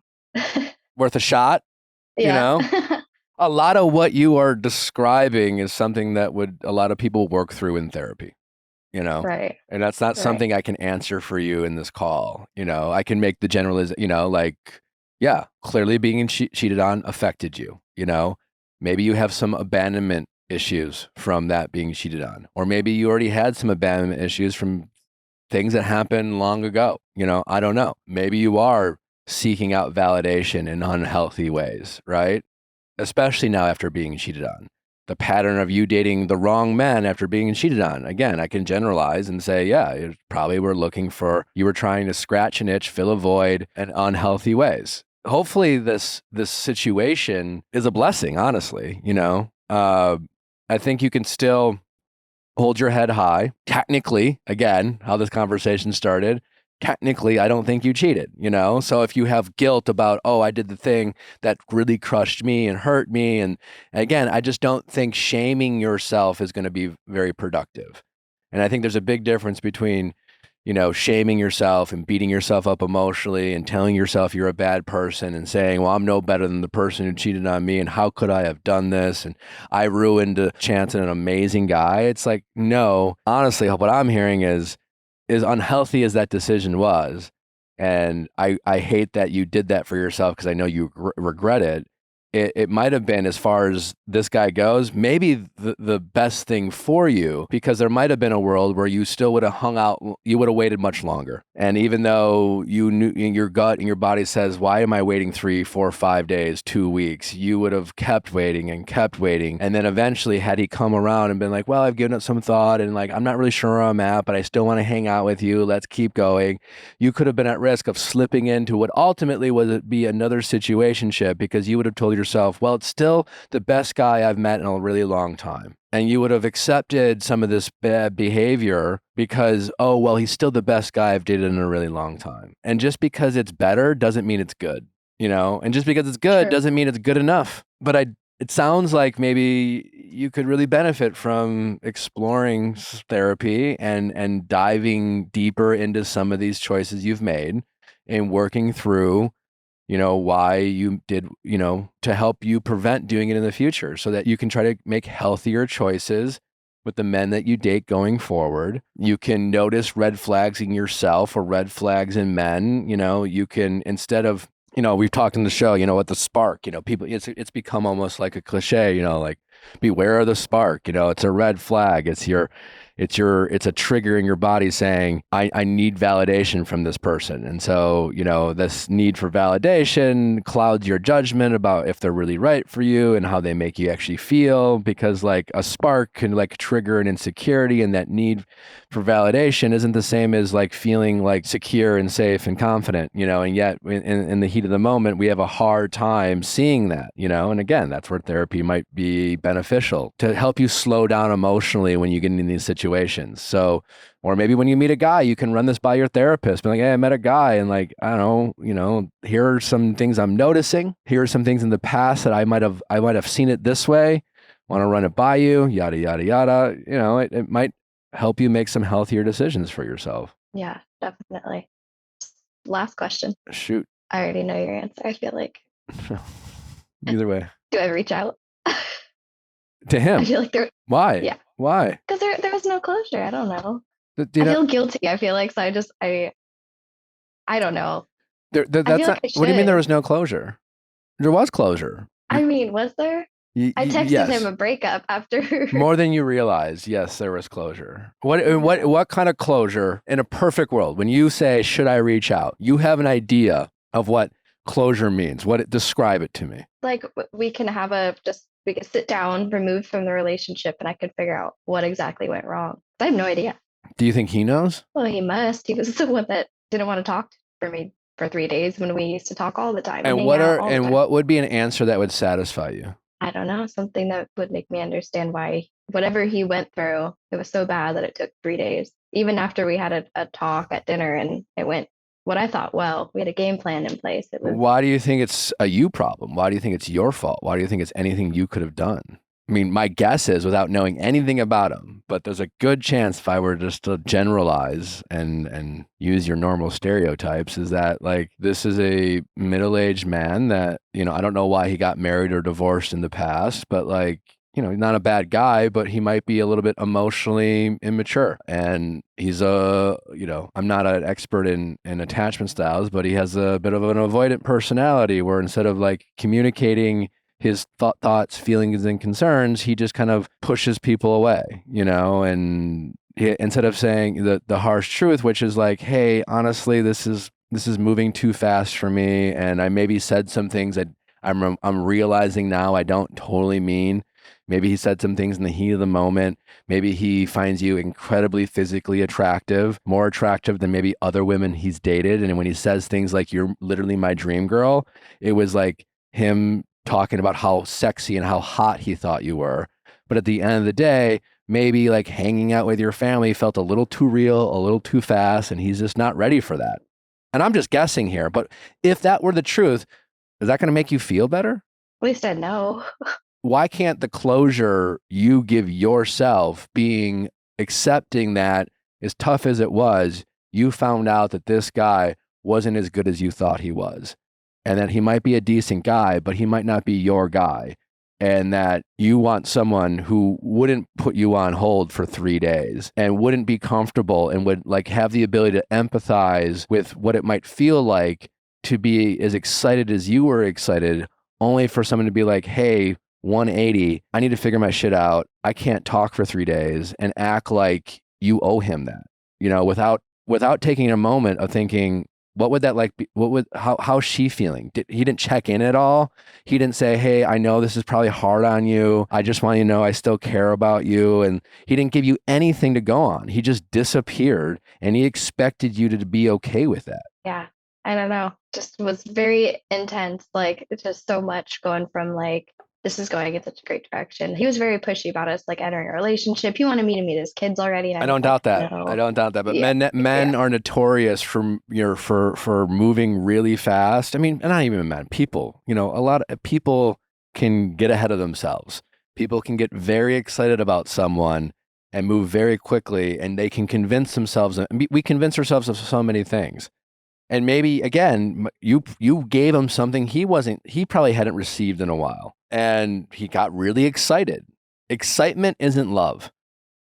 Worth a shot? Yeah. A lot of what you are describing is something that a lot of people work through in therapy. Right. And that's not something I can answer for you in this call. I can make the generalization, yeah, clearly being cheated on affected you, maybe you have some abandonment issues from that being cheated on, or maybe you already had some abandonment issues from things that happened long ago. I don't know. Maybe you are seeking out validation in unhealthy ways, right? Especially now after being cheated on. The pattern of you dating the wrong men after being cheated on. Again, I can generalize and say, yeah, you probably were you were trying to scratch an itch, fill a void in unhealthy ways. Hopefully this situation is a blessing, honestly. I think you can still hold your head high. Technically, again, how this conversation started, technically, I don't think you cheated, So if you have guilt about, oh, I did the thing that really crushed me and hurt me. And again, I just don't think shaming yourself is going to be very productive. And I think there's a big difference between, shaming yourself and beating yourself up emotionally and telling yourself you're a bad person and saying, well, I'm no better than the person who cheated on me. And how could I have done this? And I ruined a chance at an amazing guy. It's like, no, honestly, what I'm hearing is unhealthy as that decision was, and I hate that you did that for yourself because I know you regret it. It might have been, as far as this guy goes, maybe the best thing for you, because there might have been a world where you still would have hung out, you would have waited much longer. And even though you knew in your gut and your body says, why am I waiting 3, 4, 5 days, 2 weeks? You would have kept waiting and kept waiting. And then eventually, had he come around and been like, well, I've given it some thought and I'm not really sure where I'm at, but I still want to hang out with you. Let's keep going. You could have been at risk of slipping into what ultimately would be another situationship, because you would have told yourself, well, it's still the best guy I've met in a really long time. And you would have accepted some of this bad behavior because, oh, well, he's still the best guy I've dated in a really long time. And just because it's better doesn't mean it's good, And just because it's good doesn't mean it's good enough. But it sounds like maybe you could really benefit from exploring therapy and diving deeper into some of these choices you've made and working through why you did, to help you prevent doing it in the future, so that you can try to make healthier choices with the men that you date going forward. You can notice red flags in yourself or red flags in men. You can, instead of, we've talked in the show, what the spark, people, it's become almost like a cliche, like beware of the spark, it's a red flag. It's a trigger in your body saying, I need validation from this person. And so, this need for validation clouds your judgment about if they're really right for you and how they make you actually feel, because like a spark can trigger an insecurity, and that need for validation isn't the same as feeling secure and safe and confident, and yet in the heat of the moment, we have a hard time seeing that, and again, that's where therapy might be beneficial to help you slow down emotionally when you get in these situations. So, or maybe when you meet a guy, you can run this by your therapist. Be like, hey, I met a guy, and I don't know, here are some things I'm noticing. Here are some things in the past that I might have seen it this way. Want to run it by you, yada, yada, yada. It might help you make some healthier decisions for yourself. Yeah, definitely. Last question. Shoot. I already know your answer, I feel like. Either way. Do I reach out? To him? I feel like there. Why? Yeah. Why? Because there was no closure. I don't know. I feel guilty. I feel like, so I don't know. That's not. What do you mean there was no closure? There was closure. I mean, was there? I texted him a breakup after. More than you realize. Yes, there was closure. What kind of closure in a perfect world? When you say, should I reach out? You have an idea of what closure means. Describe it to me. We can we could sit down, removed from the relationship, and I could figure out what exactly went wrong. I have no idea. Do you think he knows? Well, he must. He was the one that didn't want to talk for me for 3 days when we used to talk all the time. And what would be an answer that would satisfy you? I don't know, something that would make me understand why whatever he went through, it was so bad that it took 3 days. Even after we had a talk at dinner and it went what I thought, well, we had a game plan in place. Why do you think it's a you problem? Why do you think it's your fault? Why do you think it's anything you could have done? I mean, my guess is, without knowing anything about him, but there's a good chance if I were just to generalize and use your normal stereotypes, is that this is a middle-aged man that, I don't know why he got married or divorced in the past, but not a bad guy, but he might be a little bit emotionally immature. And he's I'm not an expert in attachment styles, but he has a bit of an avoidant personality where instead of like communicating his thoughts, feelings, and concerns, he just kind of pushes people away, and instead of saying the harsh truth, which is like, hey, honestly, this is moving too fast for me, and I maybe said some things that I'm realizing now I don't totally mean. Maybe he said some things in the heat of the moment. Maybe he finds you incredibly physically attractive, more attractive than maybe other women he's dated. And when he says things like, you're literally my dream girl, it was like him talking about how sexy and how hot he thought you were. But at the end of the day, maybe like hanging out with your family felt a little too real, a little too fast, and he's just not ready for that. And I'm just guessing here, but if that were the truth, is that going to make you feel better? At least I know. Why can't the closure you give yourself being accepting that as tough as it was, you found out that this guy wasn't as good as you thought he was, and that he might be a decent guy, but he might not be your guy, and that you want someone who wouldn't put you on hold for 3 days and wouldn't be comfortable and would like have the ability to empathize with what it might feel like to be as excited as you were excited, only for someone to be like, hey, 180, I need to figure my shit out. I can't talk for 3 days, and act like you owe him that, without taking a moment of thinking, what would that like be? How's she feeling? He didn't check in at all. He didn't say, hey, I know this is probably hard on you. I just want you to know I still care about you. And he didn't give you anything to go on. He just disappeared, and he expected you to be okay with that. Yeah. I don't know. Just was very intense. Like, it's just so much going from like, this is going in such a great direction. He was very pushy about us like entering a relationship. He wanted me to meet his kids already. And I don't doubt that. No. I don't doubt that. But Yeah. men are notorious for moving really fast. I mean, not even men. People. A lot of people can get ahead of themselves. People can get very excited about someone and move very quickly, and they can convince themselves. We convince ourselves of so many things. And maybe, again, you gave him something he probably hadn't received in a while. And he got really excited. Excitement isn't love.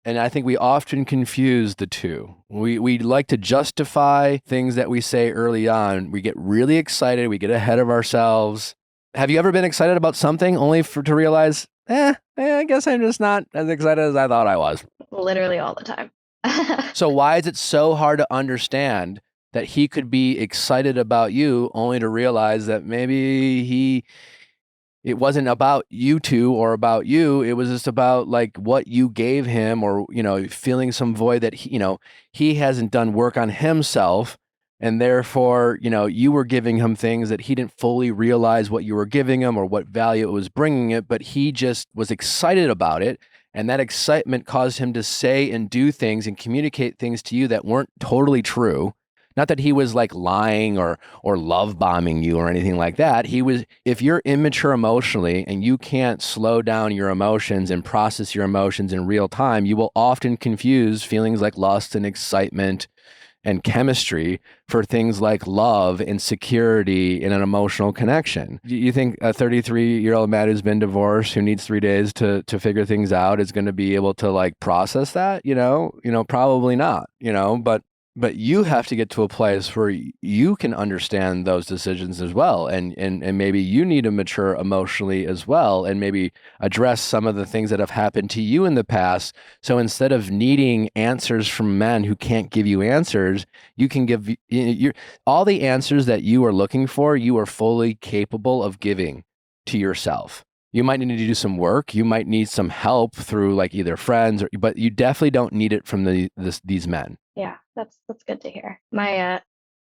And I think we often confuse the two. We like to justify things that we say early on. We get really excited. We get ahead of ourselves. Have you ever been excited about something only to realize, I guess I'm just not as excited as I thought I was? Literally all the time. So why is it so hard to understand that he could be excited about you only to realize that maybe it wasn't about you two or about you. It was just about like what you gave him, or, feeling some void that he hasn't done work on himself. And therefore, you were giving him things that he didn't fully realize what you were giving him or what value it was bringing it, but he just was excited about it. And that excitement caused him to say and do things and communicate things to you that weren't totally true. Not that he was like lying or love bombing you or anything like that. If you're immature emotionally and you can't slow down your emotions and process your emotions in real time, you will often confuse feelings like lust and excitement and chemistry for things like love and security in an emotional connection. You think a 33-year-old man who's been divorced, who needs 3 days to figure things out, is going to be able to like process that? Probably not, but you have to get to a place where you can understand those decisions as well. And maybe you need to mature emotionally as well, and maybe address some of the things that have happened to you in the past. So instead of needing answers from men who can't give you answers, you can give all the answers that you are looking for, you are fully capable of giving to yourself. You might need to do some work. You might need some help through like either friends, but you definitely don't need it from these men. Yeah, that's good to hear. My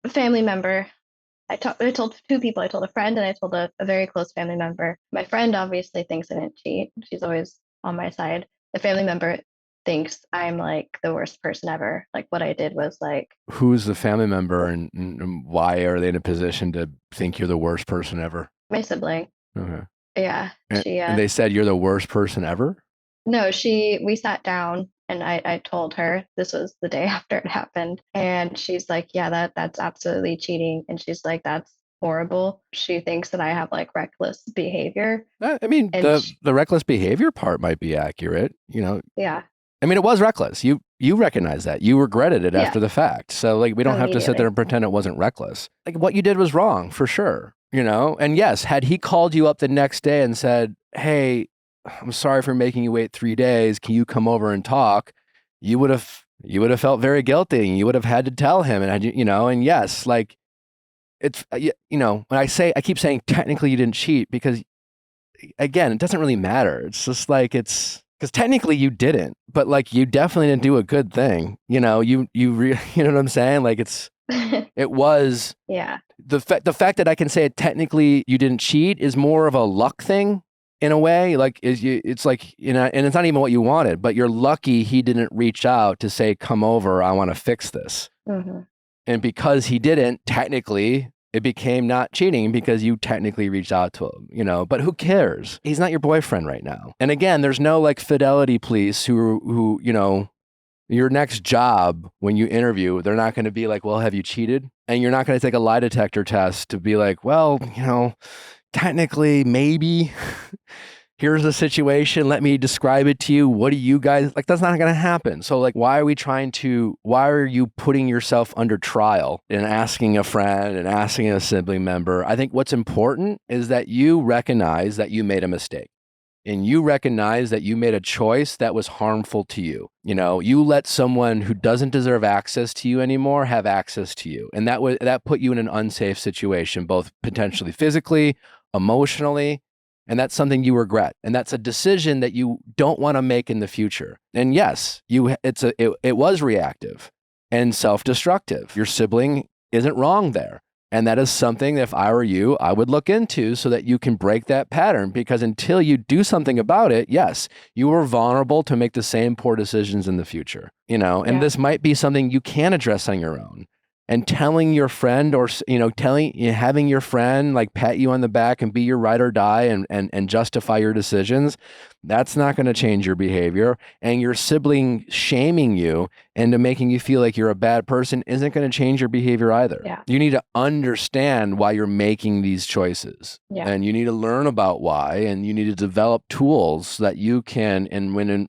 family member, I told 2 people. I told a friend and I told a very close family member. My friend obviously thinks I didn't cheat. She's always on my side. The family member thinks I'm like the worst person ever. Like what I did was like. Who's the family member, and why are they in a position to think you're the worst person ever? My sibling. Okay. Yeah. And they said you're the worst person ever? No, we sat down and I told her this was the day after it happened. And she's like, yeah, that's absolutely cheating. And she's like, that's horrible. She thinks that I have like reckless behavior. I mean, the reckless behavior part might be accurate, you know? Yeah. I mean, it was reckless. You recognize that. You regretted it after the fact. So like, we don't have to sit there and pretend it wasn't reckless. Like what you did was wrong for sure, you know? And yes, had he called you up the next day and said, hey, I'm sorry for making you wait 3 days. Can you come over and talk? You would have felt very guilty, and you would have had to tell him. And you know, and yes, like it's, you know, when I keep saying technically you didn't cheat, because again, it doesn't really matter. It's just like, because technically you didn't, but like you definitely didn't do a good thing. You know, you know what I'm saying? Like it was, the fact that I can say technically you didn't cheat is more of a luck thing. In a way, like it's like, you know, and it's not even what you wanted, but you're lucky he didn't reach out to say, come over, I want to fix this. Mm-hmm. And because he didn't, technically, it became not cheating because you technically reached out to him, you know, but who cares? He's not your boyfriend right now. And again, there's no like fidelity police who, you know, your next job when you interview, they're not going to be like, well, have you cheated? And you're not going to take a lie detector test to be like, well, you know, technically, maybe. Here's the situation. Let me describe it to you. What do you guys like? That's not going to happen. So like, why are you putting yourself under trial and asking a friend and asking a sibling member? I think what's important is that you recognize that you made a mistake. And you recognize that you made a choice that was harmful to you. You know, you let someone who doesn't deserve access to you anymore have access to you. And that put you in an unsafe situation, both potentially physically, emotionally, and that's something you regret. And that's a decision that you don't want to make in the future. And yes, it was reactive and self-destructive. Your sibling isn't wrong there. And that is something that if I were you, I would look into so that you can break that pattern, because until you do something about it, yes, you are vulnerable to make the same poor decisions in the future, you know, and this might be something you can address on your own. And telling your friend, or, you know, having your friend like pat you on the back and be your ride or die and justify your decisions, that's not going to change your behavior. And your sibling shaming you into making you feel like you're a bad person isn't going to change your behavior either. Yeah. You need to understand why you're making these choices. Yeah. And you need to learn about why, and you need to develop tools so that you can,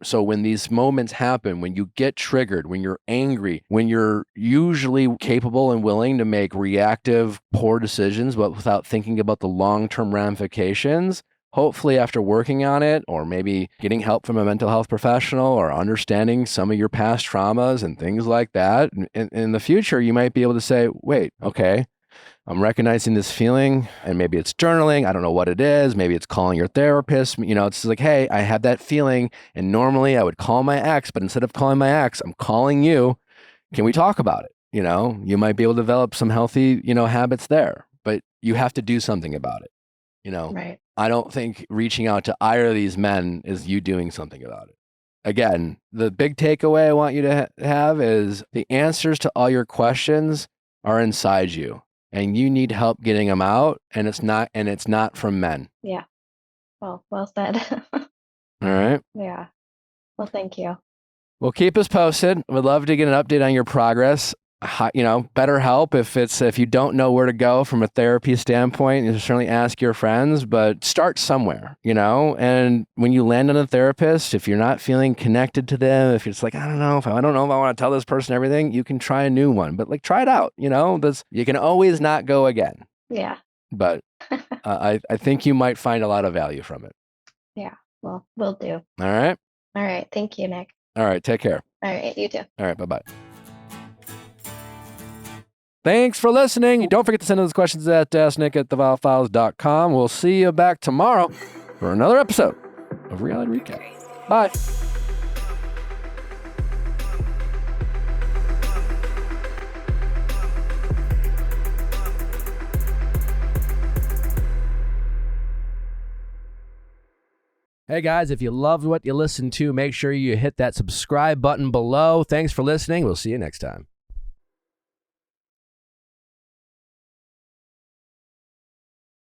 so when these moments happen, when you get triggered, when you're angry, when you're usually capable and willing to make reactive, poor decisions, but without thinking about the long-term ramifications, hopefully after working on it, or maybe getting help from a mental health professional, or understanding some of your past traumas and things like that, in the future, you might be able to say, wait, okay, I'm recognizing this feeling, and maybe it's journaling. I don't know what it is. Maybe it's calling your therapist. You know, it's like, hey, I have that feeling, and normally I would call my ex, but instead of calling my ex, I'm calling you. Can we talk about it? You know, you might be able to develop some healthy, you know, habits there, but you have to do something about it. You know, right. I don't think reaching out to either of these men is you doing something about it. Again, the big takeaway I want you to have is the answers to all your questions are inside you, and you need help getting them out. And it's not from men. Yeah. Well said. All right. Yeah. Well, thank you. Well, keep us posted. We'd love to get an update on your progress. You know, Betterhelp, if you don't know where to go from a therapy standpoint, you certainly ask your friends, but start somewhere, you know. And when you land on a therapist, if you're not feeling connected to them, if it's like, I don't know if I want to tell this person everything, you can try a new one, but like try it out, you know. You can always not go again. Yeah. But I think you might find a lot of value from it. Yeah. Well, will do. All right. All right. Thank you, Nick. All right. Take care. All right. You too. All right. Bye-bye. Thanks for listening. Don't forget to send those questions at asknick@theviallfiles.com. We'll see you back tomorrow for another episode of Reality Recap. Bye. Hey guys, if you loved what you listened to, make sure you hit that subscribe button below. Thanks for listening. We'll see you next time.